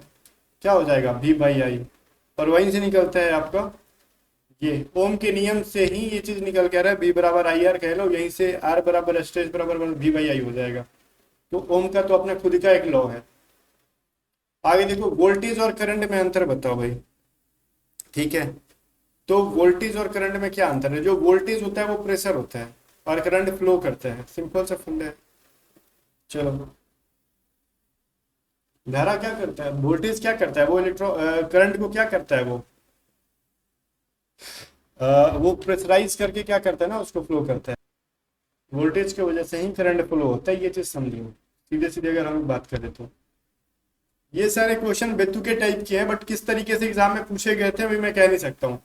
क्या हो जाएगा, V/I, और वहीं से निकलता है आपका ये ओम के नियम से ही ये चीज निकल के आ रहा है, V बराबर IR कह लो, यहीं से R बराबर रेसिस्टेंस बराबर V/I हो जाएगा। तो ओम का तो अपना खुद का एक लॉ है। आगे देखो, वोल्टेज और करंट में अंतर बताओ भाई। ठीक है, तो वोल्टेज और करंट में क्या अंतर है, जो वोल्टेज होता है वो प्रेशर होता है और करंट फ्लो करता है, सिंपल सा फंडा है। चलो, धारा क्या करता है, वोल्टेज क्या करता है, वो करंट को क्या करता है, वो प्रेशराइज करके क्या करता है ना, उसको फ्लो करता है। वोल्टेज की वजह से ही करंट फ्लो होता है, ये चीज समझिए सीधे सीधे अगर हम बात करें तो। ये सारे क्वेश्चन बेतुके टाइप के हैं, बट किस तरीके से एग्जाम में पूछे गए थे अभी मैं कह नहीं सकता हूँ।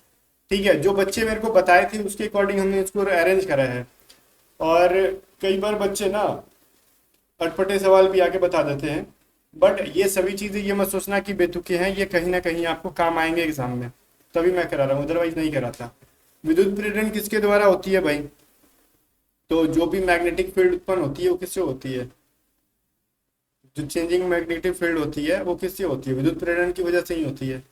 ठीक है, जो बच्चे मेरे को बताए थे उसके अकॉर्डिंग हमने इसको अरेंज करा है। और कई बार बच्चे ना अटपटे सवाल भी आके बता देते हैं, बट ये सभी चीजें ये मत सोचना कि बेतुके हैं, ये कहीं ना कहीं आपको काम आएंगे एग्जाम में, तभी मैं करा रहा हूँ, अदरवाइज नहीं कराता। विद्युत प्रेरण किसके द्वारा होती है भाई, तो जो भी मैग्नेटिक फील्ड उत्पन्न होती है वो किससे होती है, जो चेंजिंग मैग्नेटिक फील्ड होती है वो किससे होती है, विद्युत प्रेरण की वजह से ही होती है।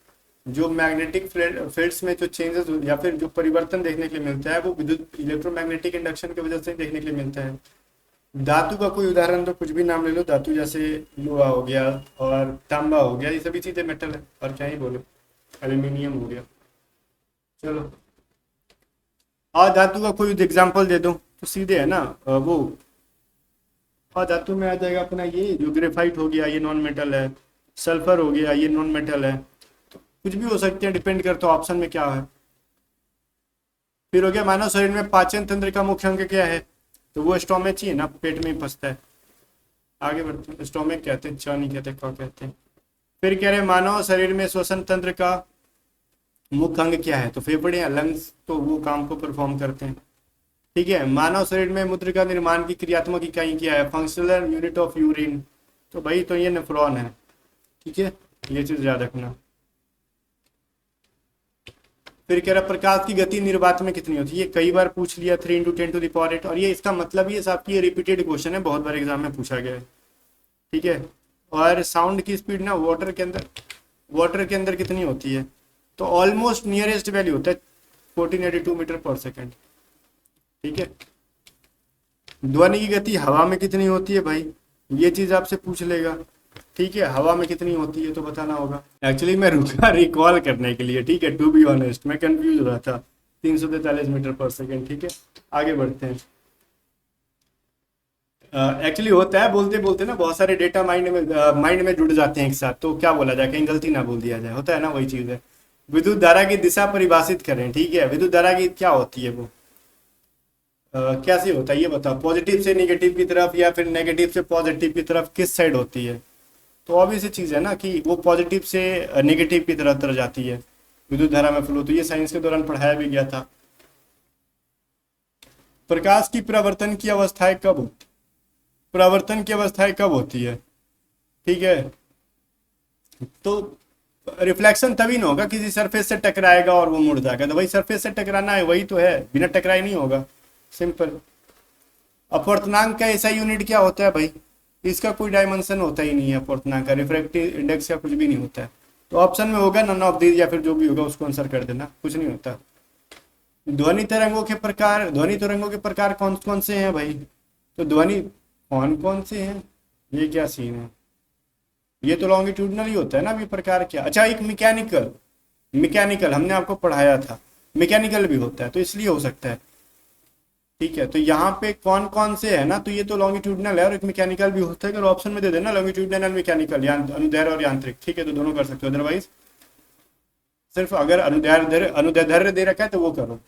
जो मैग्नेटिक फील्ड्स में जो चेंजेस या फिर जो परिवर्तन देखने के लिए मिलता है वो विद्युत इलेक्ट्रोमैग्नेटिक इंडक्शन की वजह से देखने के लिए मिलता है। धातु का कोई उदाहरण तो कुछ भी नाम ले लो, धातु जैसे लोहा हो गया और तांबा हो गया, ये सभी चीजें मेटल है, और क्या ही बोलो, एल्यूमिनियम हो गया। चलो, और धातु का कोई एग्जाम्पल दे दो तो सीधे है ना वो, और धातु में आ जाएगा अपना ये जो ग्रेफाइट हो गया, ये नॉन मेटल है, सल्फर हो गया, ये नॉन मेटल है, तो कुछ भी हो सकते हैं, डिपेंड करता है ऑप्शन में क्या है। फिर हो गया मानव शरीर में पाचन तंत्र का मुख्य अंग क्या है, तो वो स्टोमच ही है ना, पेट में ही फंसता है। आगे बढ़ते हैं, स्टोमक कहते हैं, चा नहीं कहते, क्या कहते हैं। फिर कह रहे हैं मानव शरीर में श्वसन तंत्र का मुख्य अंग क्या है, तो फेफड़े या लंग्स, तो वो काम को परफॉर्म करते हैं। ठीक है, मानव शरीर में मूत्र का निर्माण की क्रियात्मक इकाई क्या है, फंक्शनल यूनिट ऑफ यूरिन, तो भाई तो ये नेफ्रॉन है। ठीक है, ये चीज याद रखना। फिर कह रहा प्रकाश की गति निर्वात में कितनी होती है, ये कई बार पूछ लिया, 3 × 10⁸, और ये इसका मतलब ये साहब की रिपीटेड क्वेश्चन है, बहुत बार एग्जाम में पूछा गया है। ठीक है, और साउंड की स्पीड ना वाटर के अंदर कितनी होती है, तो ऑलमोस्ट नियरेस्ट वैल्यू होता है 1482 मीटर पर सेकेंड। ठीक है, ध्वनि की गति हवा में कितनी होती है भाई, ये चीज आपसे पूछ लेगा। ठीक है, हवा में कितनी होती है तो बताना होगा। एक्चुअली मैं रुका रिकॉल करने के लिए, ठीक है, टू बी ऑनेस्ट मैं कंफ्यूज हो रहा था, 343 मीटर पर सेकेंड। ठीक है, आगे बढ़ते हैं। एक्चुअली होता है बोलते बोलते ना बहुत सारे डेटा माइंड में जुड़ जाते हैं एक साथ, तो क्या बोला जाए, कहीं गलती ना बोल दिया जाए, होता है ना, वही चीज़ है। विद्युत धारा की दिशा परिभाषित करें। ठीक है, विद्युत धारा की क्या होती है वो, कैसे होता है ये बताओ, पॉजिटिव से नेगेटिव की तरफ या फिर नेगेटिव से पॉजिटिव की तरफ किस साइड होती है। तो ऑब्वियस चीज है ना कि वो पॉजिटिव से नेगेटिव की तरफ जाती है विद्युत धारा में फ्लो। तो ये साइंस के दौरान पढ़ाया भी गया था। प्रकाश की परावर्तन की अवस्थाएं कब होती, परावर्तन की अवस्थाएं कब होती है। ठीक है, तो रिफ्लेक्शन तभी ना होगा किसी सरफेस से टकराएगा और वो मुड़ जाएगा, तो वही सरफेस से टकराना है, वही तो है, बिना टकराए नहीं होगा, सिंपल। अपवर्तनांक का ऐसा यूनिट क्या होता है भाई, इसका कोई डायमेंशन होता ही नहीं है अपवर्तनांक का, रिफ्रैक्टिव इंडेक्स का कुछ भी नहीं होता है। तो ऑप्शन में होगा नन ऑफ दीज, या फिर जो भी होगा उसको आंसर कर देना, कुछ नहीं होता। ध्वनि तरंगों के प्रकार, ध्वनि तरंगों के प्रकार कौन कौन से हैं भाई, तो ध्वनि कौन कौन से हैं, ये क्या सीन है, ये तो लॉन्गिट्यूडनल ही होता है ना अभी प्रकार क्या। अच्छा एक मैकेनिकल, मैकेनिकल हमने आपको पढ़ाया था, मैकेनिकल भी होता है तो इसलिए हो सकता है। ठीक है, तो यहाँ पे कौन कौन से है ना, तो ये तो लॉन्गिट्यूडनल है और एक मैकेनिकल भी होता है, अगर ऑप्शन में दे देना लॉन्गिट्यूडनल एंड मैकेनिकल, अनुदैर्ध्य और यांत्रिक। ठीक है, तो दोनों कर सकते हो, अदरवाइज सिर्फ अगर अनुदैर्ध्य दे रखा है तो वो करो।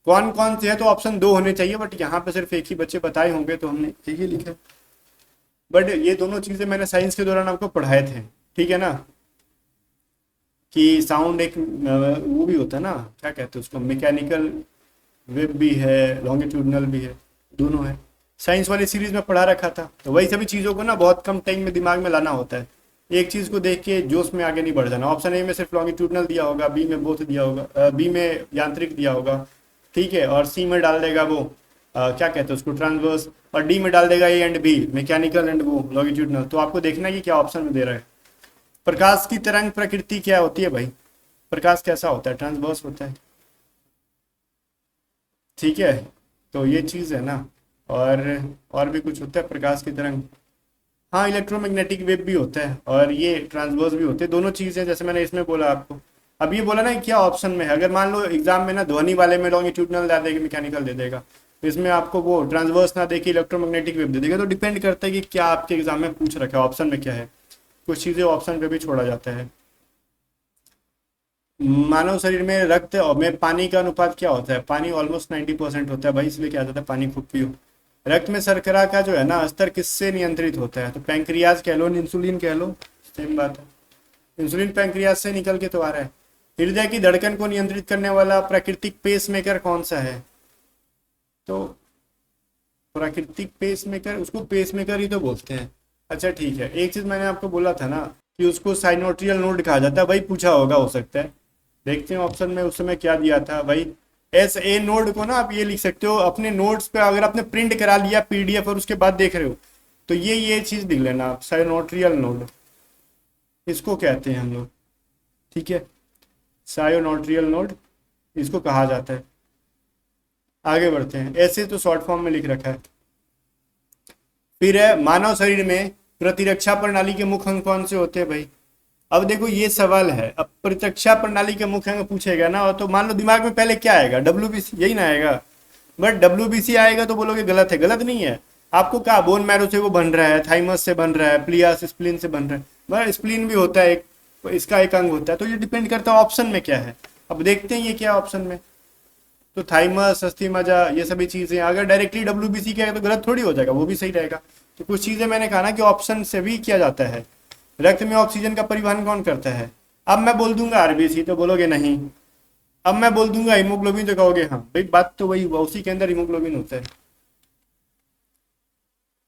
कौन कौन से है तो ऑप्शन 2 होने चाहिए, बट यहाँ पे सिर्फ एक ही बच्चे बताए होंगे तो हमने एक ही लिखा। बट ये दोनों चीजें मैंने साइंस के दौरान आपको पढ़ाए थे। ठीक है ना, कि साउंड एक वो भी होता है ना, क्या कहते हैं उसको, मैकेनिकल वेव भी है, लॉन्गिट्यूडनल भी है, दोनों है। साइंस वाली सीरीज में पढ़ा रखा था, तो वही सभी चीज़ों को ना बहुत कम टाइम में दिमाग में लाना होता है, एक चीज़ को देख के जोश में आगे नहीं बढ़ जाना। ऑप्शन ए में सिर्फ लॉन्गिट्यूडनल दिया होगा, बी में बोथ दिया होगा, बी में यांत्रिक दिया होगा, ठीक है, और सी में डाल देगा वो क्या कहते हैं उसको, ट्रांसवर्स, और डी में डाल देगा A and B, mechanical and वो लॉन्गिट्यूडनल। तो आपको देखना है कि क्या ऑप्शन में दे रहा है। प्रकाश की तरंग प्रकृति क्या होती है भाई, प्रकाश कैसा होता है, ट्रांसवर्स होता है। ठीक है, तो ये चीज़ है ना, और भी कुछ होता है प्रकाश की तरंग, हाँ इलेक्ट्रोमैग्नेटिक वेव भी होता है और ये ट्रांसवर्स भी होते हैं, दोनों चीज़ें जैसे मैंने इसमें बोला आपको। अब ये बोला ना कि क्या ऑप्शन में है, अगर मान लो एग्जाम में ना ध्वनि वाले में लॉन्गिट्यूडनल दे देगा, मैकेनिकल दे देगा, तो इसमें आपको वो ट्रांसवर्स ना देके इलेक्ट्रोमैग्नेटिक वेव दे देगा। तो डिपेंड करता है कि क्या आपके एग्जाम में पूछ रखा है, ऑप्शन में क्या है, कुछ चीज़ें ऑप्शन पे भी छोड़ा जाता है। मानव शरीर में रक्त और में पानी का अनुपात क्या होता है, पानी ऑलमोस्ट 90% होता है भाई, इसलिए क्या जाता है पानी खूब पियो। रक्त में शर्करा का जो है ना स्तर किससे नियंत्रित होता है, तो पैंक्रियाज कह लो, इंसुलिन कह लो, सेम बात है, इंसुलिन पैंक्रियाज से निकल के तो आ रहा है। हृदय की धड़कन को नियंत्रित करने वाला प्राकृतिक पेस मेकर कौन सा है, तो प्राकृतिक पेस मेकर, उसको पेस मेकर ही तो बोलते हैं। अच्छा ठीक है, एक चीज मैंने आपको बोला था ना कि उसको साइनोट्रियल नोड कहा जाता है, भाई पूछा होगा, हो सकता है, देखते हैं ऑप्शन में उस समय क्या दिया था भाई। एस ए नोड को ना आप ये लिख सकते हो अपने नोट्स पे, अगर आपने प्रिंट करा लिया पीडीएफ और उसके बाद देख रहे हो तो ये चीज लिख लेना आप, साइनोट्रियल नोड इसको कहते हैं हम लोग। ठीक है, साइनोट्रियल नोड इसको कहा जाता है। आगे बढ़ते हैं, ऐसे तो शॉर्ट फॉर्म में लिख रखा है। फिर है मानव शरीर में प्रतिरक्षा प्रणाली के मुख्य अंग कौन से होते हैं भाई। अब देखो ये सवाल है, अब प्रतिरक्षा प्रणाली के मुख्य अंग पूछेगा ना, तो मान लो दिमाग में पहले क्या आएगा, डब्ल्यूबीसी, यही ना आएगा। बट डब्ल्यूबीसी आएगा तो बोलोगे गलत है, गलत नहीं है। आपको कहा बोन मैरो से वो बन रहा है, थाइमस से बन रहा है, प्लियास स्प्लीन से बन रहा है, बट स्प्लीन भी होता है एक, इसका एक अंग होता है। तो ये डिपेंड करता है ऑप्शन में क्या है। अब देखते हैं ये क्या ऑप्शन में, तो थाइमस, अस्थि मज्जा, ये सभी चीजें, अगर डायरेक्टली डब्ल्यूबीसी किया तो गलत थोड़ी हो जाएगा, वो भी सही रहेगा। तो कुछ चीजें मैंने कहा ना कि ऑप्शन से भी किया जाता है। रक्त में ऑक्सीजन का परिवहन कौन करता है, अब मैं बोल दूंगा आरबीसी तो बोलोगे नहीं, अब मैं बोल दूंगा हीमोग्लोबिन तो कहोगे हाँ, भाई बात तो वही हुआ, उसी के अंदर हीमोग्लोबिन होता है।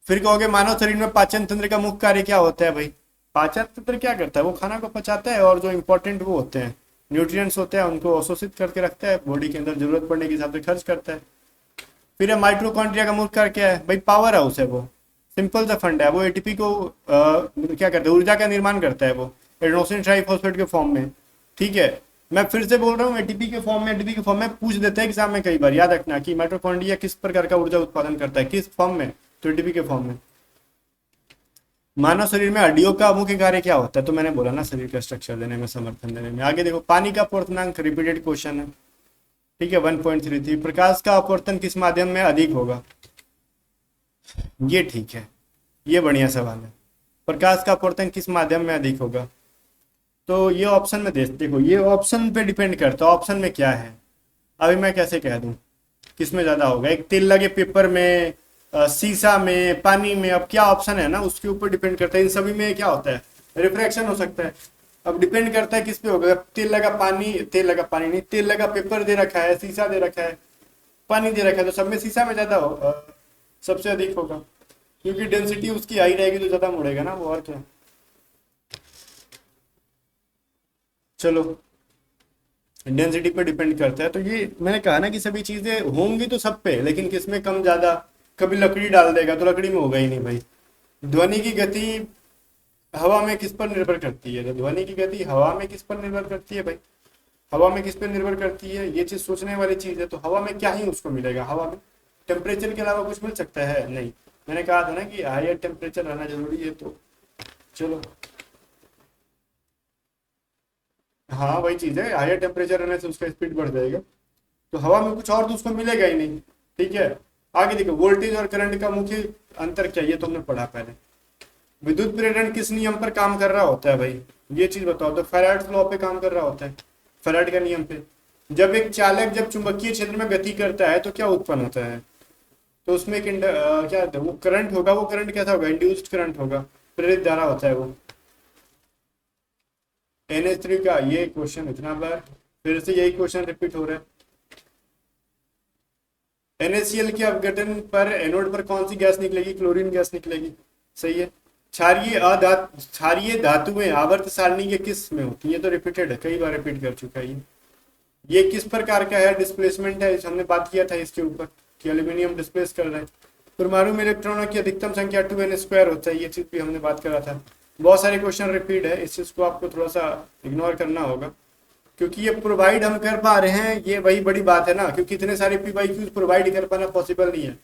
फिर कहोगे मानव शरीर में पाचन तंत्र का मुख्य कार्य क्या होता है भाई, पाचन तंत्र क्या करता है, वो खाना को पचाता है और जो इंपॉर्टेंट वो होते हैं न्यूट्रिएंट्स होते हैं उनको अवशोषित करके रखता है, बॉडी के अंदर जरूरत पड़ने के हिसाब से खर्च करता है। फिर माइटोकॉन्ड्रिया का मुख्य कार्य क्या है भाई, पावर हाउस है, वो सिंपल सा फंड है, वो एटीपी को क्या करता है, ऊर्जा का निर्माण करता है वो एडेनोसिन ट्राइफॉस्फेट के फॉर्म में। ठीक है, मैं फिर से बोल रहा हूँ एटीपी के फॉर्म में, एटीपी के फॉर्म में पूछ देते हैं एग्जाम में कई बार, याद रखना कि माइटोकॉन्ड्रिया किस प्रकार का ऊर्जा उत्पादन करता है, किस फॉर्म में, तो एटीपी के फॉर्म में। मानव शरीर में हड्डियों का मुख्य कार्य क्या होता है, तो मैंने बोला ना शरीर का स्ट्रक्चर देने में, समर्थन देने में। आगे देखो पानी का अपवर्तनांक, रिपीटेड क्वेश्चन है। ठीक है, 1.33। प्रकाश का अपवर्तन किस माध्यम में अधिक होगा, ये ठीक है, ये बढ़िया सवाल है। प्रकाश का अपवर्तन किस माध्यम में अधिक होगा, तो ये ऑप्शन में देखो, ये ऑप्शन पे डिपेंड करता है, ऑप्शन में क्या है। अभी मैं कैसे कह दूं किस में ज्यादा होगा, एक तेल लगे पेपर में, शीशा में, पानी में, अब क्या ऑप्शन है ना उसके ऊपर डिपेंड करता है। इन सभी में क्या होता है, रिफ्रैक्शन हो सकता है। अब डिपेंड करता है किस पे होगा, तेल लगा पानी नहीं, तेल लगा पेपर दे रखा है, शीशा दे रखा है, पानी दे रखा है, तो सब में शीशा में ज्यादा सबसे अधिक होगा, क्योंकि डेंसिटी उसकी हाई रहेगी तो ज्यादा मुड़ेगा ना वो, और क्या। चलो, डेंसिटी पे डिपेंड करता है। तो ये मैंने कहा ना कि सभी चीजें होंगी तो सब पे, लेकिन किसमें कम ज्यादा। कभी लकड़ी डाल देगा तो लकड़ी में होगा ही नहीं भाई। ध्वनि की गति हवा में किस पर निर्भर करती है, तो ध्वनि की गति हवा में किस पर निर्भर करती है भाई, हवा में किस पर निर्भर करती है, ये चीज सोचने वाली चीज है। तो हवा में क्या ही उसको मिलेगा, हवा में टेम्परेचर के अलावा कुछ मिल सकता है नहीं। मैंने कहा था ना कि हायर टेम्परेचर रहना जरूरी है। तो चलो, हाँ वही चीज है, हायर टेम्परेचर रहने से उसका स्पीड बढ़ जाएगा। तो हवा में कुछ और तो उसको मिलेगा ही नहीं। ठीक है, आगे देखो, वोल्टेज और करंट का मुख्य अंतर क्या है, ये तो हमने पढ़ा पहले। विद्युत प्रेरण किस नियम पर काम कर रहा होता है भाई, ये चीज बताओ। तो फैराड्स लॉ पे काम कर रहा होता है, फैराड का नियम पे। जब एक चालक जब चुंबकीय क्षेत्र में गति करता है तो क्या उत्पन्न होता है, तो उसमें एक क्या वो करंट होगा, वो करंट कैसा होगा, इंड्यूस्ड करंट होगा, प्रेरित धारा होता है वो। NH3 का ये क्वेश्चन इतना बार फिर से यही क्वेश्चन रिपीट हो रहा है। NaCl के अपघटन पर एनोड पर कौन सी गैस निकलेगी, क्लोरीन गैस निकलेगी। सही है। क्षारीय धातुएं आवर्त सारणी के किस में होती है, तो रिपीटेड है, कई बार रिपीट कर चुका है ये किस प्रकार का है, डिस्प्लेसमेंट है, हमने बात किया था इसके ऊपर कि एल्यूमिनियम डिस्प्लेस कर रहा है। परमाणु में इलेक्ट्रॉनों की अधिकतम संख्या 2n² होता है, ये चीज भी हमने बात करा था। बहुत सारे क्वेश्चन रिपीट है, इस चीज को आपको थोड़ा सा इग्नोर करना होगा, क्योंकि ये प्रोवाइड हम कर पा रहे हैं, ये वही बड़ी बात है ना, क्योंकि इतने सारे PYQs प्रोवाइड कर पाना पॉसिबल नहीं है।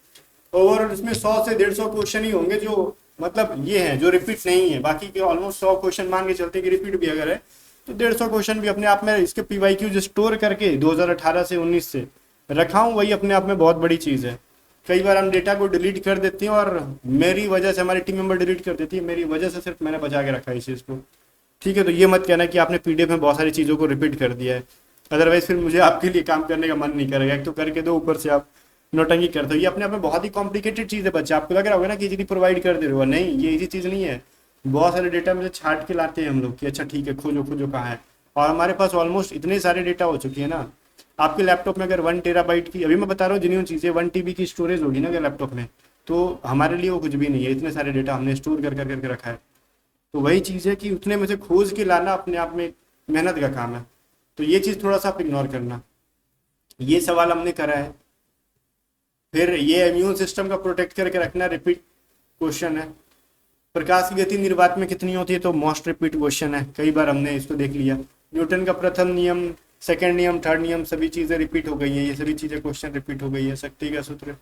ओवरऑल इसमें 100 से 150 क्वेश्चन ही होंगे जो मतलब ये हैं जो रिपीट नहीं है, बाकी के ऑलमोस्ट 100 क्वेश्चन मान के चलते कि रिपीट भी अगर है तो 150 क्वेश्चन भी अपने आप में इसके PYQ स्टोर करके 2018 से 19 से रखा हूँ, वही अपने आप में बहुत बड़ी चीज़ है। कई बार हम डेटा को डिलीट कर देते हैं और मेरी वजह से हमारी टीम मेंबर डिलीट कर देती है, मेरी वजह से सिर्फ मैंने बचा के रखा है इस चीज़ को। ठीक है, तो ये मत कहना कि आपने PDF में बहुत सारी चीज़ों को रिपीट कर दिया है, अदरवाइज फिर मुझे आपके लिए काम करने का मन नहीं करेगा। एक तो करके दो, ऊपर से आप नोटंकी करते हो, ये अपने आप में बहुत ही कॉम्प्लिकेटेड चीज़ है बच्चे। आपको लग रहा होगा ना कि इजीली प्रोवाइड कर दे रहे हो, नहीं ये इजी चीज़ नहीं है। बहुत सारे डेटा में से छाट के लाते हैं हम लोग कि अच्छा ठीक है, खोजो खोजो कहाँ है, और हमारे पास ऑलमोस्ट इतने सारे डेटा हो चुके हैं ना। आपके लैपटॉप में अगर 1 टेराबाइट की, अभी मैं बता रहा हूँ जिन्होंने चीज़ें 1 TB की स्टोरेज होगी ना अगर लैपटॉप में, तो हमारे लिए वो कुछ भी नहीं है, इतने सारे डेटा हमने स्टोर कर करके रखा है। तो वही चीज़ है कि उतने में से खोज के लाना अपने आप में मेहनत का काम है। तो ये चीज़ थोड़ा सा आप इग्नोर करना। ये सवाल हमने करा है। फिर ये इम्यून सिस्टम का प्रोटेक्ट करके रखना, रिपीट क्वेश्चन है। प्रकाश की गति निर्वात में कितनी होती है, तो मोस्ट रिपीट क्वेश्चन है, कई बार हमने इसको देख लिया। न्यूटन का प्रथम नियम, सेकंड नियम, थर्ड नियम, सभी चीज़ें रिपीट हो गई है, ये सभी चीज़ें क्वेश्चन रिपीट हो गई है। शक्ति का सूत्र,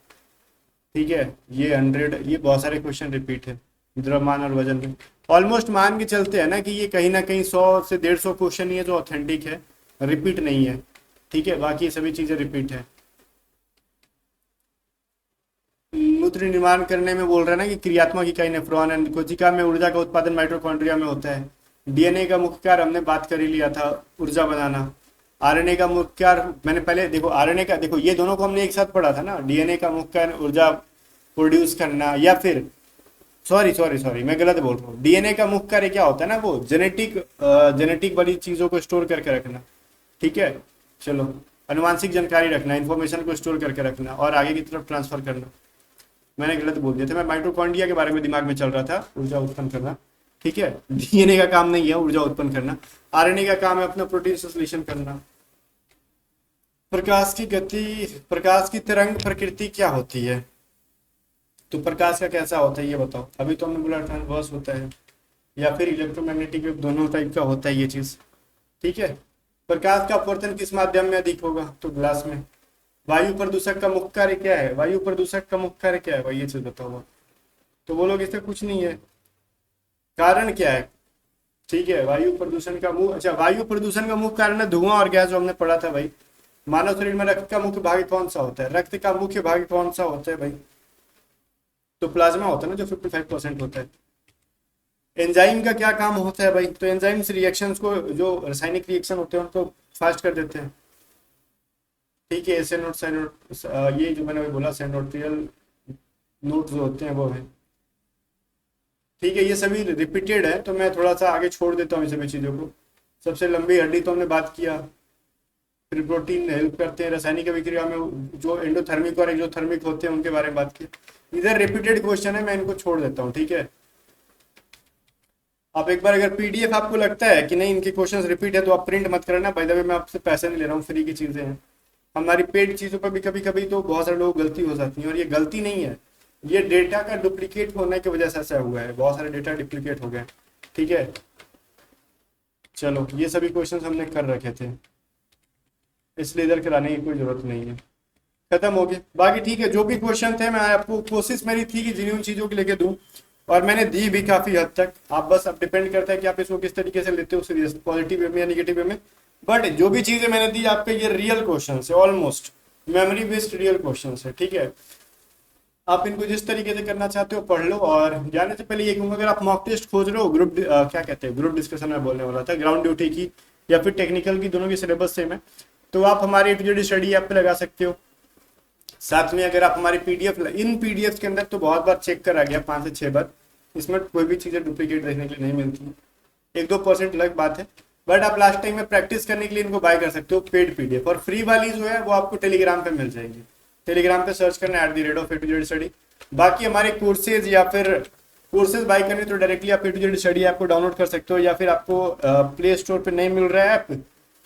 ठीक है, ये 100, ये बहुत सारे क्वेश्चन रिपीट है। द्रव्यमान और वजन में ऑलमोस्ट मान के चलते हैं ना कि ये कहीं ना कहीं 100 से 150 क्वेश्चन ही है जो ऑथेंटिक है, रिपीट नहीं है। ठीक है, बाकी सभी चीज़ें रिपीट है। मूत्र निर्माण करने में बोल रहे हैं ना कि क्रियात्मक इकाई नेफ्रॉन है। कोशिका में ऊर्जा का उत्पादन माइटोकॉन्ड्रिया में होता है। DNA का मुख्य कार्य हमने बात कर ही लिया था, ऊर्जा बनाना। RNA का मुख्य कार्य मैंने पहले देखो, RNA का देखो, ये दोनों को हमने एक साथ पढ़ा था ना। DNA का मुख्य कार्य ऊर्जा प्रोड्यूस करना, या फिर सॉरी मैं गलत बोल रहा हूँ। DNA का मुख्य कार्य क्या होता है ना, वो जेनेटिक वाली चीज़ों को स्टोर करके रखना। ठीक है, चलो, अनुवांशिक जानकारी रखना, इन्फॉर्मेशन को स्टोर करके रखना और आगे की तरफ ट्रांसफर करना। मैंने गलत बोल दिया था, मैं माइटोकॉन्ड्रिया के बारे में दिमाग में चल रहा था, ऊर्जा उत्पन्न करना। ठीक है, DNA का काम नहीं है ऊर्जा उत्पन्न करना, RNA का काम है अपना प्रोटीन संश्लेषण करना। प्रकाश की गति, प्रकाश की तरंग प्रकृति क्या होती है, तो प्रकाश का कैसा होता है ये बताओ। अभी तो हमने बोला ट्रांसवर्स होता है या फिर इलेक्ट्रोमैग्नेटिक वेव, दोनों टाइप का होता है ये चीज। ठीक है, प्रकाश का अपवर्तन किस माध्यम में अधिक होगा, तो ग्लास में। वायु प्रदूषक का मुख्य कार्य क्या है, वायु प्रदूषक का मुख्य कार्य क्या है भाई, ये चीज बताओ। तो वो लोग इससे कुछ नहीं है, कारण क्या है। ठीक है, वायु प्रदूषण का वायु प्रदूषण का मुख्य कारण है धुआं और गैस, जो हमने पढ़ा था भाई। मानव शरीर में रक्त का मुख्य भाग कौन सा होता है, रक्त का मुख्य भाग कौन सा होता है भाई, तो प्लाज्मा होता है ना, जो 55% होता है। एंजाइम का क्या काम होता है भाई? तो एंजाइम्स रिएक्शंस को, जो रासायनिक रिएक्शन होते हैं उनको फास्ट कर देते हैं। ठीक है, ऐसे नोट साइनोट, ये जो मैंने अभी बोला साइनोट्रियल नोट जो होते हैं वो है। ठीक है, ये सभी रिपीटेड है, तो मैं थोड़ा सा आगे छोड़ देता हूँ इन सभी चीज़ों को। सबसे लंबी हड्डी तो हमने बात किया। फिर प्रोटीन हेल्प करते हैं रासायनिक अभिक्रिया में, जो एंडोथर्मिक और एक्सोथर्मिक होते हैं उनके बारे में बात की। इधर रिपीटेड क्वेश्चन है, मैं इनको छोड़ देता हूँ। ठीक है, आप एक बार अगर पीडीएफ आपको लगता है कि नहीं इनके क्वेश्चंस रिपीट है तो आप प्रिंट मत करना। बाय द वे मैं आपसे पैसे नहीं ले रहा हूँ, फ्री की चीज़ें हैं। हमारी पेड चीज़ों पर भी कभी कभी तो बहुत सारे लोग गलती हो जाती है, और ये गलती नहीं है, ये डेटा का डुप्लीकेट होने की वजह से ऐसा हुआ है। बहुत सारे डेटा डुप्लीकेट हो गए। ठीक है, चलो ये सभी क्वेश्चंस हमने कर रखे थे, इसलिए इधर कराने की कोई जरूरत नहीं है। खत्म हो गया। बाकी ठीक है, जो भी क्वेश्चन थे मैं आपको, कोशिश मेरी थी कि जिन चीज़ों को लेके दूं, और मैंने दी भी काफ़ी हद तक। आप बस अब डिपेंड करता है कि आप इसको किस तरीके से लेते हो, सीरियस पॉजिटिव वे में या निगेटिव वे में। बट जो भी चीज़ें मैंने दी आपके, ये रियल क्वेश्चन है, almost memory based real question है। ठीक है, आप इनको जिस तरीके से करना चाहते हो पढ़ लो। और जाने से पहले ये कहूँगा, अगर आप मॉक टेस्ट खोज रहे हो, ग्रुप क्या कहते हैं, ग्रुप डिस्कशन में बोलने वाला था, ग्राउंड ड्यूटी की या फिर टेक्निकल की, दोनों की सिलेबस सेम है, तो आप हमारे एपीजेड स्टडी ऐप पे लगा सकते हो। साथ में अगर आप हमारी पीडीएफ, इन पीडीएफ के अंदर तो बहुत बार चेक करा गया, 5 से 6 बार, इसमें कोई भी चीज़ें डुप्लीकेट देखने के लिए नहीं मिलती। 1-2% अलग बात है, बट आप लास्ट टाइम में प्रैक्टिस करने के लिए इनको बाय कर सकते हो पेड पीडीएफ। और फ्री वाली जो है वो आपको टेलीग्राम पे मिल जाएगी। टेलीग्राम पे सर्च करना @A2Z स्टडी। बाकी हमारे कोर्सेज या फिर कोर्सेज बाय करने तो डायरेक्टली आप A2Z स्टडी ऐप को डाउनलोड कर सकते हो, या फिर आपको प्ले स्टोर पे नहीं मिल रहा है ऐप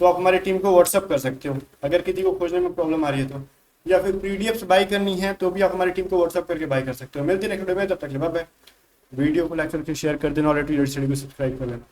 तो आप हमारी टीम को व्हाट्सअप कर सकते हो, अगर किसी को खोजने में प्रॉब्लम आ रही है तो। या फिर पीडीएफ बाय करनी है तो भी आप हमारी टीम को व्हाट्सअप करके बाय कर सकते हो। मिलते हैं नेक्स्ट वीडियो में, तब तक बाय बाय। वीडियो को लाइक करके शेयर कर देना और A2Z स्टडी को सब्सक्राइब कर लेना।